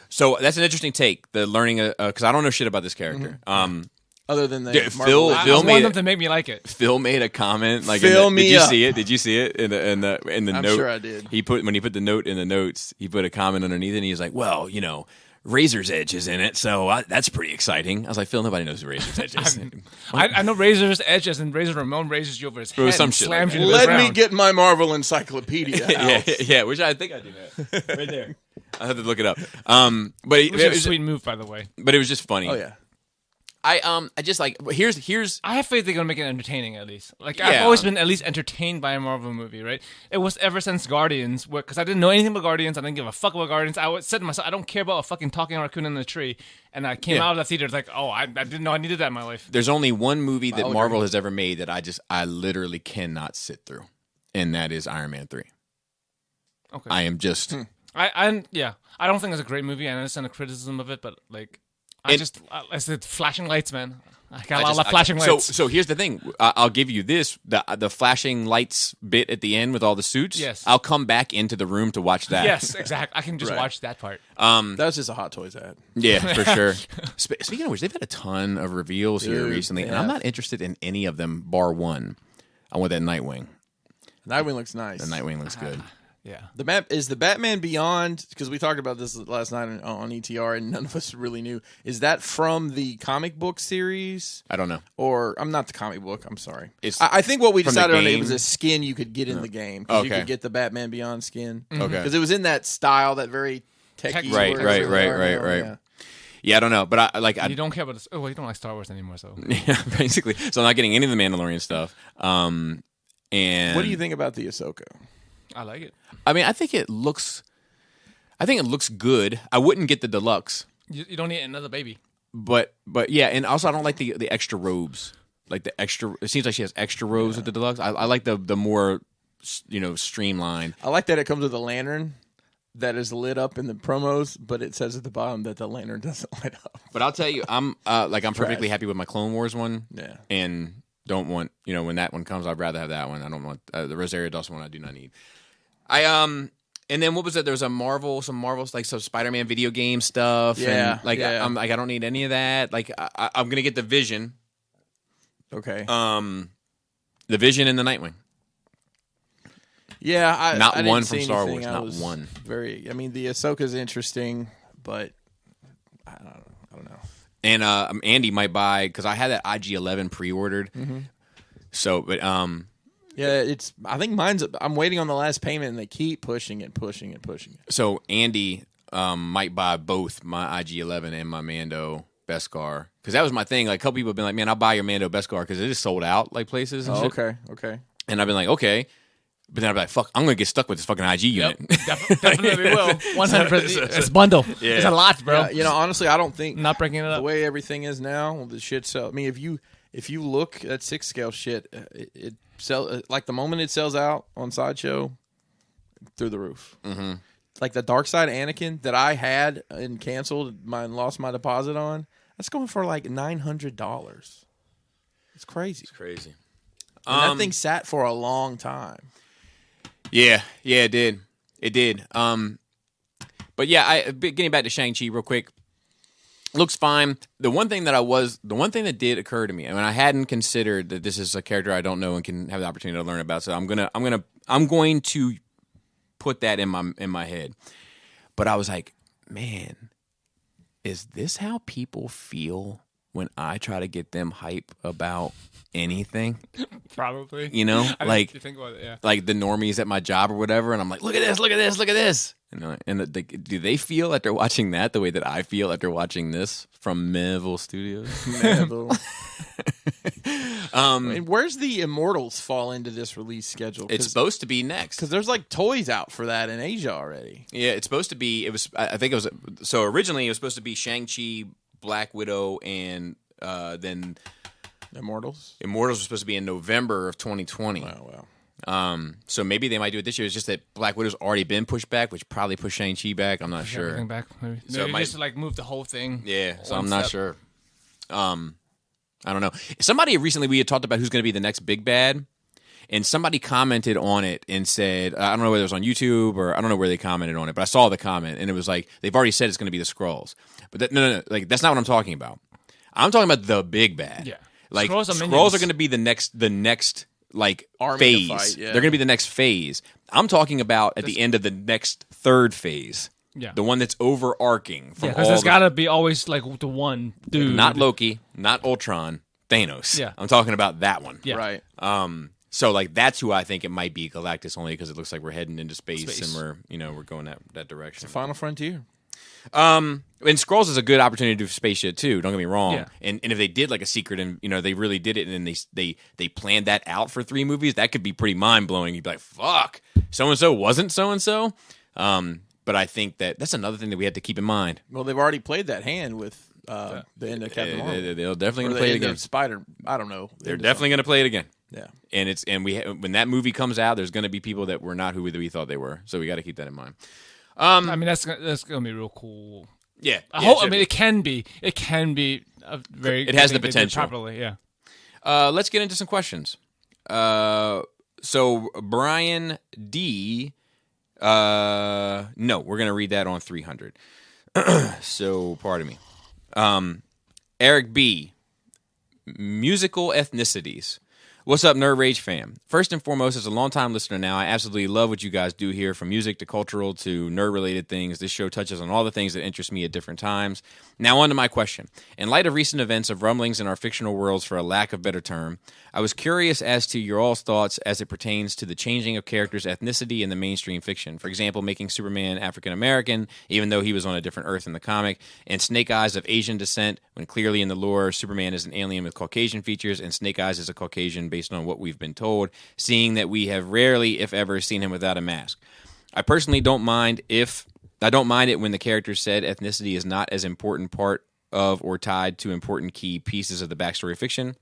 So that's an interesting take. The learning because I don't know shit about this character. Other than the Phil I want them to make me like it. Phil made a comment like, Fill did me you up. see it? Did you see it in the I'm note? sure I did. When he put the note in the notes, he put a comment underneath it, and he was like, "Well, Razor's Edge is in it, so that's pretty exciting." I was like, "Phil, nobody knows who Razor's Edge is." I know Razor's Edge as in Razor Ramon raises you over his head some and shit slams like you to the Let ground. me get my Marvel Encyclopedia out. yeah, which I think I do that right there. I have to look it up. But Which is a sweet move, by the way. But it was just funny. Oh yeah. I just like here's I have faith they're gonna make it entertaining at least. Like Yeah. I've always been at least entertained by a Marvel movie, right? It was ever since Guardians, because I didn't know anything about Guardians. I didn't give a fuck about Guardians. I said to myself, I don't care about a fucking talking raccoon in the tree. And I came out of the theater like, oh, I didn't know I needed that in my life. there's only one movie that Marvel has ever made that I literally cannot sit through, and that is Iron Man 3. Okay. I am just I don't think it's a great movie. I understand the criticism of it, but like, I said flashing lights, man. I got a lot of flashing lights. So here's the thing. I'll give you this: the flashing lights bit at the end with all the suits. Yes. I'll come back into the room to watch that. Yes, exactly. I can just watch that part. That was just a Hot Toys ad. Yeah, for sure. Speaking of which, they've had a ton of reveals here recently, and I'm not interested in any of them bar one. I want that Nightwing. Nightwing looks nice. The Nightwing looks good. Yeah. Is the Batman Beyond, because we talked about this last night on ETR and none of us really knew, is that from the comic book series? I don't know. Or, I'm not the comic book, I'm sorry. It's I think what we from the decided on it game? was a skin you could get in the game. 'Cause you Okay. could get the Batman Beyond skin. Okay. Because it was in that style, that very techy. Right. Yeah. Yeah, I don't know, but You don't care about this. Oh, you don't like Star Wars anymore, so. Yeah, basically. So I'm not getting any of the Mandalorian stuff. And What do you think about the Ahsoka? I like it. I mean, I think it looks good. I wouldn't get the deluxe, You don't need another baby. but yeah, and also I don't like the extra robes. Like the extra, it seems like she has extra robes with the deluxe. I like the more streamlined. I like that it comes with a lantern that is lit up in the promos, but it says at the bottom that the lantern doesn't light up. But I'll tell you, I'm perfectly happy with my Clone Wars one. Yeah. And don't want when that one comes, I'd rather have that one. I don't want the Rosario Dawson one. I do not need. And then what was it? There was some Marvel's like some Spider-Man video game stuff. Yeah, and I'm like, I don't need any of that. Like I'm gonna get the Vision. Okay. The Vision and the Nightwing. Yeah, I Not didn't one see from Star anything. Wars, I not was one. The Ahsoka's interesting, but I don't know. And Andy might buy because I had that IG-11 pre-ordered. Mm-hmm. So, but Yeah, I think mine's. I'm waiting on the last payment, and they keep pushing it. So Andy might buy both my IG-11 and my Mando Beskar because that was my thing. Like a couple people have been like, "Man, I'll buy your Mando Beskar because it is sold out like places." And shit. Okay. And I've been like, okay. But then I'd be like, fuck, I'm going to get stuck with this fucking IG unit. Definitely will. 100%. It's bundle. Yeah. It's a lot, bro. Yeah, honestly, I don't think Not breaking it the up. way everything is now, the shit sell. I mean, if you look at 6 scale shit, it sell like the moment it sells out on Sideshow, through the roof. Mm-hmm. Like the Dark Side Anakin that I had and canceled and lost my deposit on. That's going for like $900. It's crazy. It's crazy. And that thing sat for a long time. Yeah, it did. It did. But yeah, getting back to Shang-Chi real quick. Looks fine. The one thing that did occur to me, and I hadn't considered that this is a character I don't know and can have the opportunity to learn about. So I'm going to put that in my head. But I was like, man, is this how people feel when I try to get them hype about anything? Probably. You know, like you think about it, yeah. Like the normies at my job or whatever, and I'm like, look at this, look at this, look at this. And do they feel after watching that the way that I feel after watching this from Mehvel Studios? Mehvel. And where's the Immortals fall into this release schedule? It's supposed to be next because there's like toys out for that in Asia already. Yeah, it's supposed to be. It was. I think it was. So originally, it was supposed to be Shang-Chi, Black Widow, and then Immortals. Immortals was supposed to be in November of 2020. Wow. So maybe they might do it this year. It's just that Black Widow's already been pushed back, which probably pushed Shang-Chi back. I'm not sure. Everything back, maybe. So Maybe it might just to, like move the whole thing. Yeah, so I'm not sure. I don't know. Somebody recently, we had talked about who's going to be the next big bad, and somebody commented on it and said, I don't know whether it was on YouTube or I don't know where they commented on it, but I saw the comment, and it was like, they've already said it's going to be the Skrulls. But no, like that's not what I'm talking about. I'm talking about the big bad. Yeah. Like Skrulls are going to be the next like army phase. to fight, yeah. They're going to be the next phase. I'm talking about at the end of the next third phase. Yeah. The one that's overarching from because there's got to be always like the one dude. Not Loki, not Ultron, Thanos. Yeah. I'm talking about that one. Yeah. Right. So like that's who I think it might be, Galactus, only because it looks like we're heading into space. And we're going that direction. Final Frontier. And Skrulls is a good opportunity to do space shit too. Don't get me wrong. Yeah. And if they did like a secret and they really did it and then they planned that out for 3 movies, that could be pretty mind blowing. You'd be like, fuck, so and so wasn't so and so. But I think that's another thing that we have to keep in mind. Well, they've already played that hand with the end of Captain Marvel. They're definitely going to Or play the it end again. of Spider. I don't know. They're definitely going to play it again. Yeah. And when that movie comes out, there's going to be people that were not who we thought they were. So we got to keep that in mind. I mean, that's gonna be real cool. Yeah. I mean, it can be a very. It has the they did potential. properly, yeah. Let's get into some questions. So Brian D. No, we're gonna read that on 300. So pardon me. Eric B. Musical ethnicities. What's up, Nerd Rage fam? First and foremost, as a longtime listener now, I absolutely love what you guys do here, from music to cultural to nerd-related things. This show touches on all the things that interest me at different times. Now on to my question. In light of recent events of rumblings in our fictional worlds, for a lack of better term, I was curious as to your all's thoughts as it pertains to the changing of characters' ethnicity in the mainstream fiction. For example, making Superman African-American, even though he was on a different Earth in the comic, and Snake Eyes of Asian descent, when clearly in the lore, Superman is an alien with Caucasian features, and Snake Eyes is a Caucasian based on what we've been told, seeing that we have rarely, if ever, seen him without a mask. I personally don't mind it when the character said ethnicity is not as important part of or tied to important key pieces of the backstory of fiction.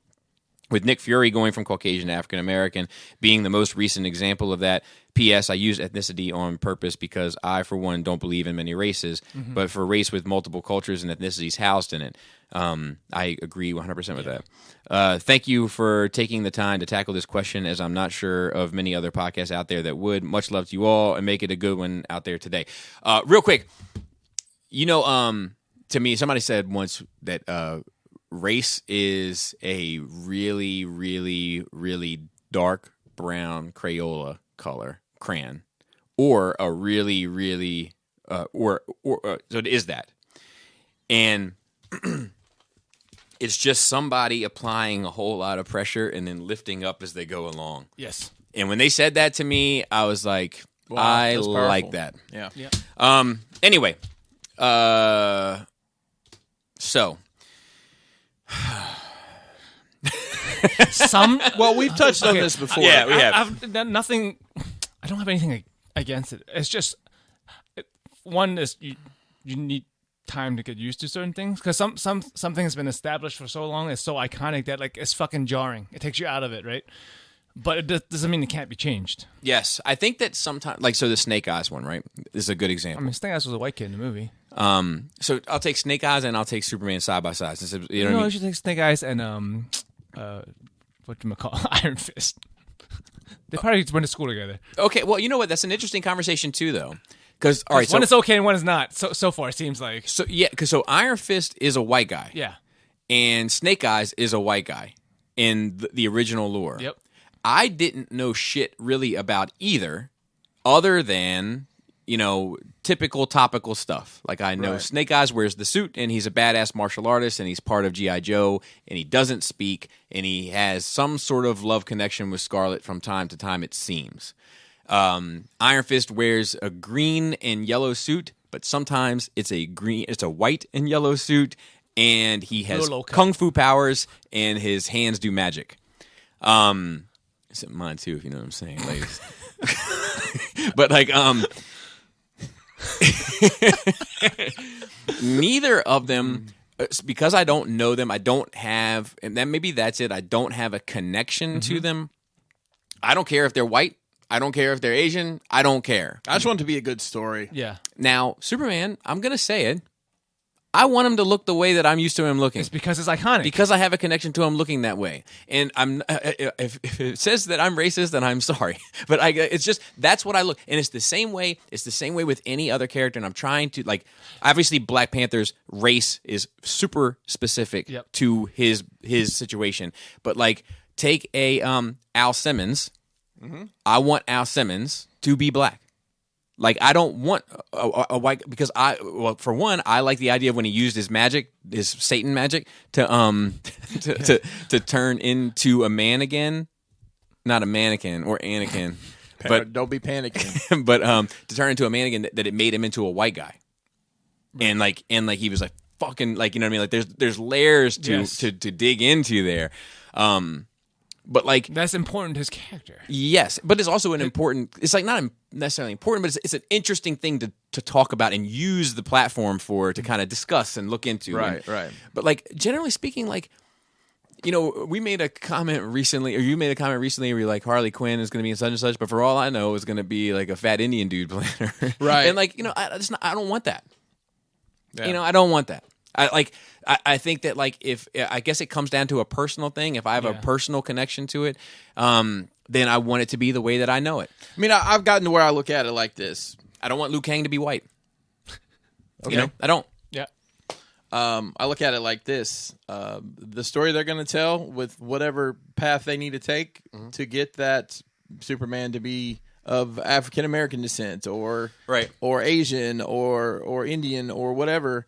With Nick Fury going from Caucasian to African American being the most recent example of that. P.S. I use ethnicity on purpose because I, for one, don't believe in many races, but for a race with multiple cultures and ethnicities housed in it. I agree 100% with that. Thank you for taking the time to tackle this question, as I'm not sure of many other podcasts out there that would. Much love to you all, and make it a good one out there today. Real quick, to me, somebody said once that race is a really, really, really dark brown Crayola color crayon, or a really, really, so it is that, and it's just somebody applying a whole lot of pressure and then lifting up as they go along. Yes. And when they said that to me, I was like, Wow, I that's powerful. like that. Yeah. Anyway, so. Well, we've touched on this before. Yeah, we have. I've done nothing. I don't have anything against it. It's just one is you need time to get used to certain things, because something has been established for so long, it's so iconic that like it's fucking jarring. It takes you out of it, right? But it doesn't mean it can't be changed. Yes, I think that sometimes, like, so the Snake Eyes one, right? This is a good I example. mean, Snake Eyes was a white kid in the movie. So I'll take Snake Eyes and I'll take Superman side by side. Since you know what I No, mean? you should take Snake Eyes and whatchamacallit, Iron Fist. They probably went to school together. Okay, well, you know what? That's an interesting conversation too, though. Because all right, One so is okay and one is not. So far, it seems like. so yeah, because Iron Fist is a white guy, Yeah. and Snake Eyes is a white guy in the original lore. Yep. I didn't know shit really about either, other than typical topical stuff. Like I know Snake Eyes wears the suit, and he's a badass martial artist, and he's part of G.I. Joe, and he doesn't speak, and he has some sort of love connection with Scarlet from time to time, it seems. Iron Fist wears a green and yellow suit, but sometimes it's a white and yellow suit, and he has kung fu powers, and his hands do magic. Except mine too, if you know what I'm saying, ladies. But like, neither of them, because I don't know them, I don't have, and then maybe that's it. I don't have a connection to them. I don't care if they're white. I don't care if they're Asian. I don't care. I just want it to be a good story. Yeah. Now, Superman, I'm gonna say it. I want him to look the way that I'm used to him looking. It's because it's iconic. Because I have a connection to him looking that way. And if it says that I'm racist, then I'm sorry. But it's just, that's what I look. And it's the same way. It's the same way with any other character. And I'm trying to, like, obviously Black Panther's race is super specific to his situation. But like, take a Al Simmons. Mm-hmm. I want Al Simmons to be black. Like, I don't want a white, because for one, I like the idea of when he used his magic, his Satan magic, to turn into a man again, not a mannequin or Anakin, but don't be panicking. But to turn into a man again, that it made him into a white guy, and like he was like fucking, like, you know what I mean? Like there's layers to dig into there. But like, that's important to his character. Yes, but it's also an important. It's like not necessarily important, but it's an interesting thing to talk about and use the platform for, to kind of discuss and look into. Right. But like, generally speaking, like, we made a comment recently, or you made a comment recently, where you're like, Harley Quinn is going to be in such and such, but for all I know, it's going to be like a fat Indian dude playing her. Right. And like, I don't want that. Yeah. I don't want that. I think that, like, if I guess it comes down to a personal thing. If I have a personal connection to it, then I want it to be the way that I know it. I mean, I've gotten to where I look at it like this. I don't want Liu Kang to be white. Okay. I don't. Yeah. I look at it like this. The story they're going to tell, with whatever path they need to take to get that Superman to be of African American descent, or Asian, or Indian, or whatever,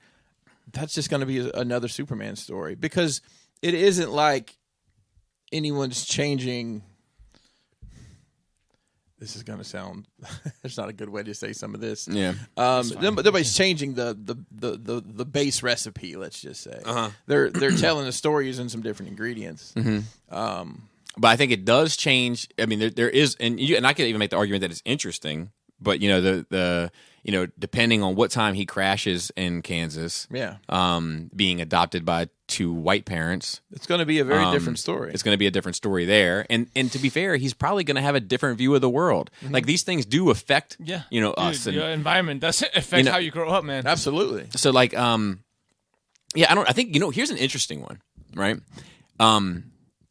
that's just going to be another Superman story, because it isn't like anyone's changing. This is going to sound. There's not a good way to say some of this. Yeah. Nobody's changing the base recipe. Let's just say they're telling a story using some different ingredients. But I think it does change. I mean, there is, and I can even make the argument that it's interesting. But the depending on what time he crashes in Kansas, being adopted by two white parents, it's going to be a very different story. It's going to be a different story there, and to be fair, he's probably going to have a different view of the world. Like, these things do affect, us. Your environment does affect how you grow up, man. Absolutely. So, like, I think here's an interesting one, right?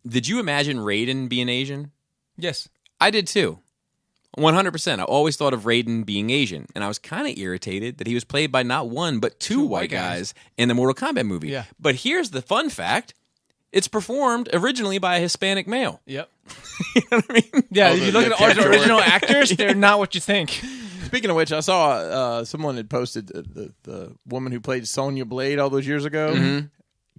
Did you imagine Raiden being Asian? Yes, I did too. 100%. I always thought of Raiden being Asian, and I was kind of irritated that he was played by not one, but two white guys in the Mortal Kombat movie. Yeah. But here's the fun fact. It's performed originally by a Hispanic male. Yep. You know what I mean? Yeah, if you look at the original actors, they're not what you think. Speaking of which, I saw someone had posted the woman who played Sonya Blade all those years ago.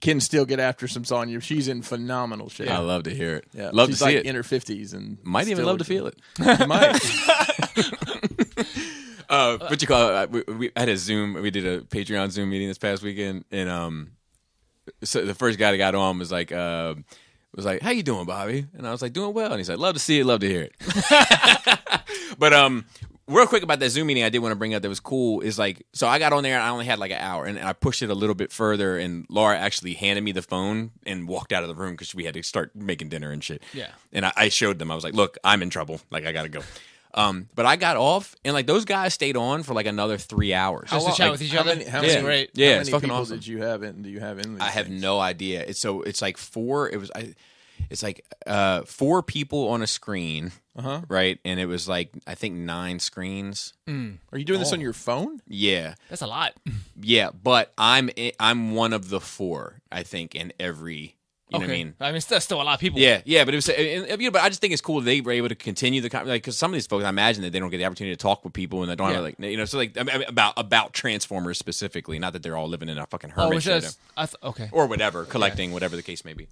Can still get after some Sonya. She's in phenomenal shape. I love to hear it. Yeah, love she's to see like it. In her 50s and might even love to feel it. Might. What you call it? We had a Zoom. We did a Patreon Zoom meeting this past weekend, and so the first guy that got on was like, "How you doing, Bobby?" And I was like, "Doing well." And he said, "Love to see it, love to hear it." But real quick about that Zoom meeting, I did want to bring up that was cool. Is like, so I got on there and I only had like an hour, and I pushed it a little bit further, and Laura actually handed me the phone and walked out of the room because we had to start making dinner and shit. Yeah. And I showed them. I was like, "Look, I'm in trouble. Like, I gotta go." But I got off, and like those guys stayed on for like another 3 hours. Just to chat with each other. How That's many, great. Yeah, how it's many fucking people awesome. do you have in these I have things? no idea. It's like 4. It's like 4 people on a screen, right? And it was like I think 9 screens. Are you doing this on your phone? Yeah, That's a lot. yeah. But I'm one of the 4, I think, in every. You know what I mean? I mean, that's still a lot of people. Yeah, but it was. But I just think it's cool they were able to continue the because some of these folks, I imagine that they don't get the opportunity to talk with people and they don't have like so like I mean, about Transformers specifically. Not that they're all living in a fucking hermit it's just okay. or whatever, collecting whatever the case may be.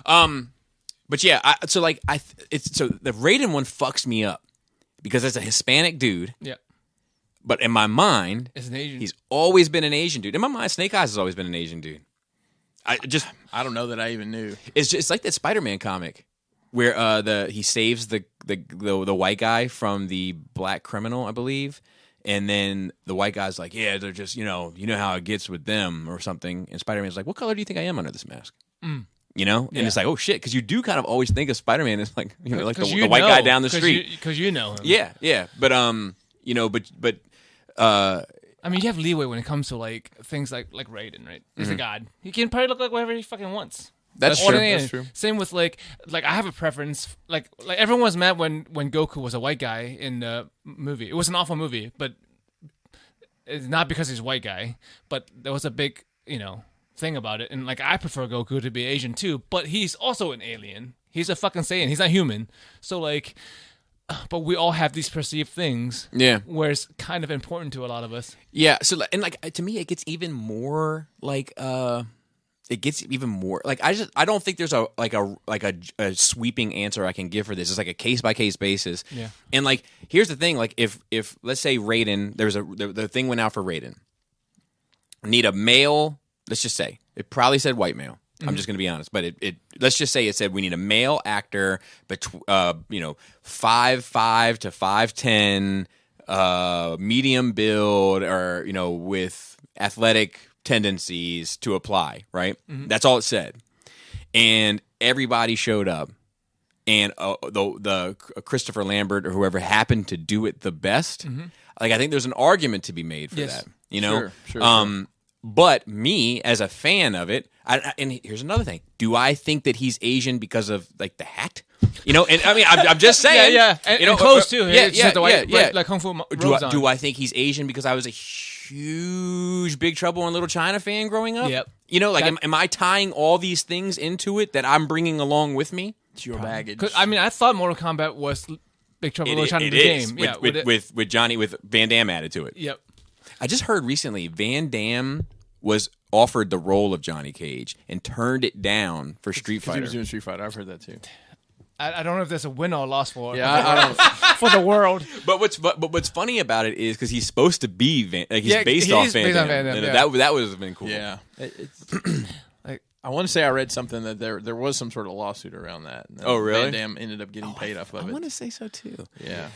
But yeah, so the Raiden one fucks me up because it's a Hispanic dude. Yeah. But in my mind, It's an Asian. he's always been an Asian dude. In my mind, Snake Eyes has always been an Asian dude. I don't know that I even knew. It's like that Spider-Man comic where he saves the white guy from the black criminal, I believe, and then the white guy's like, yeah, they're just you know how it gets with them or something, and Spider-Man's like, what color do you think I am under this mask? You know, and it's like, oh shit, because you do kind of always think of Spider-Man as like like the white guy down the street because you know him. Yeah, but I mean, you have leeway when it comes to like things like Raiden, right? He's a god. He can probably look like whatever he fucking wants. That's Or true. any- That's true. Same with like I have a preference. Like everyone was mad when Goku was a white guy in the movie. It was an awful movie, but it's not because he's a white guy. But there was a big thing about it, and like I prefer Goku to be Asian too. But he's also an alien. He's a fucking Saiyan. He's not human. So like. But we all have these perceived things, where it's kind of important to a lot of us. Yeah, so and like to me, it gets even more like I don't think there's a sweeping answer I can give for this. It's like a case by case basis. Yeah, and like here's the thing: like if let's say Raiden, the thing went out for Raiden, need a male. Let's just say it probably said white male. I'm just going to be honest, but it let's just say it said we need a male actor, 5'5" to 5'10", medium build, or with athletic tendencies to apply. Right, that's all it said, and everybody showed up, and the Christopher Lambert or whoever happened to do it the best. Like I think there's an argument to be made for that. Sure. But me, as a fan of it, and here's another thing: do I think that he's Asian because of like the hat? And I mean, I'm just saying, and clothes too. Like Kung Fu. Do I think he's Asian because I was a huge Big Trouble in Little China fan growing up? Yep. Am I tying all these things into it that I'm bringing along with me? It's your baggage. I mean, I thought Mortal Kombat was Big Trouble in Little China. It is with Johnny with Van Damme added to it. Yep. I just heard recently Van Damme was offered the role of Johnny Cage and turned it down for Street Fighter. He was doing Street Fighter. I've heard that too. I don't know if there's a win or a loss for I don't. for the world. But what's funny about it is because he's supposed to be he's based off Van Damme. Van Damme, And yeah. that would have been cool. Yeah. I want to say I read something that there was some sort of lawsuit around that. Oh, really? Van Damme ended up getting paid off of I it. want to say so too. Yeah.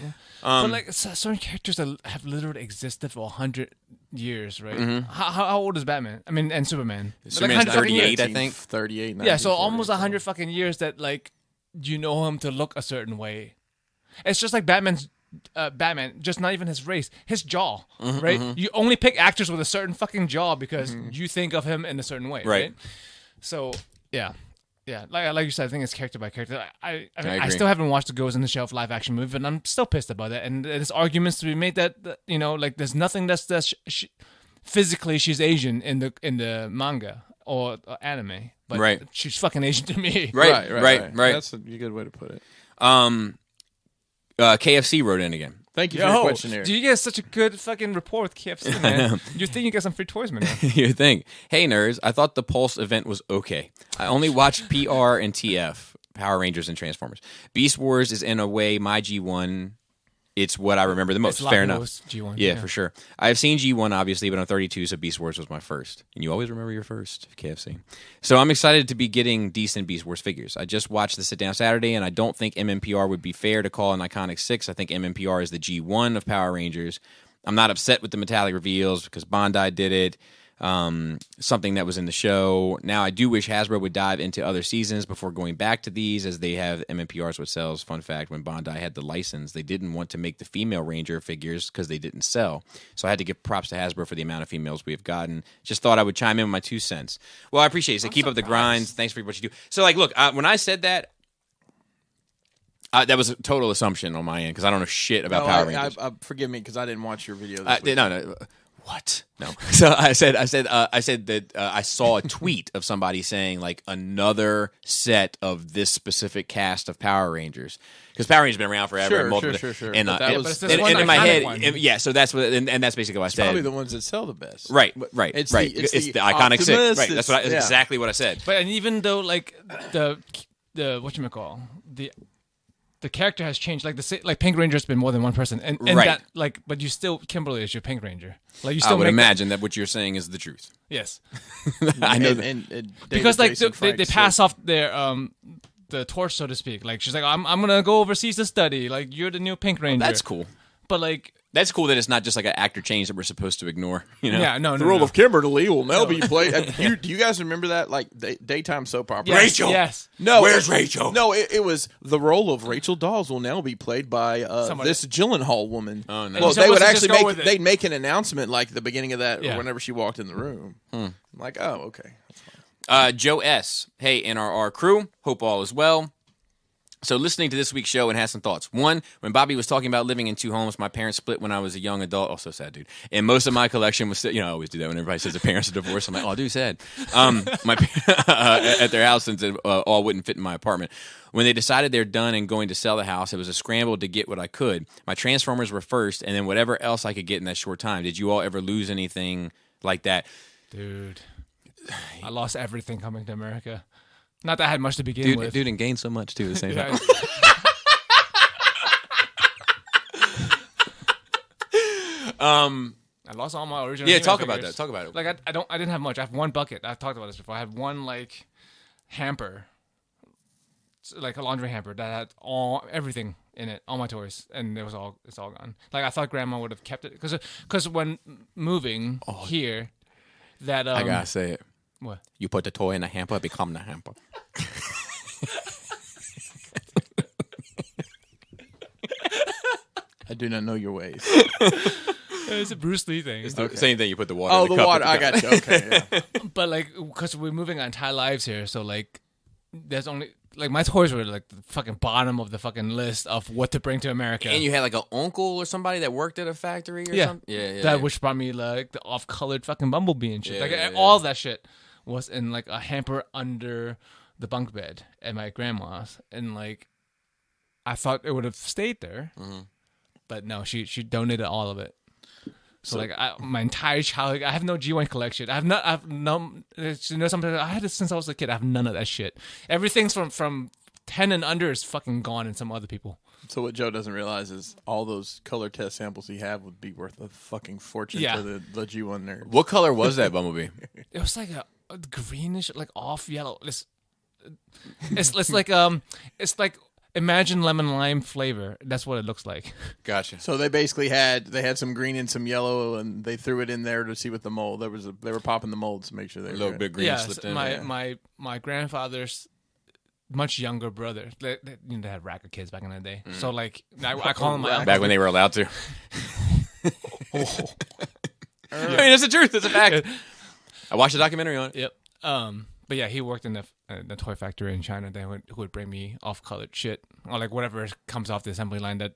But like certain characters that have literally existed for 100 years, right? How old is Batman? I mean, and Superman. Superman's 100 fucking 38, years. I think. 38. Yeah, so 1940, almost 100 fucking years that like you know him to look a certain way. It's just like Batman's Batman, just not even his race, his jaw, right? You only pick actors with a certain fucking jaw because you think of him in a certain way, right? So yeah, like you said, I think it's character by character. I still haven't watched the Ghost in the Shell live action movie, and I'm still pissed about it. And there's arguments to be made that like there's nothing that's physically she's Asian in the manga or anime, but she's fucking Asian to me. Right. That's a good way to put it. KFC wrote in again. Thank you for your questionnaire. Do you get such a good fucking rapport with KFC, man? You think you get some free toys, man? You think? Hey, nerds, I thought the Pulse event was okay. I only watched PR and TF, Power Rangers and Transformers. Beast Wars is in a way my G1. It's what I remember the most. Fair enough. G1, yeah, for sure. I've seen G1, obviously, but I'm 32, so Beast Wars was my first. And you always remember your first, KFC. So I'm excited to be getting decent Beast Wars figures. I just watched the Sit Down Saturday, and I don't think MMPR would be fair to call an Iconic 6. I think MMPR is the G1 of Power Rangers. I'm not upset with the metallic reveals because Bandai did it. something that was in the show. Now, I do wish Hasbro would dive into other seasons before going back to these, as they have MMPRs with sells. Fun fact, when Bandai had the license, they didn't want to make the female Ranger figures because they didn't sell. So I had to give props to Hasbro for the amount of females we have gotten. Just thought I would chime in with my 2 cents. Well, I appreciate it. So keep up the grind. Thanks for what you do. So, like, look, when I said that, that was a total assumption on my end because I don't know shit about Power Rangers. Forgive me because I didn't watch your video. No. What? No. So I said that I saw a tweet of somebody saying like another set of this specific cast of Power Rangers because Power Rangers have been around forever. Sure. And that was in my head, yeah. So that's what, and that's basically what I said. Probably the ones that sell the best. Right. It's the iconic six. Right. That's exactly what I said. But and even though like the whatchamacall, the character has changed. Like Pink Ranger's been more than one person, and right. that like, but you still Kimberly is your Pink Ranger. Like you still I would imagine that what you're saying is the truth. Yes, I know and because like they pass off their the torch, so to speak. Like she's like, I'm gonna go overseas to study. Like you're the new Pink Ranger. That's cool. But like. That's cool that it's not just like an actor change that we're supposed to ignore. You know? Yeah, no. The role of Kimberly will now be played. Do you guys remember that like daytime soap opera? Yes, Rachel. Yes. No. Where's Rachel? No, it was the role of Rachel Dawes will now be played by this Gyllenhaal woman. Oh no. Well, they would actually they'd make an announcement like the beginning of that or whenever she walked in the room. I'm like, oh, okay. That's fine. Joe S. Hey, NRR crew. Hope all is well. So listening to this week's show and had some thoughts. One, when Bobby was talking about living in 2 homes, my parents split when I was a young adult. Oh, so sad, dude. And most of my collection was still, I always do that when everybody says their parents are divorced. I'm like, oh, dude, sad. At their house since it all wouldn't fit in my apartment. When they decided they're done and going to sell the house, it was a scramble to get what I could. My Transformers were first, and then whatever else I could get in that short time. Did you all ever lose anything like that? Dude, I lost everything coming to America. Not that I had much to begin with. Dude, and gained so much, too, at the same time. I lost all my original. Yeah, talk about that. Talk about it. Like I didn't have much. I have one bucket. I've talked about this before. I had one like hamper, like a laundry hamper that had everything in it, all my toys, and it's all gone. Like I thought Grandma would have kept it because when moving here, that I gotta say it. What? You put the toy in the hamper, it become the hamper. I do not know your ways. It's a Bruce Lee thing. It's the same thing. You put the water. Oh, in the the cup water. I got you. Okay. Yeah. But like, because we're moving our entire lives here, so like, there's only like my toys were like the fucking bottom of the fucking list of what to bring to America. And you had like an uncle or somebody that worked at a factory or something? Yeah. That which brought me like the off-colored fucking Bumblebee and shit. Yeah, all that shit was in like a hamper under the bunk bed at my grandma's. And like, I thought it would have stayed there. Mm-hmm. But no, she donated all of it. So like my entire childhood, I have no G1 collection. I have no. Something I had it since I was a kid. I have none of that shit. Everything's from 10 and under is fucking gone in some other people. So what Joe doesn't realize is all those color test samples he had would be worth a fucking fortune to the G1 nerd. What color was that Bumblebee? It was like a greenish, like off yellow. It's like. Imagine lemon lime flavor. That's what it looks like. Gotcha. So they basically had some green and some yellow, and they threw it in there to see what the mold. They were popping the molds to make sure they were a little bit green slipped in. My grandfather's much younger brother. They had rack of kids back in the day. So like I call him my uncle. Back when they were allowed to. I mean, it's the truth. It's a fact. I watched a documentary on it. Yep. But yeah, he worked in the toy factory in China. Who would bring me off-colored shit or like whatever comes off the assembly line that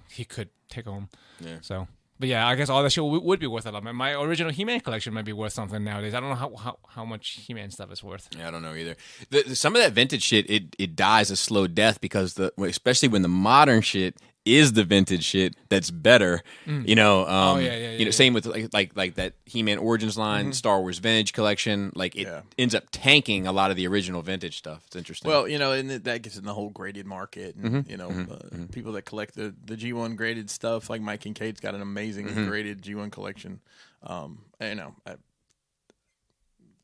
he could take home. Yeah. So, but yeah, I guess all that shit would be worth a lot. My original He-Man collection might be worth something nowadays. I don't know how much He-Man stuff is worth. Yeah, I don't know either. Some of that vintage shit it dies a slow death because especially when the modern shit is the vintage shit that's better. Same with like that He-Man Origins line, Star Wars Vintage collection. Like it ends up tanking a lot of the original vintage stuff. It's interesting. Well, and that gets in the whole graded market. And, people that collect the G1 graded stuff, like Mike Kincaid's got an amazing graded G1 collection.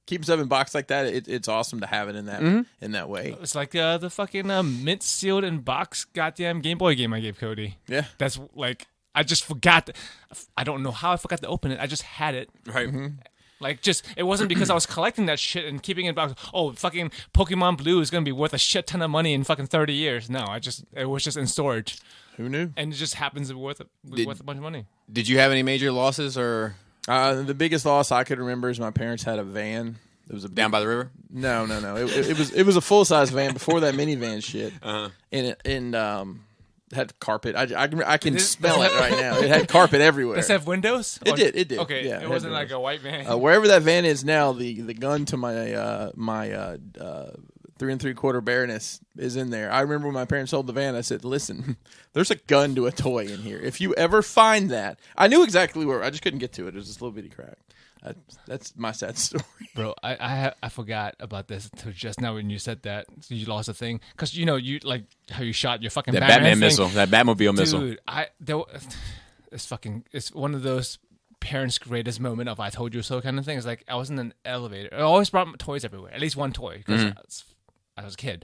Keep stuff in box like that. It's awesome to have it in that way. It's like the fucking mint sealed in box goddamn Game Boy game I gave Cody. Yeah, that's like I just forgot. I don't know how I forgot to open it. I just had it. Right. Like, just, it wasn't because I was collecting that shit and keeping it in box. Oh, fucking Pokemon Blue is going to be worth a shit ton of money in fucking 30 years. No, it was just in storage. Who knew? And it just happens to be worth a bunch of money. Did you have any major losses or The biggest loss I could remember is my parents had a van. It was a down by the river? No. It was a full size van before that minivan shit. And had carpet. I can smell it right now. It had carpet evereverywhere. Does it have windows? It did. Okay, Yeah, it wasn't like a white van. Wherever that van is now, the gun to my 3 3/4 Baroness is in there. I remember when my parents sold the van, I said, "Listen, there's a gun to a toy in here. If you ever find that," I knew exactly where. I just couldn't get to it. It was this little bitty crack. That's my sad story. Bro, I forgot about this until just now when you said that. So you lost a thing. Because, you like how you shot your fucking that Batman missile. thing. That Batmobile missile. Dude, it's one of those parents' greatest moment of I told you so kind of thing. It's like I was in an elevator. I always brought my toys everywhere. At least one toy. Because I was a kid.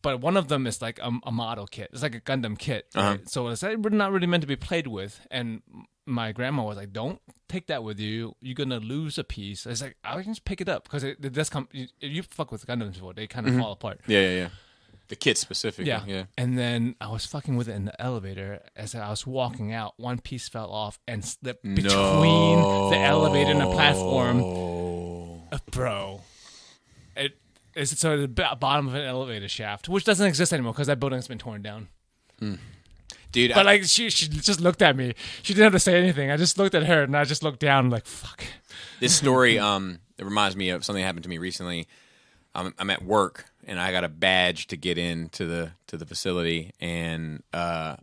But one of them is like a model kit. It's like a Gundam kit. Right? So it's not really meant to be played with. And my grandma was like, "Don't take that with you. You're gonna lose a piece." It's like I can just pick it up because it does come. If you fuck with Gundams before, they kind of fall apart. Yeah. The kit specifically. Yeah. And then I was fucking with it in the elevator. As I was walking out, one piece fell off and slipped between the elevator and the platform. Bro, it's so the bottom of an elevator shaft, which doesn't exist anymore because that building's been torn down. Dude, but like she just looked at me. She didn't have to say anything. I just looked at her and I just looked down like fuck. This story it reminds me of something that happened to me recently. I'm at work and I got a badge to get into the facility, and I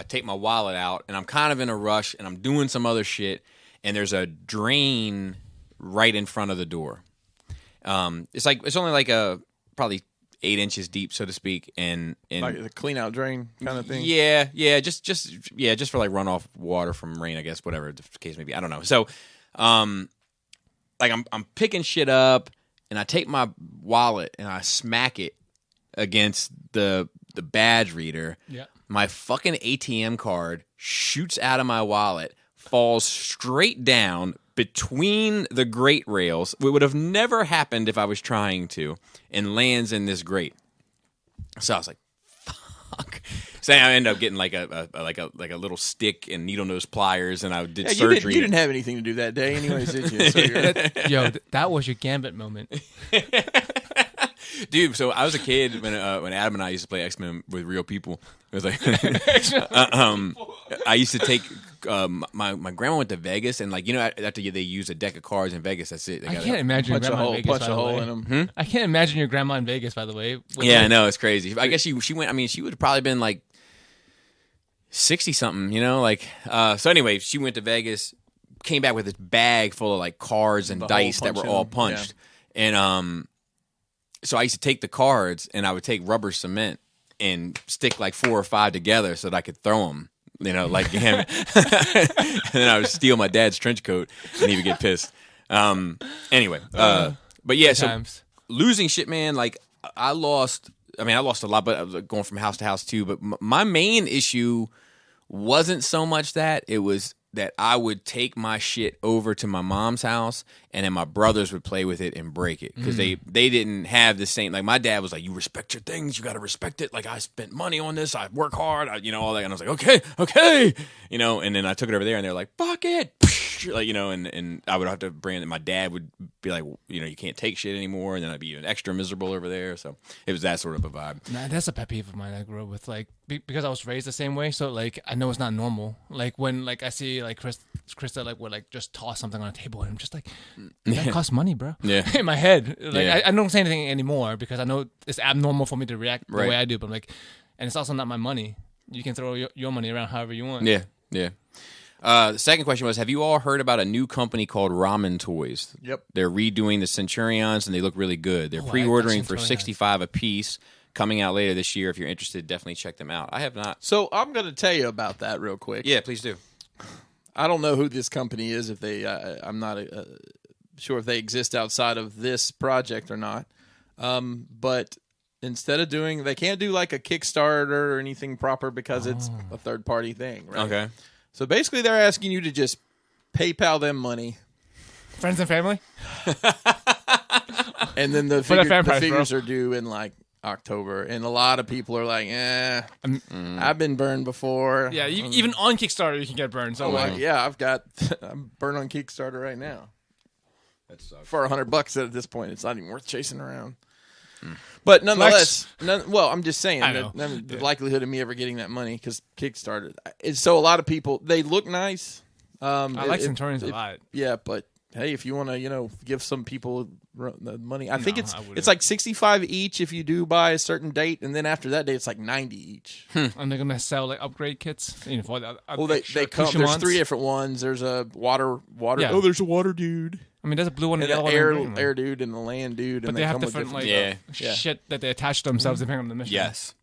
take my wallet out and I'm kind of in a rush and I'm doing some other shit, and there's a drain right in front of the door. It's only like probably 8 inches deep, so to speak, and like the clean out drain kind of thing. Yeah, just for like runoff water from rain, I guess, whatever the case may be. I don't know. So, like I'm picking shit up, and I take my wallet and I smack it against the badge reader. Yeah. My fucking ATM card shoots out of my wallet, falls straight down between the grate rails. It would have never happened if I was trying to, and lands in this grate. So I was like, "Fuck!" So I ended up getting like a little stick and needle nose pliers, and I did surgery. You didn't have anything to do that day, anyways, did you? So that was your Gambit moment. Dude, so I was a kid when Adam and I used to play X-Men with real people. It was like I used to take my grandma went to Vegas, and like after they use a deck of cards in Vegas, that's it. I can't imagine your grandma in Vegas. Punch a hole in them. I can't imagine your grandma in Vegas. By the way, I know, it's crazy. I guess she went. I mean, she would have probably been like 60 something. So anyway, she went to Vegas, came back with this bag full of like cards and dice that were all punched, and so I used to take the cards and I would take rubber cement and stick like 4 or 5 together so that I could throw them, like him. And then I would steal my dad's trench coat and he would get pissed. Anyway, but yeah, so losing shit, man, like I lost a lot, but I was going from house to house too. But my main issue wasn't so much that, it was that I would take my shit over to my mom's house, and then my brothers would play with it and break it because they didn't have the same. Like my dad was like, "You respect your things, you got to respect it. Like I spent money on this, I work hard, all that." And I was like, "Okay," And then I took it over there, and they're like, "Fuck it," like and I would have to bring it. My dad would be like, "You can't take shit anymore," and then I'd be even extra miserable over there. So it was that sort of a vibe. Nah, that's a pet peeve of mine. I grew up with because I was raised the same way, so like I know it's not normal. Like when I see like Krista would like just toss something on a table, and I'm just like, that costs money, bro. Yeah. In my head, I don't say anything anymore because I know it's abnormal for me to react the way I do. But and it's also not my money. You can throw your money around however you want. Yeah. The second question was, have you all heard about a new company called Ramen Toys? Yep. They're redoing the Centurions, and they look really good. They're pre-ordering for $65 a piece. Coming out later this year. If you're interested, definitely check them out. I have not. So I'm going to tell you about that real quick. Yeah, please do. I don't know who this company is. If they, I'm not sure if they exist outside of this project or not. But instead of they can't do like a Kickstarter or anything proper because it's a third party thing, right? Okay. So basically, they're asking you to just PayPal them money Friends and family. And then the For the figures are due in like October, and a lot of people are like, I've been burned before. Yeah, even on Kickstarter you can get burned. So I'm burned on Kickstarter right now. That sucks. For $100 at this point, it's not even worth chasing around. But nonetheless, I'm just saying the likelihood of me ever getting that money because Kickstarter. So a lot of people, they look nice. I like Centurions a lot. Yeah, but hey, if you want to, give some people the money, I think it's like 65 each if you do by a certain date, and then after that date, it's like 90 each. And they're gonna sell like upgrade kits. They come. There's 3 different ones. There's a water. Yeah. Oh, there's a water dude. I mean, there's a blue one, and an air dude, and the land dude. But they have different shit that they attach to themselves depending on the mission. Yes.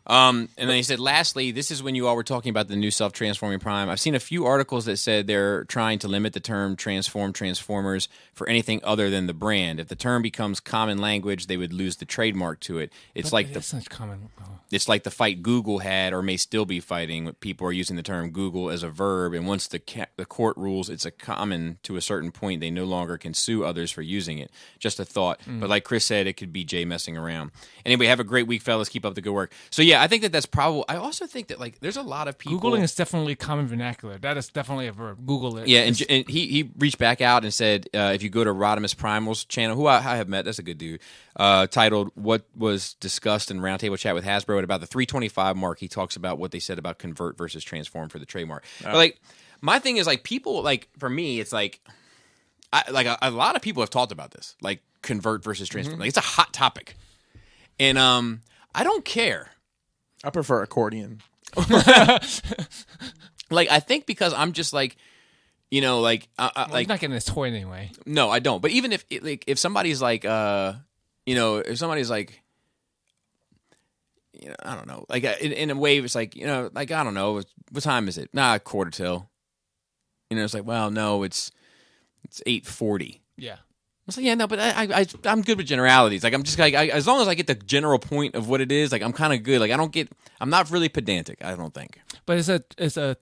And then he said, lastly, this is when you all were talking about the new self-transforming prime. I've seen a few articles that said they're trying to limit the term transformers for anything other than the brand. If the term becomes common language, they would lose the trademark to it. It's like it's like the fight Google had or may still be fighting. People are using the term Google as a verb, and once the court rules it's a common to a certain point, they no longer can sue others for using it. Just a thought. But like Chris said, it could be Jay messing around. Anyway, have a great week, fellas. Keep up the good work. So yeah, I think that's probably. I also think that like there's a lot of people. Googling is definitely common vernacular. That is definitely a verb. Google it. Yeah, and he reached back out and said if you go to Rodimus Primal's channel, who I have met, that's a good dude, titled "What Was Discussed in Roundtable Chat with Hasbro" at about the 325 mark, he talks about what they said about convert versus transform for the trademark. But like my thing is like people like for me it's like a lot of people have talked about this like convert versus transform. Like it's a hot topic, and I don't care. I prefer accordion. Like I think because I'm just like, like well, like you're not getting this toy anyway. No, I don't. But even if somebody's like, if somebody's like, I don't know, like in a way it's like, like I don't know, what time is it? Nah, 1:45. It's like, well, no, it's 8:40. Yeah. I was like, yeah, no, but I'm good with generalities. Like I'm just like as long as I get the general point of what it is, like I'm kind of good. Like I'm not really pedantic. I don't think. But it's a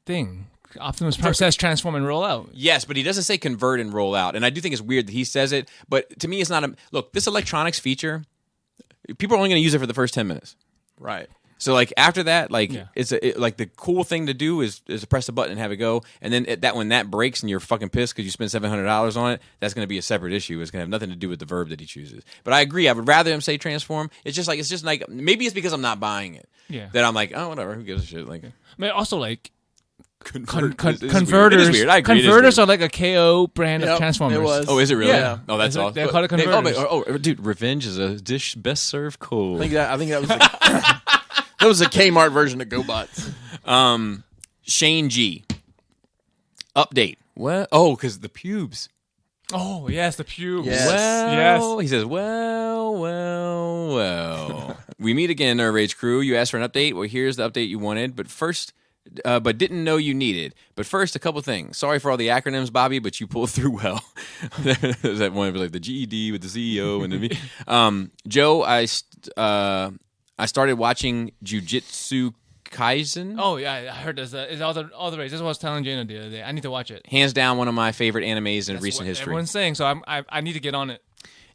thing. Optimus Prime says transform and roll out. Yes, but he doesn't say convert and roll out. And I do think it's weird that he says it. But to me, it's not a look. This electronics feature, people are only going to use it for the first 10 minutes. Right. So like after that, like like the cool thing to do is to press the button and have it go, and then when that breaks and you're fucking pissed because you spent $700 on it, that's going to be a separate issue. It's going to have nothing to do with the verb that he chooses. But I agree. I would rather him say transform. It's just like maybe it's because I'm not buying it. Yeah. That I'm like, oh whatever, who gives a shit? Like, I mean, also like converters. It is weird. I agree. Converters are like a KO brand of Transformers. It was. Oh, is it really? Yeah. Oh, that's awesome. They're called converters. Oh, dude, revenge is a dish best served cold. I think that was. That was a Kmart version of GoBots. Shane G. Update. What? Oh, because the pubes. Oh, yes, the pubes. Yes. Well, he says, well. We meet again, Nerd Rage crew. You asked for an update. Well, here's the update you wanted. But didn't know you needed. But first, a couple things. Sorry for all the acronyms, Bobby, but you pulled through well. There's that one like the GED with the CEO and the Joe, I started watching Jujutsu Kaisen. Oh yeah, I heard this. It's all the rage. This is what I was telling Jana the other day. I need to watch it. Hands down, one of my favorite animes in recent history. Everyone's saying so. I need to get on it.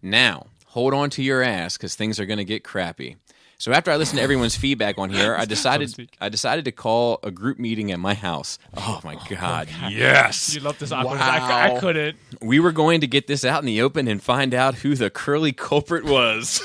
Now, hold on to your ass because things are going to get crappy. So after I listened to everyone's feedback on here, I decided to call a group meeting at my house. Oh my god, yes! You love this awkward. I couldn't. We were going to get this out in the open and find out who the curly culprit was.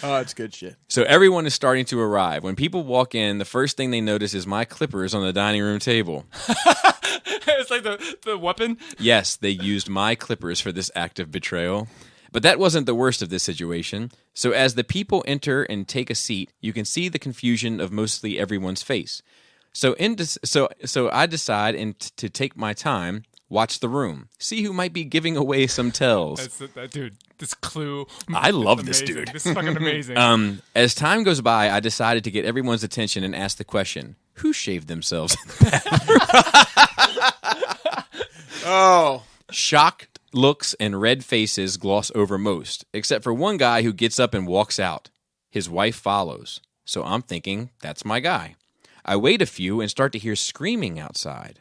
Oh, it's good shit. So everyone is starting to arrive. When people walk in, the first thing they notice is my clippers on the dining room table. It's like the weapon? Yes, they used my clippers for this act of betrayal. But that wasn't the worst of this situation. So as the people enter and take a seat, you can see the confusion of mostly everyone's face. So I decide to take my time, watch the room, see who might be giving away some tells. Dude, this clue. I love this dude. This is fucking amazing. As time goes by, I decided to get everyone's attention and ask the question, who shaved themselves? Oh. Shocked looks and red faces gloss over most, except for one guy who gets up and walks out. His wife follows. So I'm thinking, that's my guy. I wait a few and start to hear screaming outside.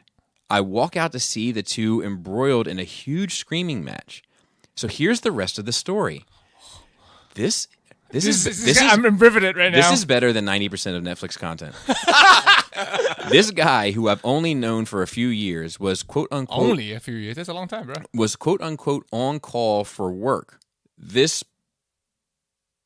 I walk out to see the two embroiled in a huge screaming match. So here's the rest of the story. This is I'm riveted right now. This is better than 90% of Netflix content. This guy, who I've only known for a few years, was quote unquote only a few years. That's a long time, bro. Was quote unquote on call for work this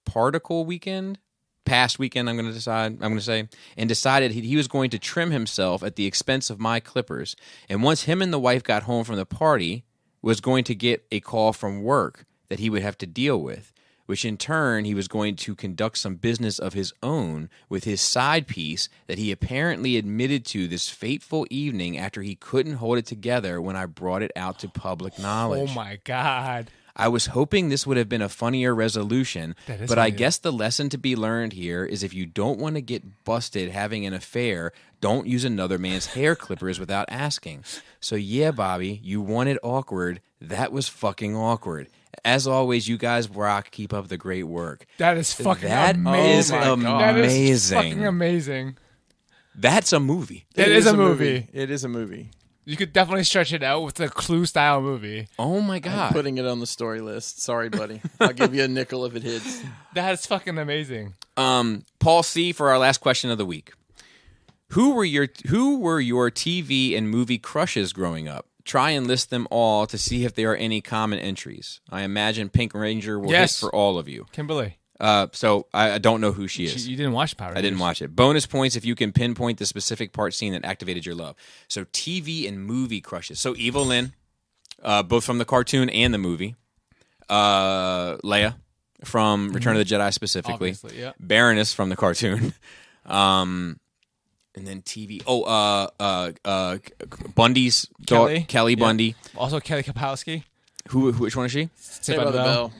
past weekend. I'm going to say, and decided he was going to trim himself at the expense of my clippers. And once him and the wife got home from the party, was going to get a call from work that he would have to deal with, which in turn he was going to conduct some business of his own with his side piece that he apparently admitted to this fateful evening after he couldn't hold it together when I brought it out to public knowledge. Oh my God. I was hoping this would have been a funnier resolution, but I guess the lesson to be learned here is if you don't want to get busted having an affair, don't use another man's hair clippers without asking. So yeah, Bobby, you wanted awkward. That was fucking awkward. As always, you guys rock. Keep up the great work. That is fucking That amazing. is amazing. That is fucking amazing. That's a movie. It is a movie. It is a movie. You could definitely stretch it out with a Clue-style movie. Oh my God. I'm putting it on the story list. Sorry, buddy. I'll give you a nickel if it hits. That is fucking amazing. Paul C. for our last question of the week. Who were your TV and movie crushes growing up? Try and list them all to see if there are any common entries. I imagine Pink Ranger will hit for all of you. Kimberly. So I don't know who she is. You didn't watch Power Rangers. I didn't watch it. Bonus points if you can pinpoint the specific part scene that activated your love. So TV and movie crushes. So Evil Lynn, both from the cartoon and the movie. Leia from Return of the Jedi specifically. Obviously, yeah. Baroness from the cartoon. And then TV. Bundy's daughter, Kelly Bundy. Also Kelly Kapowski. Which one is she? Saved by the Bell.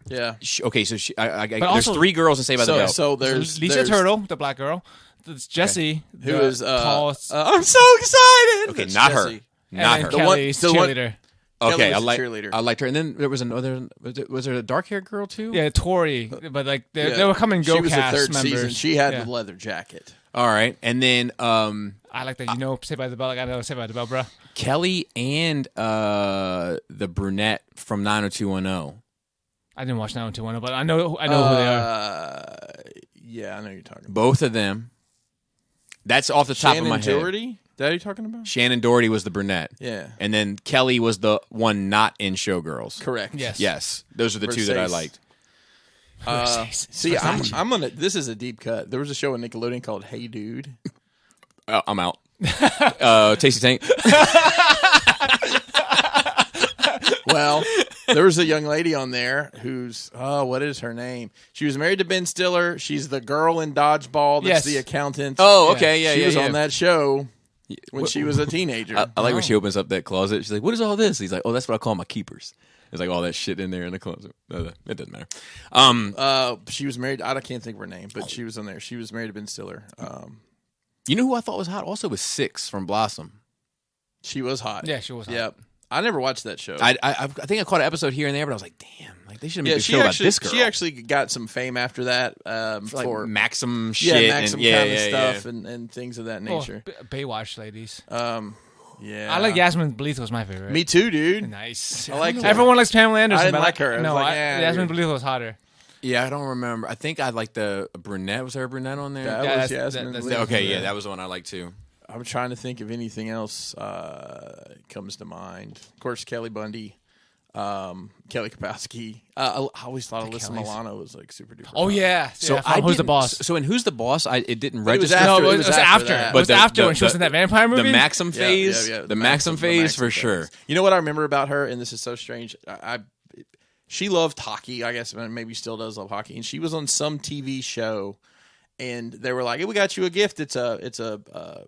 Yeah. Okay, so there's also, 3 girls in Saved by the Bell. So there's Lisa Turtle, the black girl. There's Jessie, who is tallest. I'm so excited. Okay, That's not Jessie. her. Not her. Kelly's cheerleader. Okay, Kelly was a cheerleader. I liked her. And then there was another. Was there a dark-haired girl too? Yeah, Tori. But like they were coming go She was the cast third members. season. She had the leather jacket. All right, and then I like that. Saved by the Bell. Like I know Saved by the Bell, bro. Kelly and the brunette from 90210. I didn't watch 90210, but I know who they are. Yeah, I know you're talking about. Both of them. That's off the top of my head. Shannon Doherty? Is that who you're talking about? Shannon Doherty was the brunette. Yeah. And then Kelly was the one not in Showgirls. Correct. Yes. Those are the 2 that I liked. See, I'm gonna. This is a deep cut. There was a show on Nickelodeon called Hey Dude. I'm out. Tasty Tank. Well, there was a young lady on there who's what is her name? She was married to Ben Stiller. She's the girl in Dodgeball. That's the accountant. Oh, okay, yeah, she was on that show when she was a teenager. I like when she opens up that closet. She's like, "What is all this?" He's like, "Oh, that's what I call my keepers." There's like all that shit in there in the closet. It doesn't matter. She was married. I can't think of her name, but she was on there. She was married to Ben Stiller. You know who I thought was hot? Also was Six from Blossom. She was hot. Yeah, she was hot. Yep. I never watched that show. I think I caught an episode here and there, but I was like, damn, like they should have made a show about this girl. She actually got some fame after that for Maxim shit, Maxim kind of stuff and things of that nature. Baywatch ladies. Yeah, I like Yasmin Bleeth was my favorite. Me too, dude. Nice. I like her. Everyone likes Pamela Anderson. I didn't but like her. Yasmin Bleeth was hotter. Yeah, I don't remember. I think I liked the brunette. Was there a brunette on there? That was Yasmin Bleeth. Okay, yeah, that was the one I liked too. I'm trying to think of anything else comes to mind. Of course, Kelly Bundy, Kelly Kapowski. I always thought Alyssa Milano was like super duper. Oh yeah. So Who's the Boss? So in Who's the Boss? It didn't register. It was after. That. It was after when she was in that vampire movie. The Maxim phase. Yeah. The Maxim phase for sure. You know what I remember about her, and this is so strange. She loved hockey. I guess maybe still does love hockey, and she was on some TV show. And they were like, "Hey, we got you a gift. It's a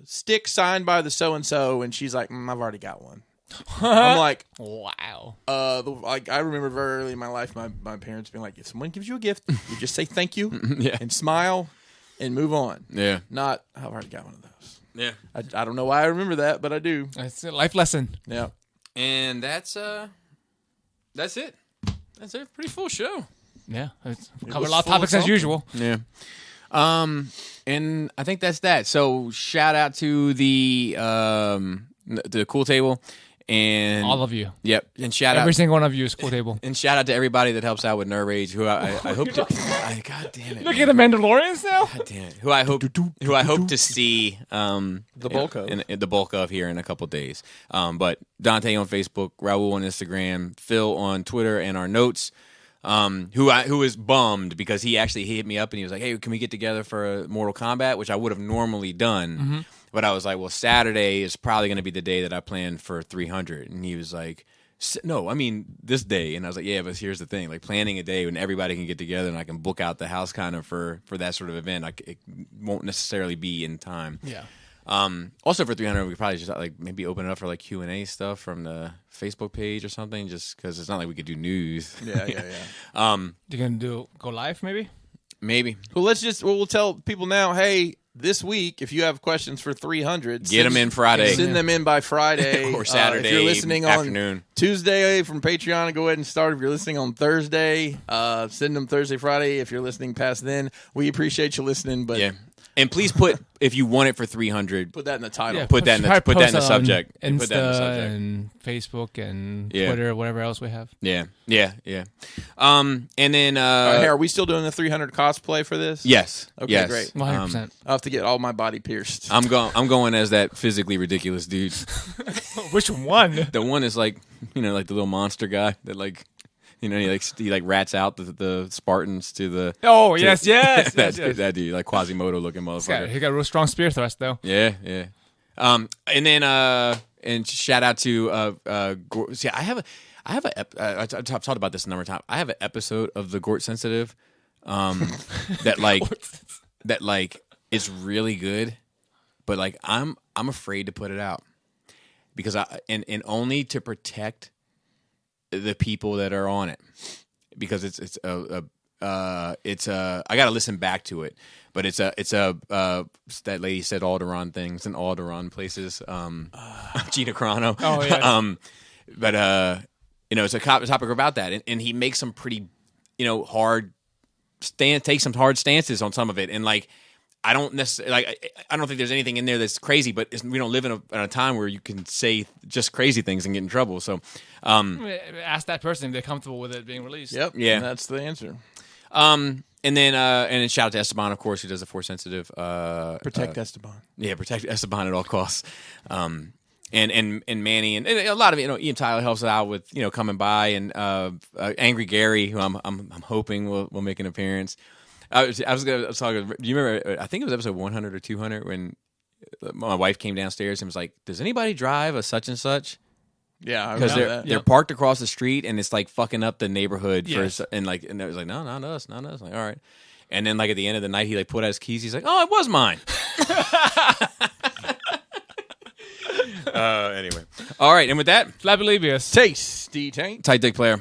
stick signed by the so and so." And she's like, "I've already got one." I'm like, "Wow." I remember very early in my life, my parents being like, "If someone gives you a gift, you just say thank you, and smile, and move on." Yeah. Not, "I've already got one of those." Yeah. I don't know why I remember that, but I do. It's a life lesson. Yeah. And that's it. That's a pretty full show. Yeah. We covered a lot of topics as usual. Yeah. And I think that's that. So shout out to the the Cool Table, and All of you. Yep, and shout Every out. single one of you is Cool Table. And shout out to everybody that helps out with Nerve Rage, who I hope to. God damn it! Look at the Mandalorians now. God damn it! Who I hope to see The bulk of. in the bulk of here in a couple days. But Dante on Facebook, Raul on Instagram, Phil on Twitter, and our notes. Who is bummed because he hit me up and he was like, "Hey, can we get together for a Mortal Kombat?" Which I would have normally done, but I was like, "Well, Saturday is probably going to be the day that I planned for 300." And he was like, "No, I mean this day." And I was like, "Yeah, but here's the thing: like planning a day when everybody can get together and I can book out the house kind of for that sort of event. Like it won't necessarily be in time." Yeah. Also for 300, we could probably just like maybe open it up for like Q&A stuff from the Facebook page or something, just because it's not like we could do news. Yeah. You're gonna go live maybe? Maybe Well, we'll tell people now, hey, this week, if you have questions for 300, get them in Friday. Send them in by Friday. Or Saturday if you're listening afternoon. on Tuesday from Patreon, go ahead and start. If you're listening on Thursday, send them Thursday, Friday. If you're listening past then, we appreciate you listening. But Yeah. And please put, if you want it for 300, put that in the title. Yeah, put that in the subject. Insta Put that in the subject. and Facebook and Yeah. Twitter, whatever else we have. Yeah. And then All right, hey, are we still doing the 300 cosplay for this? yes. Okay, yes. great. 100%. I'll have to get all my body pierced. I'm going as that physically ridiculous dude. Which one? The one is like, like the little monster guy that like, he rats out the Spartans to the. Oh, yes. that dude, like Quasimodo looking motherfucker. He got a real strong spear thrust, though. Yeah. And then and shout out to see, I talked about this a number of times. I have an episode of the Gort Sensitive that it's really good, but like I'm afraid to put it out because and only to protect the people that are on it, because I got to listen back to it, but it's that lady said Alderaan things and Alderaan places, Gina Carano. Oh yeah. But it's a topic about that, and he makes some pretty hard takes some hard stances on some of it, and like I don't necessarily I don't think there's anything in there that's crazy, but we don't live in a time where you can say just crazy things and get in trouble. So, ask that person if they're comfortable with it being released. Yep. Yeah. That's the answer. And then shout out to Esteban, of course, who does the Force Sensitive. Protect Esteban. Yeah, protect Esteban at all costs. And Manny and a lot of Ian Tyler helps out with coming by, and Angry Gary, who I'm hoping will make an appearance. I was talking. Do you remember? I think it was episode 100 or 200 when my wife came downstairs and was like, "Does anybody drive a such and such?" Yeah, I Because remember that. they're parked across the street and it's like fucking up the neighborhood. Yes. And it was like, no, not us. Like, all right. And then like at the end of the night, he like put out his keys. He's like, oh, it was mine. Anyway, all right. And with that, Flappy Labius. Tasty tank. tight dick player.